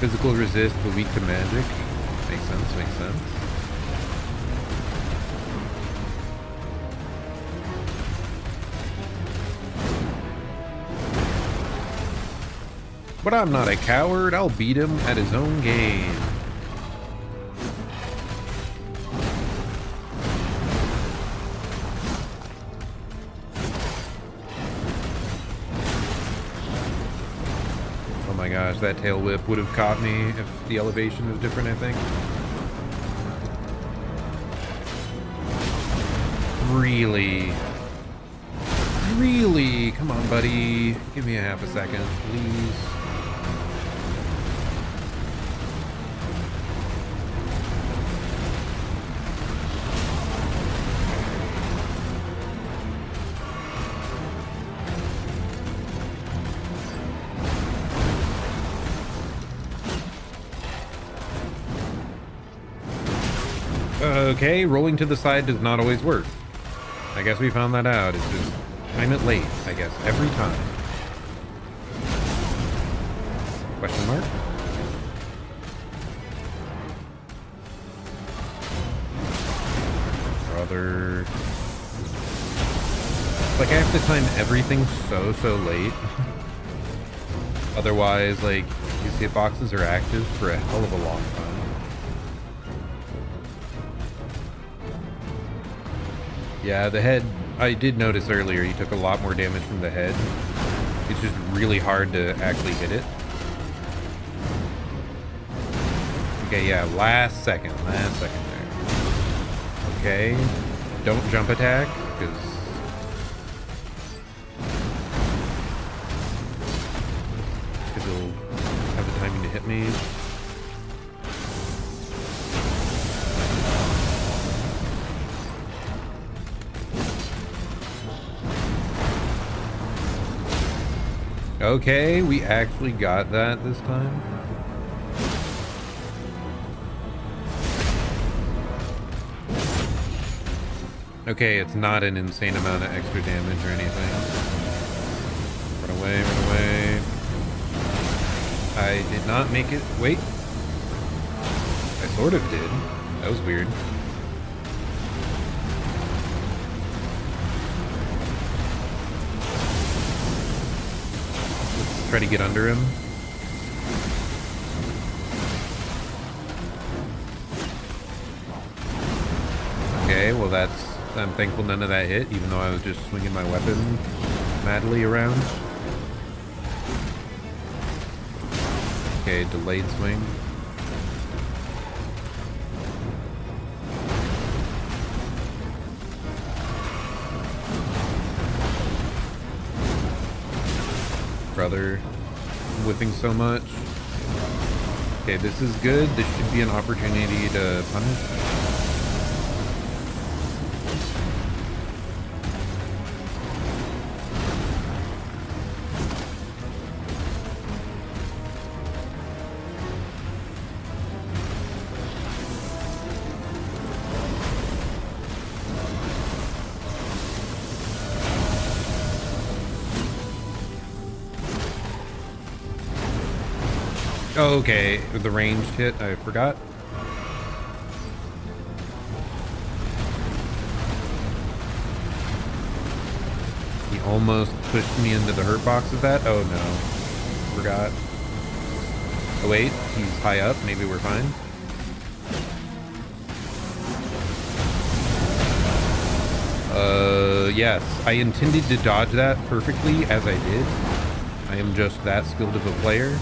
Physical resist, but weak to magic. Makes sense, makes sense. But I'm not a coward. I'll beat him at his own game. Oh my gosh, that tail whip would have caught me if the elevation was different, I think. Really? Really? Come on, buddy. Give me a half a second, please. Okay, rolling to the side does not always work. I guess we found that out. It's just time it late, I guess, every time. Question mark? Brother. Like, I have to time everything so late. Otherwise, like, these hitboxes are active for a hell of a long time. Yeah, the head, I did notice earlier he took a lot more damage from the head. It's just really hard to actually hit it. Okay, yeah, last second there. okay. Don't jump attack, because he'll have the timing to hit me. Okay, we actually got that this time. Okay, it's not an insane amount of extra damage or anything. Run away, run away. I did not make it. Wait. I sort of did. That was weird. Let's try to get under him. Okay, well that's... I'm thankful none of that hit, even though I was just swinging my weapon madly around. Okay, delayed swing. Brother, whipping so much. Okay, this is good. This should be an opportunity to punish. Oh, okay, the ranged hit, I forgot. He almost pushed me into the hurt box with that. Oh no, forgot. Oh wait, he's high up, maybe we're fine. Yes, I intended to dodge that perfectly as I did. I am just that skilled of a player.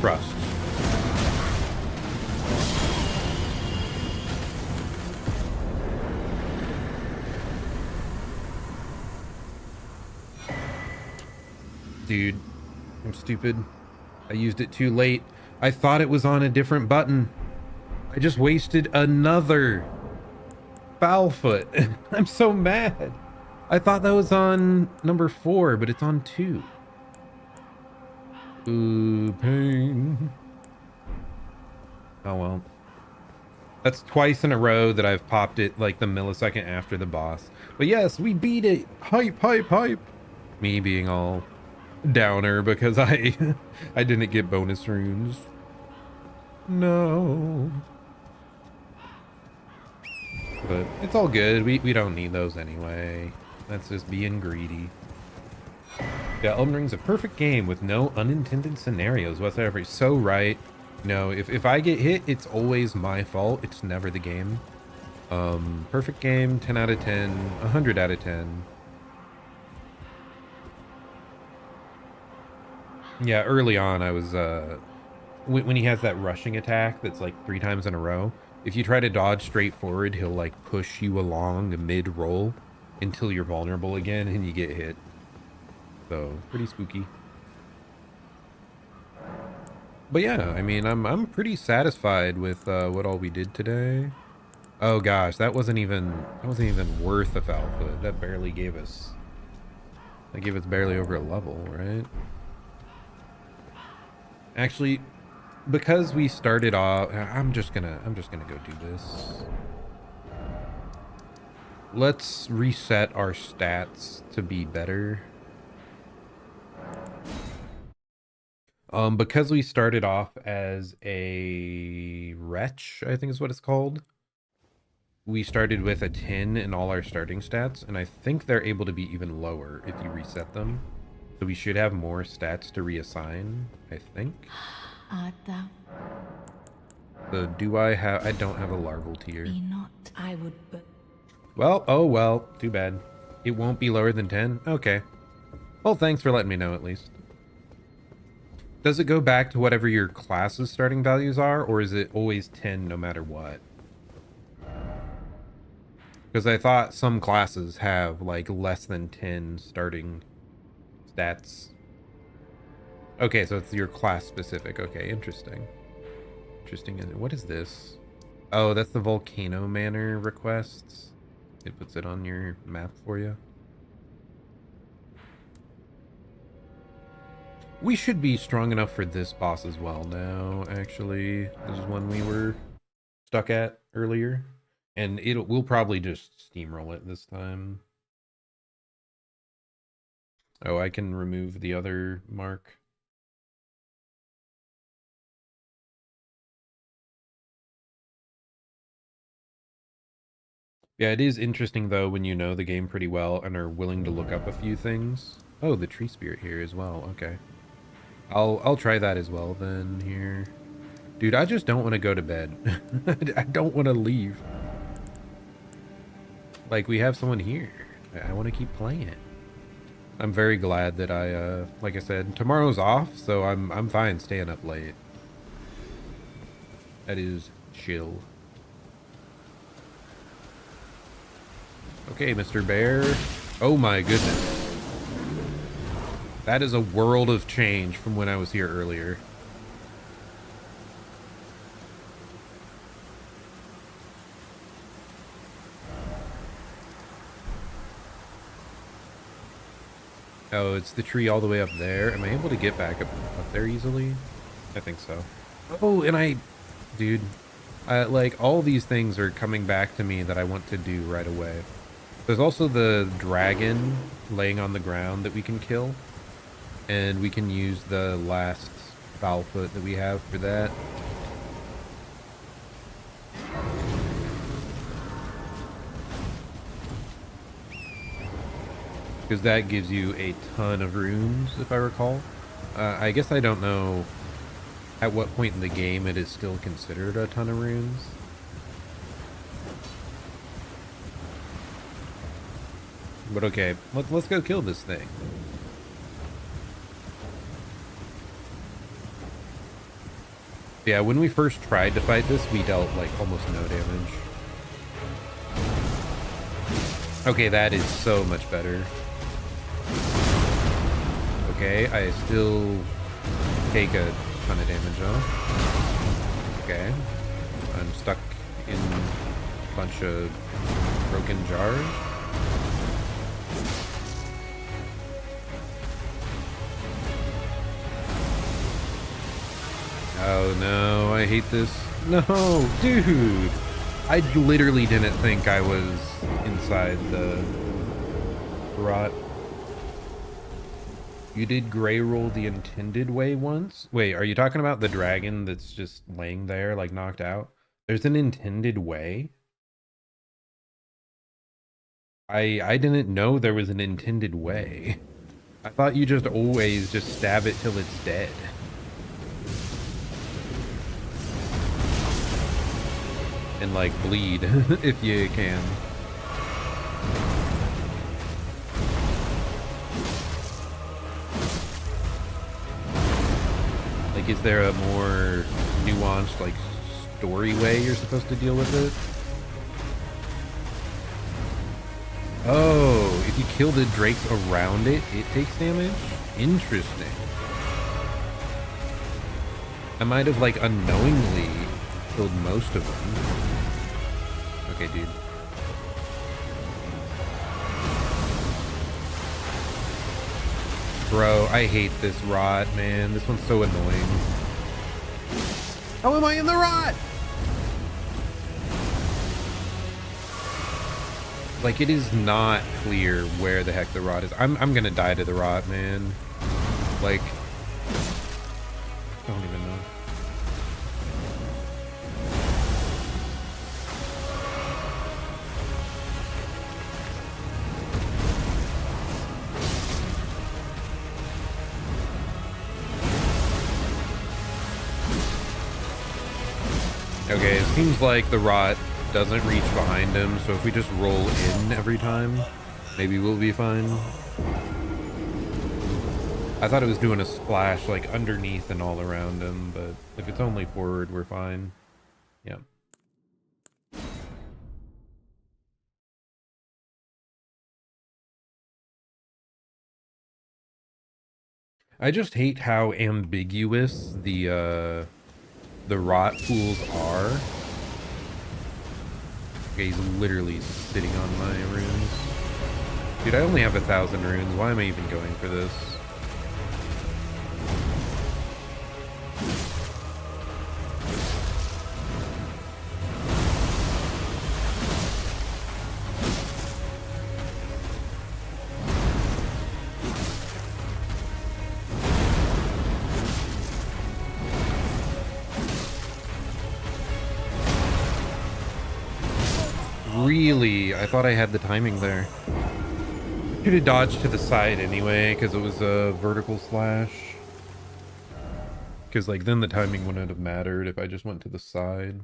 Trust. Dude, I'm stupid. I used it too late. I thought it was on a different button. I just wasted another foul foot. I'm so mad. I thought that was on number 4, but it's on 2. Ooh, pain. Oh well. That's twice in a row that I've popped it like the millisecond after the boss. But yes, we beat it. Hype, hype, hype. Me being all downer because I didn't get bonus runes. No. But it's all good. We don't need those anyway. That's just being greedy. Yeah, Elden Ring's a perfect game with no unintended scenarios whatsoever. So right. No, if I get hit, it's always my fault. It's never the game. Perfect game, 10 out of 10, 100 out of 10. Yeah, early on I was, when he has that rushing attack that's like 3 times in a row, if you try to dodge straight forward, he'll like push you along mid-roll until you're vulnerable again and you get hit. So, pretty spooky. But yeah, I mean, I'm pretty satisfied with what all we did today. Oh gosh, that wasn't even worth a foul foot. That barely gave us, that gave us barely over a level, right? Actually, because we started off, I'm just gonna go do this. Let's reset our stats to be better. Because we started off as a wretch, I think is what it's called. We started with a 10 in all our starting stats, and I think they're able to be even lower if you reset them. So we should have more stats to reassign, I think. So do I have... I don't have a larval tier. Be not, I would, but... Well, oh well, too bad. It won't be lower than 10? Okay. Well, thanks for letting me know at least. Does it go back to whatever your class's starting values are, or is it always 10 no matter what? Because I thought some classes have like less than 10 starting stats. Okay, so it's your class specific. Okay, interesting. Interesting. And what is this? Oh, that's the Volcano Manor requests. It puts it on your map for you. We should be strong enough for this boss as well now, actually. This is one we were stuck at earlier. And we'll probably just steamroll it this time. Oh, I can remove the other mark. Yeah, it is interesting though when you know the game pretty well and are willing to look up a few things. Oh, the tree spirit here as well. Okay. I'll try that as well then here. Dude, I just don't want to go to bed. I don't want to leave. Like, we have someone here. I want to keep playing. I'm very glad that I like I said, tomorrow's off, so I'm fine staying up late. That is chill. Okay, Mr. Bear. Oh my goodness. That is a world of change from when I was here earlier. Oh, it's the tree all the way up there. Am I able to get back up there easily? I think so. Oh, and dude, like all these things are coming back to me that I want to do right away. There's also the dragon laying on the ground that we can kill. And we can use the last foul foot that we have for that. Because that gives you a ton of runes, if I recall. I guess I don't know at what point in the game it is still considered a ton of runes. But okay, let's go kill this thing. Yeah, when we first tried to fight this, we dealt like almost no damage. Okay, that is so much better. Okay, I still take a ton of damage though. Okay, I'm stuck in a bunch of broken jars. Oh no, I hate this. No, dude! I literally didn't think I was inside the rot. You did gray roll the intended way once? Wait, are you talking about the dragon that's just laying there, like knocked out? There's an intended way? I didn't know there was an intended way. I thought you just always just stab it till it's dead. And like bleed if you can. Like, is there a more nuanced like story way you're supposed to deal with it? Oh, if you kill the drakes around it, it takes damage? Interesting. I might have like unknowingly killed most of them. Okay, dude. Bro, I hate this rot, man. This one's so annoying. How am I in the rot? Like, it is not clear where the heck the rot is. I'm gonna die to the rot, man. Like, don't even know. Okay, it seems like the rot doesn't reach behind him, so if we just roll in every time, maybe we'll be fine. I thought it was doing a splash like underneath and all around him, but if it's only forward, we're fine. Yeah. I just hate how ambiguous the rot pools are. Okay, he's literally sitting on my runes. Dude, I only have 1,000 runes. Why am I even going for this? Really? I thought I had the timing there. Should have dodged to the side anyway, because it was a vertical slash. Because, like, then the timing wouldn't have mattered if I just went to the side.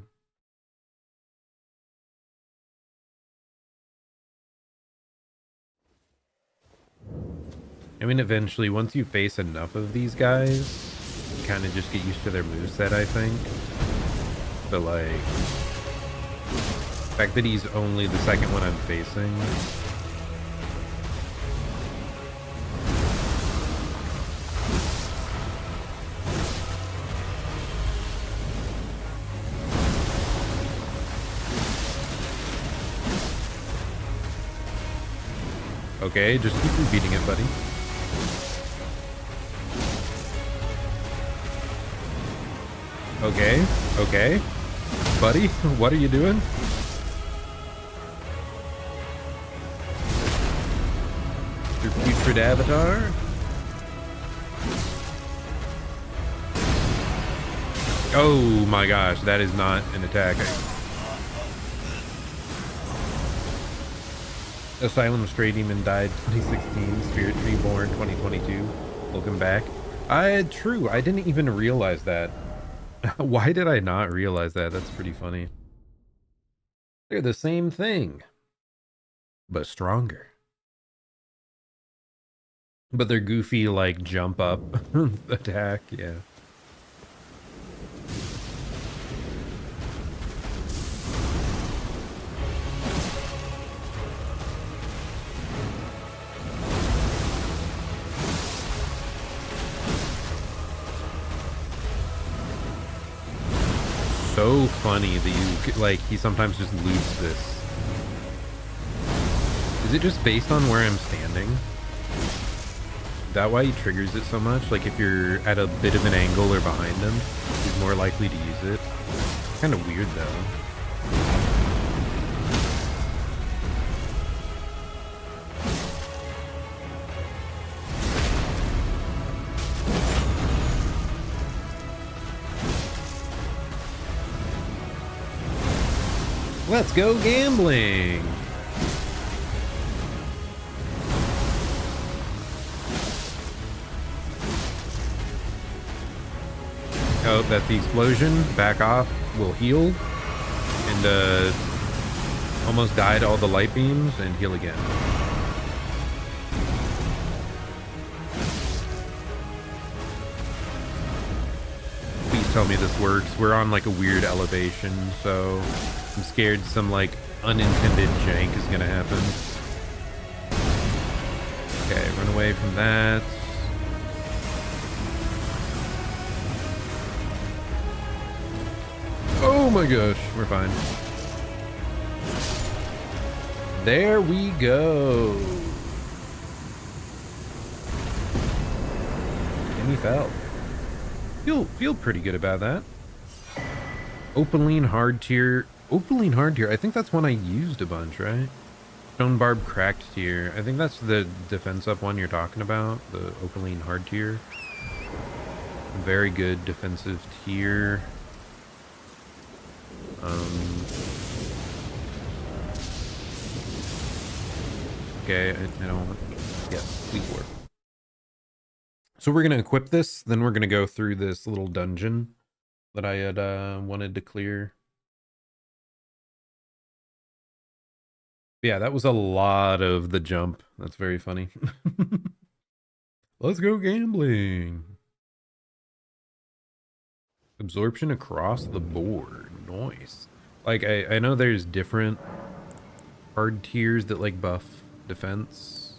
I mean, eventually, once you face enough of these guys, you kind of just get used to their moveset, I think. But, like, the fact that he's only the second one I'm facing. Okay, just keep repeating it, buddy. Okay, okay. Buddy, what are you doing? Your putrid avatar? Oh my gosh, that is not an attack. Asylum Stray Demon died 2016. Spirit Reborn 2022. Welcome back. True. I didn't even realize that. Why did I not realize that? That's pretty funny. They're the same thing, but stronger. But they're goofy, like jump up attack. Yeah. So funny that you, like, he sometimes just loops this. Is it just based on where I'm standing? Is that why he triggers it so much? Like, if you're at a bit of an angle or behind him, he's more likely to use it. Kind of weird, though. Let's go gambling. Oh, that's the explosion. Back off. We'll heal. And almost died all the light beams and heal again. Please tell me this works. We're on like a weird elevation, so I'm scared some like unintended jank is gonna happen. Okay, run away from that. Oh my gosh, we're fine. There we go. And we fell. Feel pretty good about that. Opaline hard tier. Opaline hard tier. I think that's one I used a bunch, right? Stone barb cracked tier. I think that's the defense up one you're talking about. The Opaline hard tier. Very good defensive tier. Okay, I don't want. Yes, please work. So we're gonna equip this. Then we're gonna go through this little dungeon that I had wanted to clear. Yeah, that was a lot of the jump. That's very funny. Let's go gambling. Absorption across the board. Nice. Like, I know there's different hard tiers that, like, buff defense.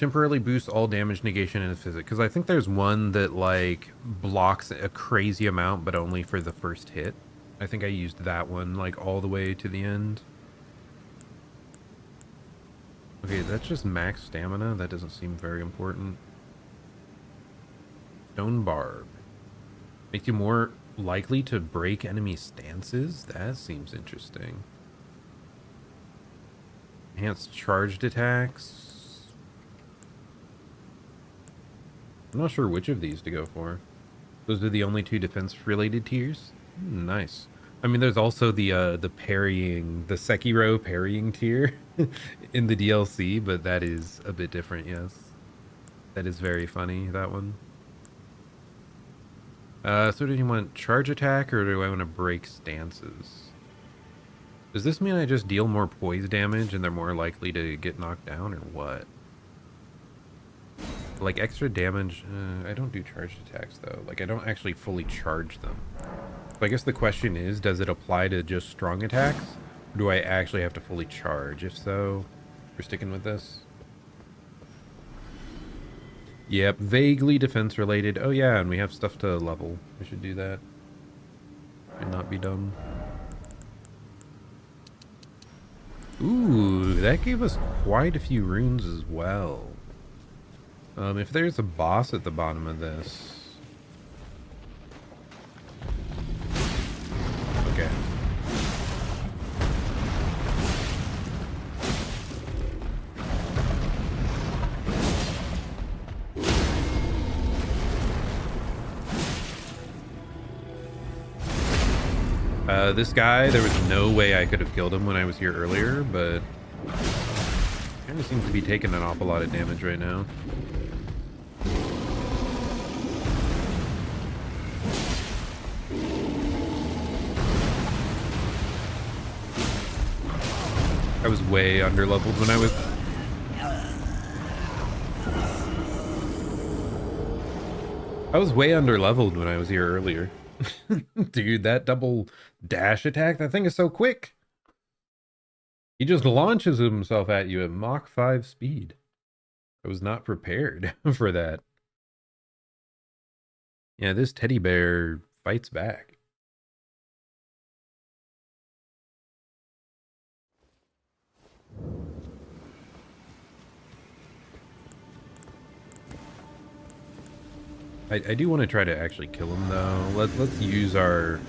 temporarily boosts all damage, negation, and physic. Because I think there's one that like blocks a crazy amount, but only for the first hit. I think I used that one like all the way to the end. Okay, that's just max stamina. That doesn't seem very important. Stone barb. Makes you more likely to break enemy stances? That seems interesting. Enhanced charged attacks. I'm not sure which of these to go for. Those are the only 2 defense-related tiers? Nice. I mean, there's also the parrying, the Sekiro parrying tier in the DLC, but that is a bit different, yes. That is very funny, that one. So do you want charge attack, or do I want to break stances? Does this mean I just deal more poise damage and they're more likely to get knocked down, or what? Like extra damage, I don't do charged attacks though. Like I don't actually fully charge them. So I guess the question is, does it apply to just strong attacks? Or do I actually have to fully charge? If so, we're sticking with this. Yep, vaguely defense related. Oh yeah, and we have stuff to level. We should do that. Should not be dumb. Ooh, that gave us quite a few runes as well. If there's a boss at the bottom of this... Okay. This guy, there was no way I could have killed him when I was here earlier, but kind of seems to be taking an awful lot of damage right now. I was way underleveled when I was... way underleveled when I was here earlier. Dude, that double dash attack, that thing is so quick. He just launches himself at you at Mach 5 speed. I was not prepared for that. Yeah, this teddy bear fights back. I do want to try to actually kill him though. Let's use our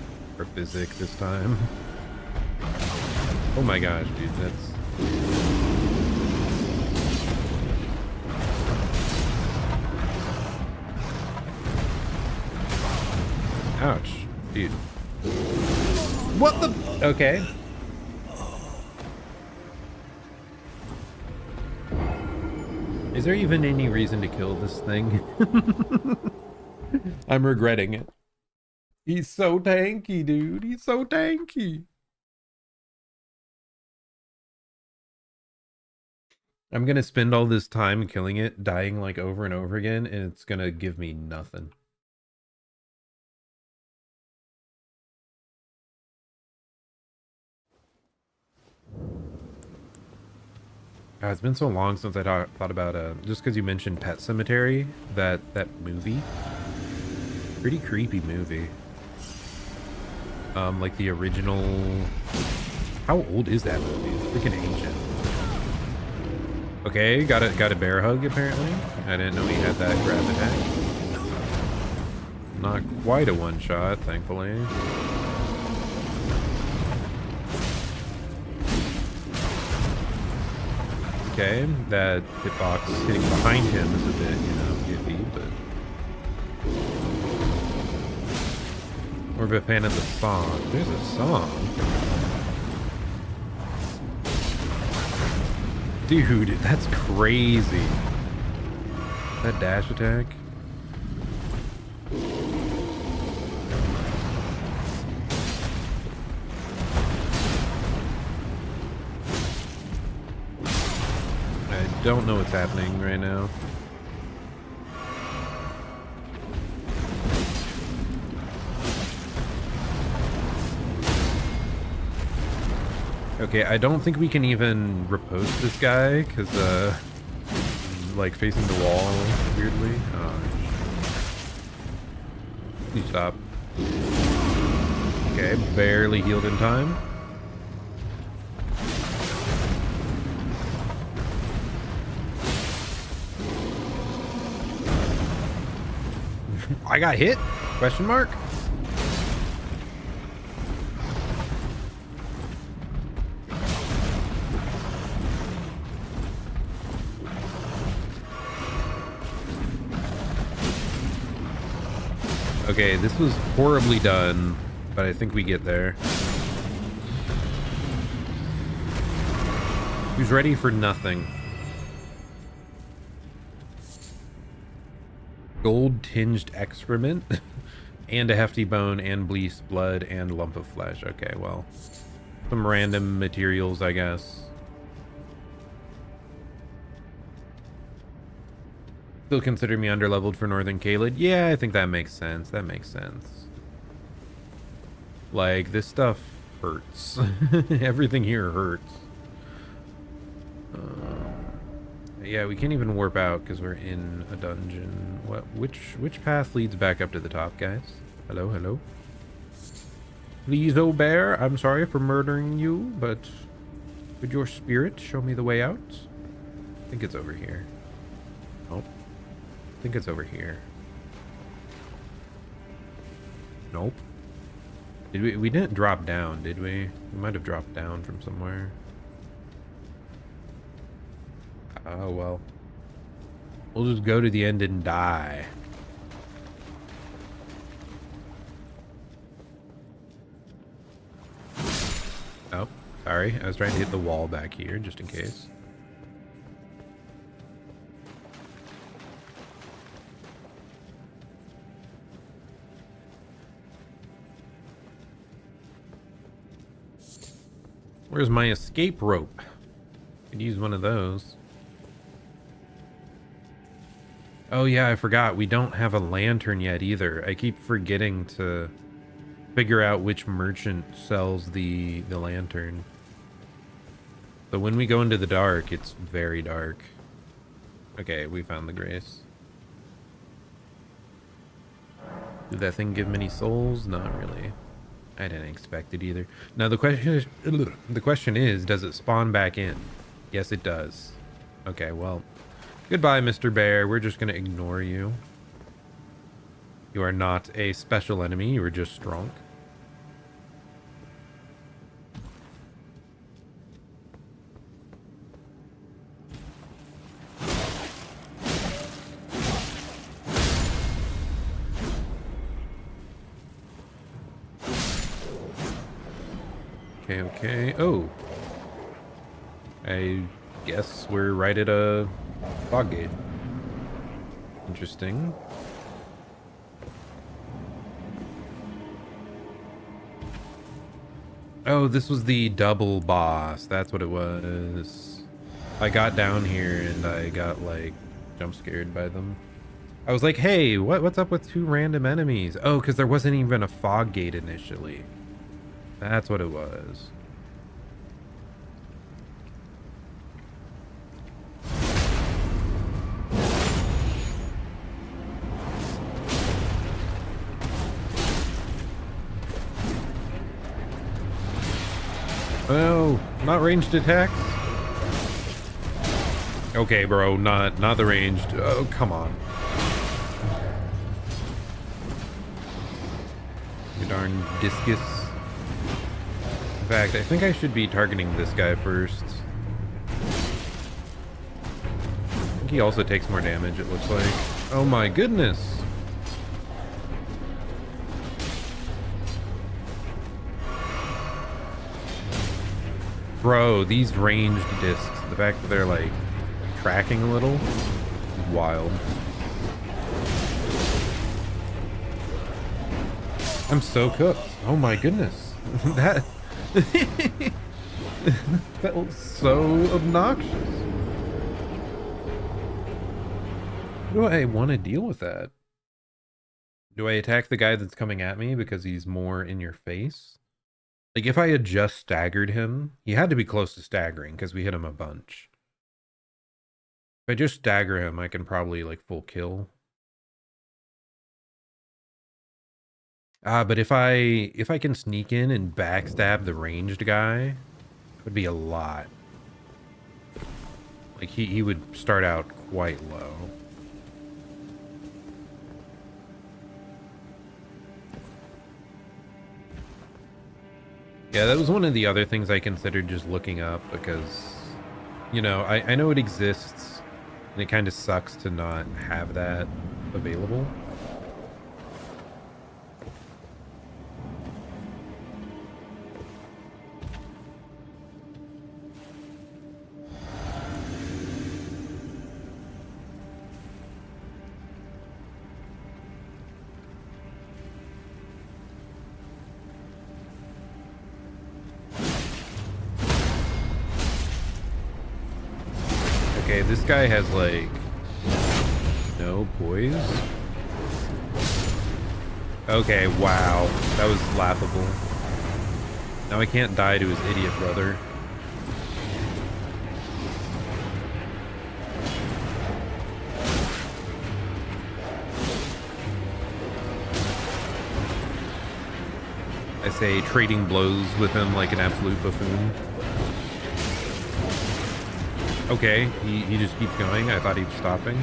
physic this time. Oh my gosh, dude, that's... Ouch, dude. What the... Okay. Is there even any reason to kill this thing? I'm regretting it. He's so tanky, dude. He's so tanky. I'm gonna spend all this time killing it, dying like over and over again, and it's gonna give me nothing. God, it's been so long since I thought about just because you mentioned Pet Cemetery, that movie. Pretty creepy movie. Like the original... How old is that movie? It's freaking ancient. Okay, got a bear hug apparently. I didn't know he had that grab attack. Not quite a one shot, thankfully. Okay, that hitbox hitting behind him is a bit, you know, iffy, but... More of a fan of the song. There's a song. Dude, that's crazy. That dash attack. I don't know what's happening right now. Okay, I don't think we can even riposte this guy, because, like facing the wall weirdly. Please stop. Okay, barely healed in time. I got hit? Question mark? Okay, this was horribly done, but I think we get there. Who's ready for nothing? Gold tinged excrement and a hefty bone and bleached blood and lump of flesh. Okay, well, some random materials, I guess. Still consider me underleveled for Northern Caelid? Yeah, I think that makes sense. That makes sense. Like, this stuff hurts. Everything here hurts. Yeah, we can't even warp out because we're in a dungeon. What? Which path leads back up to the top, guys? Hello, hello. Please, oh bear, I'm sorry for murdering you, but could your spirit show me the way out? I think it's over here. Nope. I think it's over here. Nope. Did we didn't drop down, did we? We might have dropped down from somewhere. Oh, well. We'll just go to the end and die. Oh, sorry. I was trying to hit the wall back here, just in case. Where's my escape rope? Could use one of those. Oh yeah, I forgot. We don't have a lantern yet either. I keep forgetting to figure out which merchant sells the lantern. So when we go into the dark, it's very dark. Okay, we found the grace. Did that thing give many souls? Not really. I didn't expect it either. Now the question is, does it spawn back in? Yes, it does. Okay, well, goodbye, Mr. Bear. We're just gonna ignore you. You are not a special enemy. You are just strong. Okay, okay. Oh. I guess we're right at a fog gate. Interesting. Oh, this was the double boss. That's what it was. I got down here and I got like jump scared by them. I was like, hey, what's up with two random enemies? Oh, because there wasn't even a fog gate initially. That's what it was. Oh, not ranged attacks? Okay, bro, not the ranged. Oh, come on. You darn discus. In fact, I think I should be targeting this guy first. I think he also takes more damage, it looks like. Oh my goodness! Bro, these ranged discs, the fact that they're like tracking a little, is wild. I'm so cooked. Oh my goodness. That felt so obnoxious. Do I want to deal with that? Do I attack the guy that's coming at me because he's more in your face? Like, if I had just staggered him, he had to be close to staggering because we hit him a bunch. If I just stagger him, I can probably like full kill. But if I can sneak in and backstab the ranged guy, it would be a lot. Like he would start out quite low. Yeah, that was one of the other things I considered just looking up because, you know, I know it exists and it kind of sucks to not have that available. Okay, this guy has like no poise. Okay, wow. That was laughable. Now I can't die to his idiot brother. I say trading blows with him like an absolute buffoon. Okay, he just keeps going. I thought he was stopping.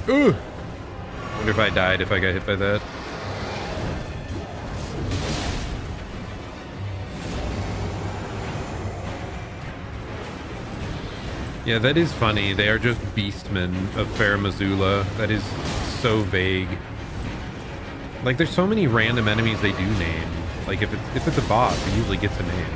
Ooh! Wonder if I died if I got hit by that. Yeah, that is funny. They are just beastmen of Fair Missoula. That is so vague. Like, there's so many random enemies they do name. Like, if it's a boss, it usually gets a name.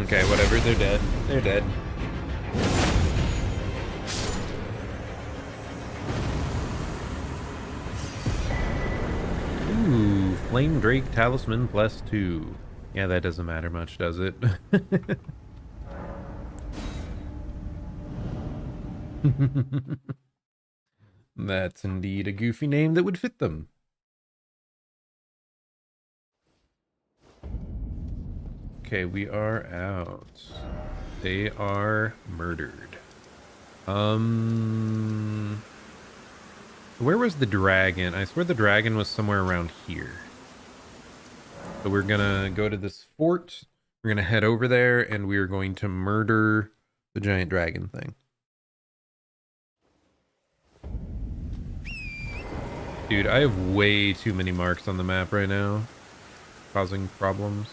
Okay, whatever. They're dead. They're dead. Ooh, Flame Drake Talisman +2. Yeah, that doesn't matter much, does it? That's indeed a goofy name that would fit them. Okay, we are out. They are murdered. Where was the dragon? I swear the dragon was somewhere around here. So we're gonna go to this fort. We're gonna head over there and we are going to murder the giant dragon thing. Dude, I have way too many marks on the map right now, causing problems.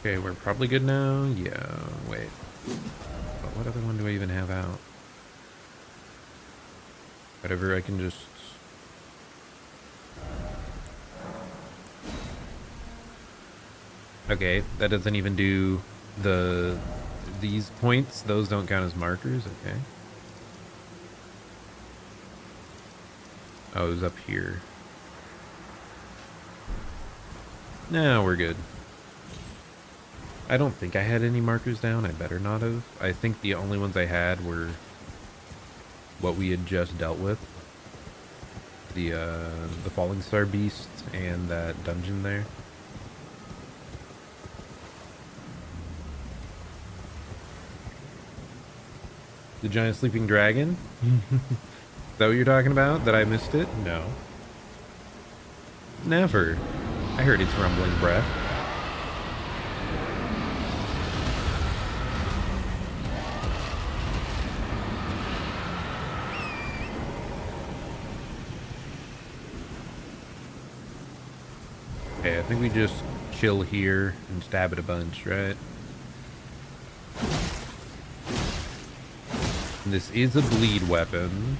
Okay, we're probably good now. Yeah, wait. But what other one do I even have out? Whatever, I can just... Okay, that doesn't even do these points. Those don't count as markers. Okay. Oh, it was up here. No, we're good. I don't think I had any markers down. I better not have. I think the only ones I had were what we had just dealt with. The Falling Star Beast and that dungeon there. The giant sleeping dragon? Is that what you're talking about? That I missed it? No. Never. I heard its rumbling breath. Okay, I think we just chill here and stab it a bunch, right? And this is a bleed weapon.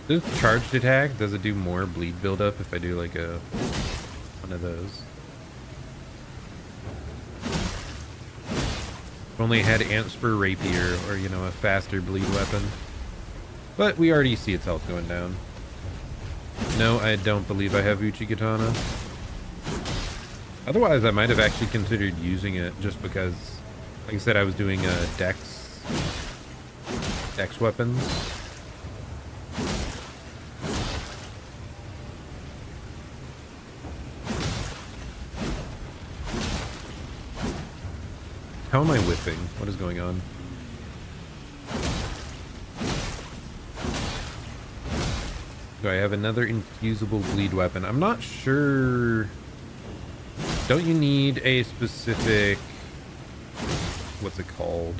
This charged attack, does it do more bleed buildup if I do like one of those? If only had ant spur rapier or, you know, a faster bleed weapon. But we already see its health going down. No, I don't believe I have Uchi Katana. Otherwise, I might have actually considered using it just because, like I said, I was doing dex weapons. How am I whipping? What is going on? Do I have another infusable bleed weapon? I'm not sure. Don't you need a specific... What's it called?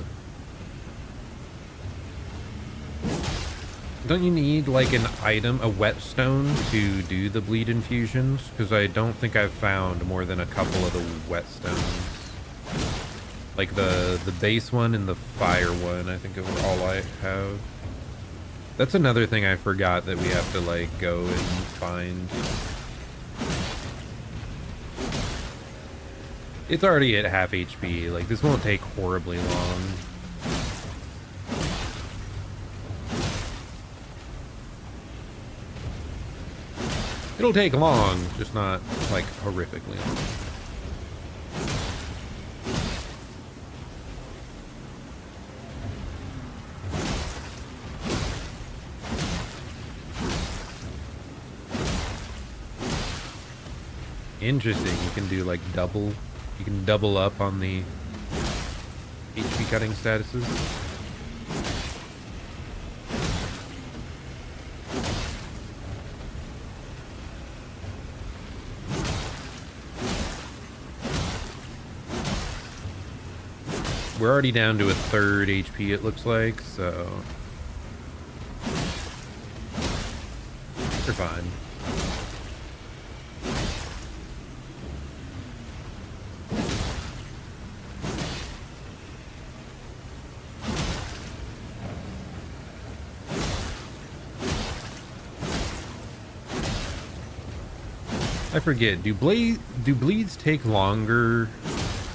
Don't you need like an item, a whetstone, to do the bleed infusions? Because I don't think I've found more than a couple of the whetstones. Like the base one and the fire one, I think are all I have. That's another thing I forgot that we have to like go and find. It's already at half HP. Like this won't take horribly long. It'll take long, just not like horrifically long. Interesting. You can do like double. You can double up on the HP cutting statuses. We're already down to a third HP, it looks like, so we're fine. I forget, do bleeds take longer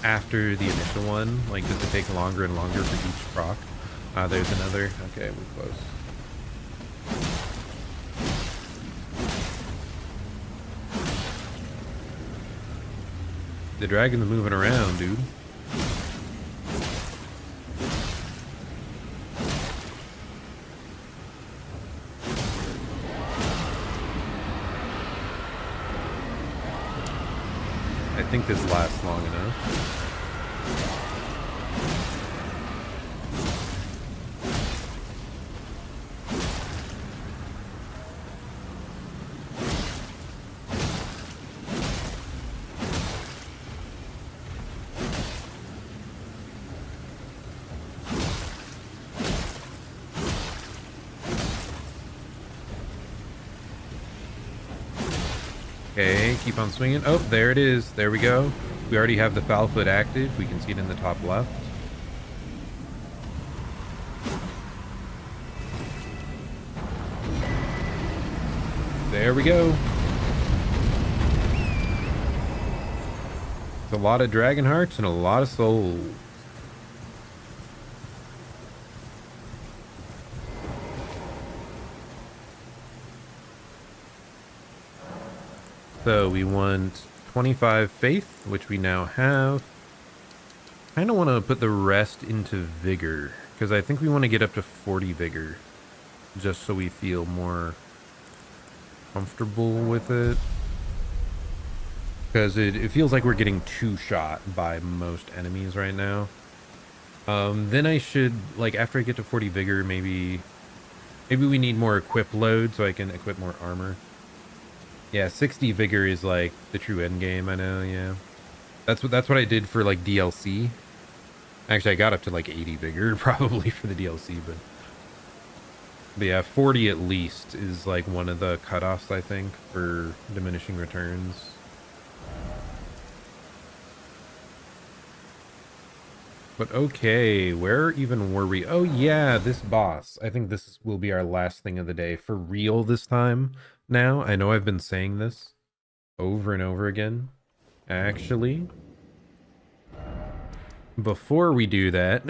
after the initial one? Like, does it take longer and longer for each proc? There's another. Okay, we're close. The dragon's moving around, dude. I think this lasts long enough. Okay, keep on swinging. Oh, there it is. There we go. We already have the foul foot active. We can see it in the top left. There we go. It's a lot of dragon hearts and a lot of souls. So we want 25 faith, which we now have. I kind of want to put the rest into vigor, because I think we want to get up to 40 vigor, just so we feel more comfortable with it. Because it feels like we're getting two-shot by most enemies right now. Then I should, like, after I get to 40 vigor, maybe we need more equip load so I can equip more armor. Yeah, 60 vigor is like the true end game, I know, yeah. That's what I did for like DLC. Actually, I got up to like 80 vigor probably for the DLC, but yeah, 40 at least is like one of the cutoffs, I think, for diminishing returns. But okay, where even were we? Oh yeah, this boss. I think this will be our last thing of the day for real this time. Now, I know I've been saying this over and over again, actually. before we do that,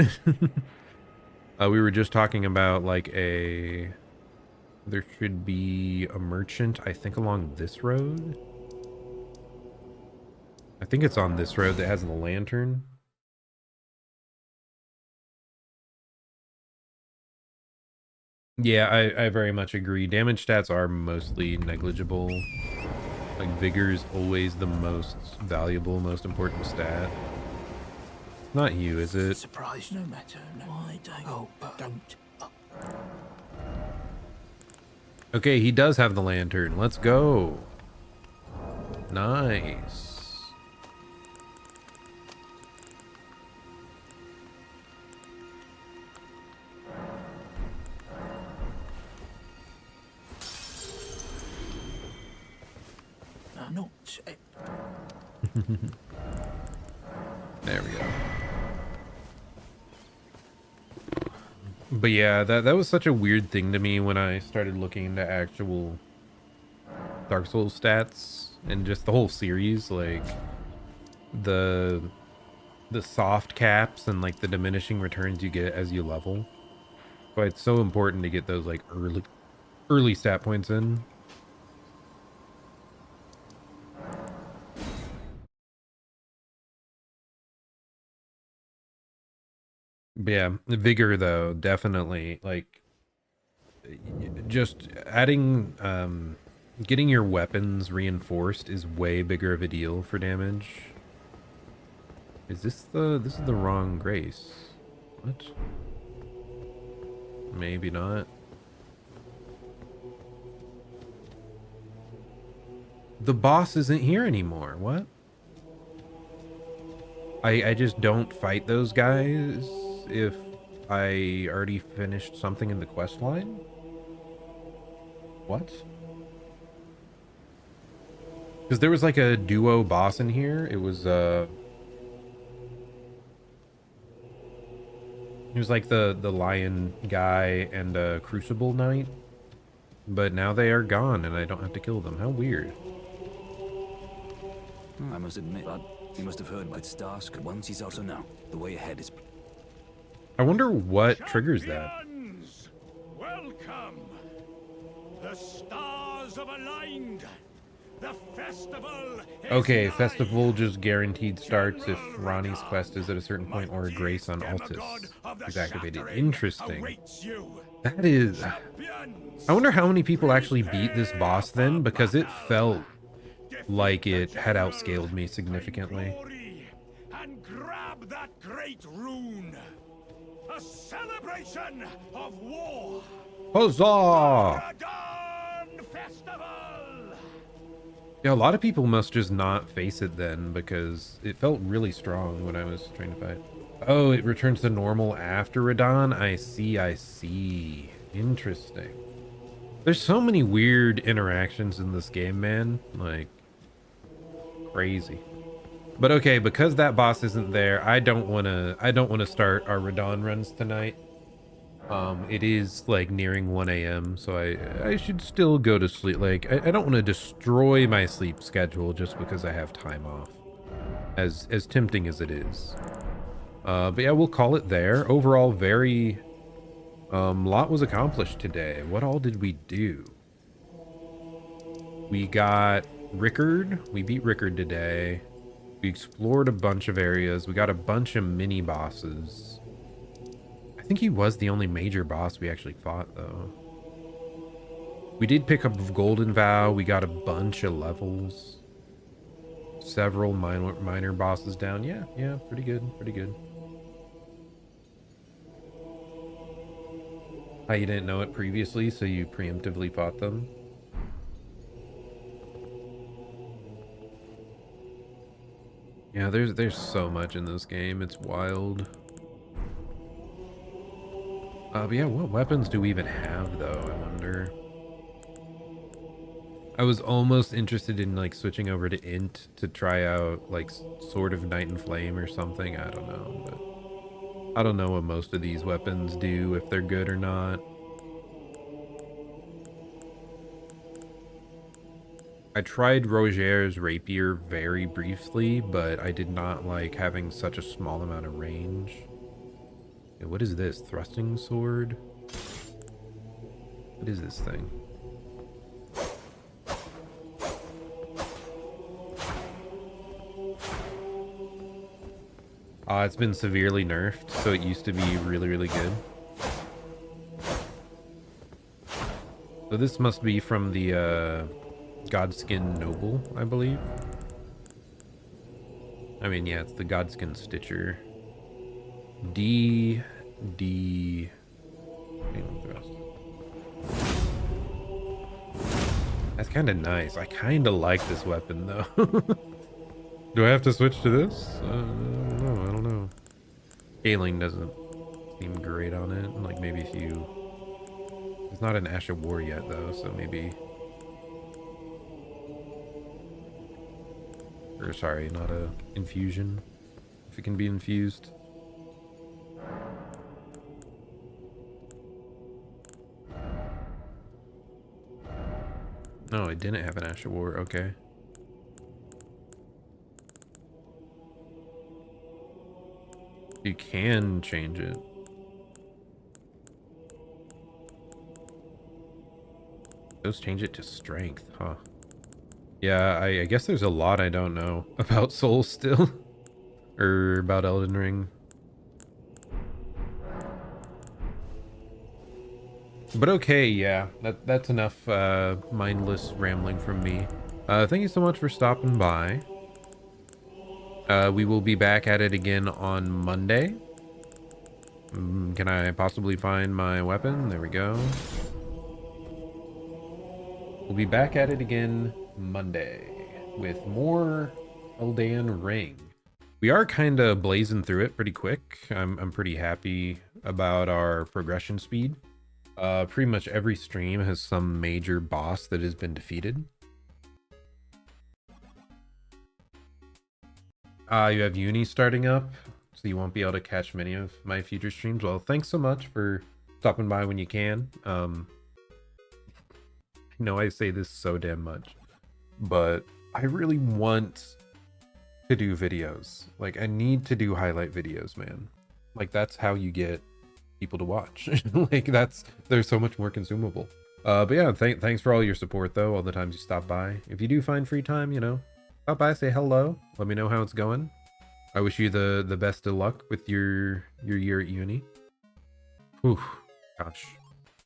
we were just talking about like there should be a merchant, I think, along this road. I think it's on this road that has the lantern. Yeah, I very much agree. Damage stats are mostly negligible. Like, vigor is always the most valuable, most important stat. Not you, is it? Surprise no matter. Why don't... Oh, but don't... Okay, he does have the lantern. Let's go. Nice. Not... There we go. But yeah, that was such a weird thing to me when I started looking into actual Dark Souls stats and just the whole series, like the soft caps and like the diminishing returns you get as you level. But it's so important to get those like early stat points in. But yeah, the vigor though, definitely, like, just adding getting your weapons reinforced is way bigger of a deal for damage. Is this is the wrong grace? What? Maybe not. The boss isn't here anymore. What? I just don't fight those guys if I already finished something in the quest line? What? Because there was like a duo boss in here. It was like the lion guy and a crucible knight. But now they are gone and I don't have to kill them. How weird. I must admit, but he must have heard my stars. Once he's also now, the way ahead is... I wonder what triggers that. Champions, welcome. The stars have aligned. The festival is Okay, live. festival just guaranteed starts if Ronnie's quest is at a certain point or a grace on Altus is activated. Interesting. That is... I wonder how many people actually beat this boss then, because it felt like it had outscaled me significantly. And grab that great rune. A celebration of war. Huzzah! Dawn Festival. Yeah, a lot of people must just not face it then, because it felt really strong when I was trying to fight. Oh, it returns to normal after Radon? I see, I see. Interesting. There's so many weird interactions in this game, man. Like, crazy. But okay, because that boss isn't there, I don't want to start our Radon runs tonight. It is like nearing 1 a.m. so I should still go to sleep. Like, I don't want to destroy my sleep schedule just because I have time off, as tempting as it is. But yeah, we'll call it there. Overall, very lot was accomplished today. What all did we do? We got Rickard. We beat Rickard today. We explored a bunch of areas. We got a bunch of mini bosses. I think he was the only major boss we actually fought, though. We did pick up Golden Vow. We got a bunch of levels. Several minor bosses down. Yeah, pretty good, pretty good. How, you didn't know it previously, so you preemptively fought them? Yeah, there's so much in this game. It's wild. But yeah, what weapons do we even have, though, I wonder? I was almost interested in, like, switching over to Int to try out, like, Sword of Night and Flame or something. I don't know, but I don't know what most of these weapons do, if they're good or not. I tried Roger's rapier very briefly, but I did not like having such a small amount of range. Yeah, what is this? Thrusting sword? What is this thing? It's been severely nerfed, so it used to be really, really good. So this must be from the Godskin Noble, I believe. I mean, yeah, it's the Godskin Stitcher. D. That's kind of nice. I kind of like this weapon, though. Do I have to switch to this? I don't know. Scaling doesn't seem great on it. Like, maybe if you... It's not an Ash of War yet, though, so maybe... Or, sorry, not a infusion. If it can be infused. No, it didn't have an Ash of War. Okay. You can change it. Those change it to strength, huh? Yeah, I guess there's a lot I don't know about Souls still. Or about Elden Ring. But okay, yeah. That's enough mindless rambling from me. Thank you so much for stopping by. We will be back at it again on Monday. Can I possibly find my weapon? There we go. We'll be back at it again Monday with more Elden Ring. We are kind of blazing through it pretty quick. I'm pretty happy about our progression speed. Pretty much every stream has some major boss that has been defeated. You have uni starting up, so you won't be able to catch many of my future streams. Well, thanks so much for stopping by when you can. I know I say this so damn much, but I really want to do videos. Like, I need to do highlight videos, man. Like, that's how you get people to watch. Like, they're so much more consumable. But yeah, thanks for all your support, though, all the times you stop by. If you do find free time, you know, stop by, say hello, let me know how it's going. I wish you the best of luck with your year at uni. Whew, gosh,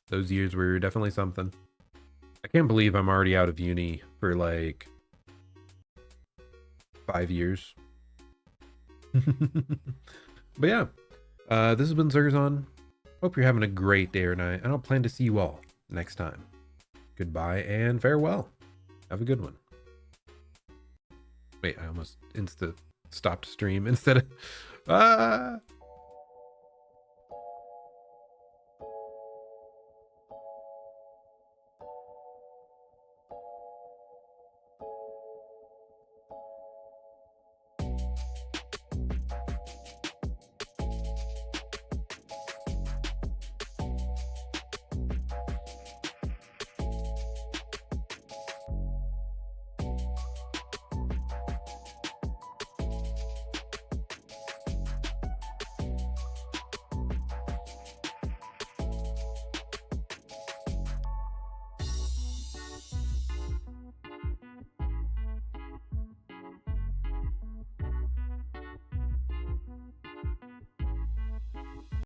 those years were definitely something. I can't believe I'm already out of uni for like 5 years. But yeah, this has been Zerzon. Hope you're having a great day or night, and I'll plan to see you all next time. Goodbye and farewell. Have a good one. Wait, I almost stopped stream instead of...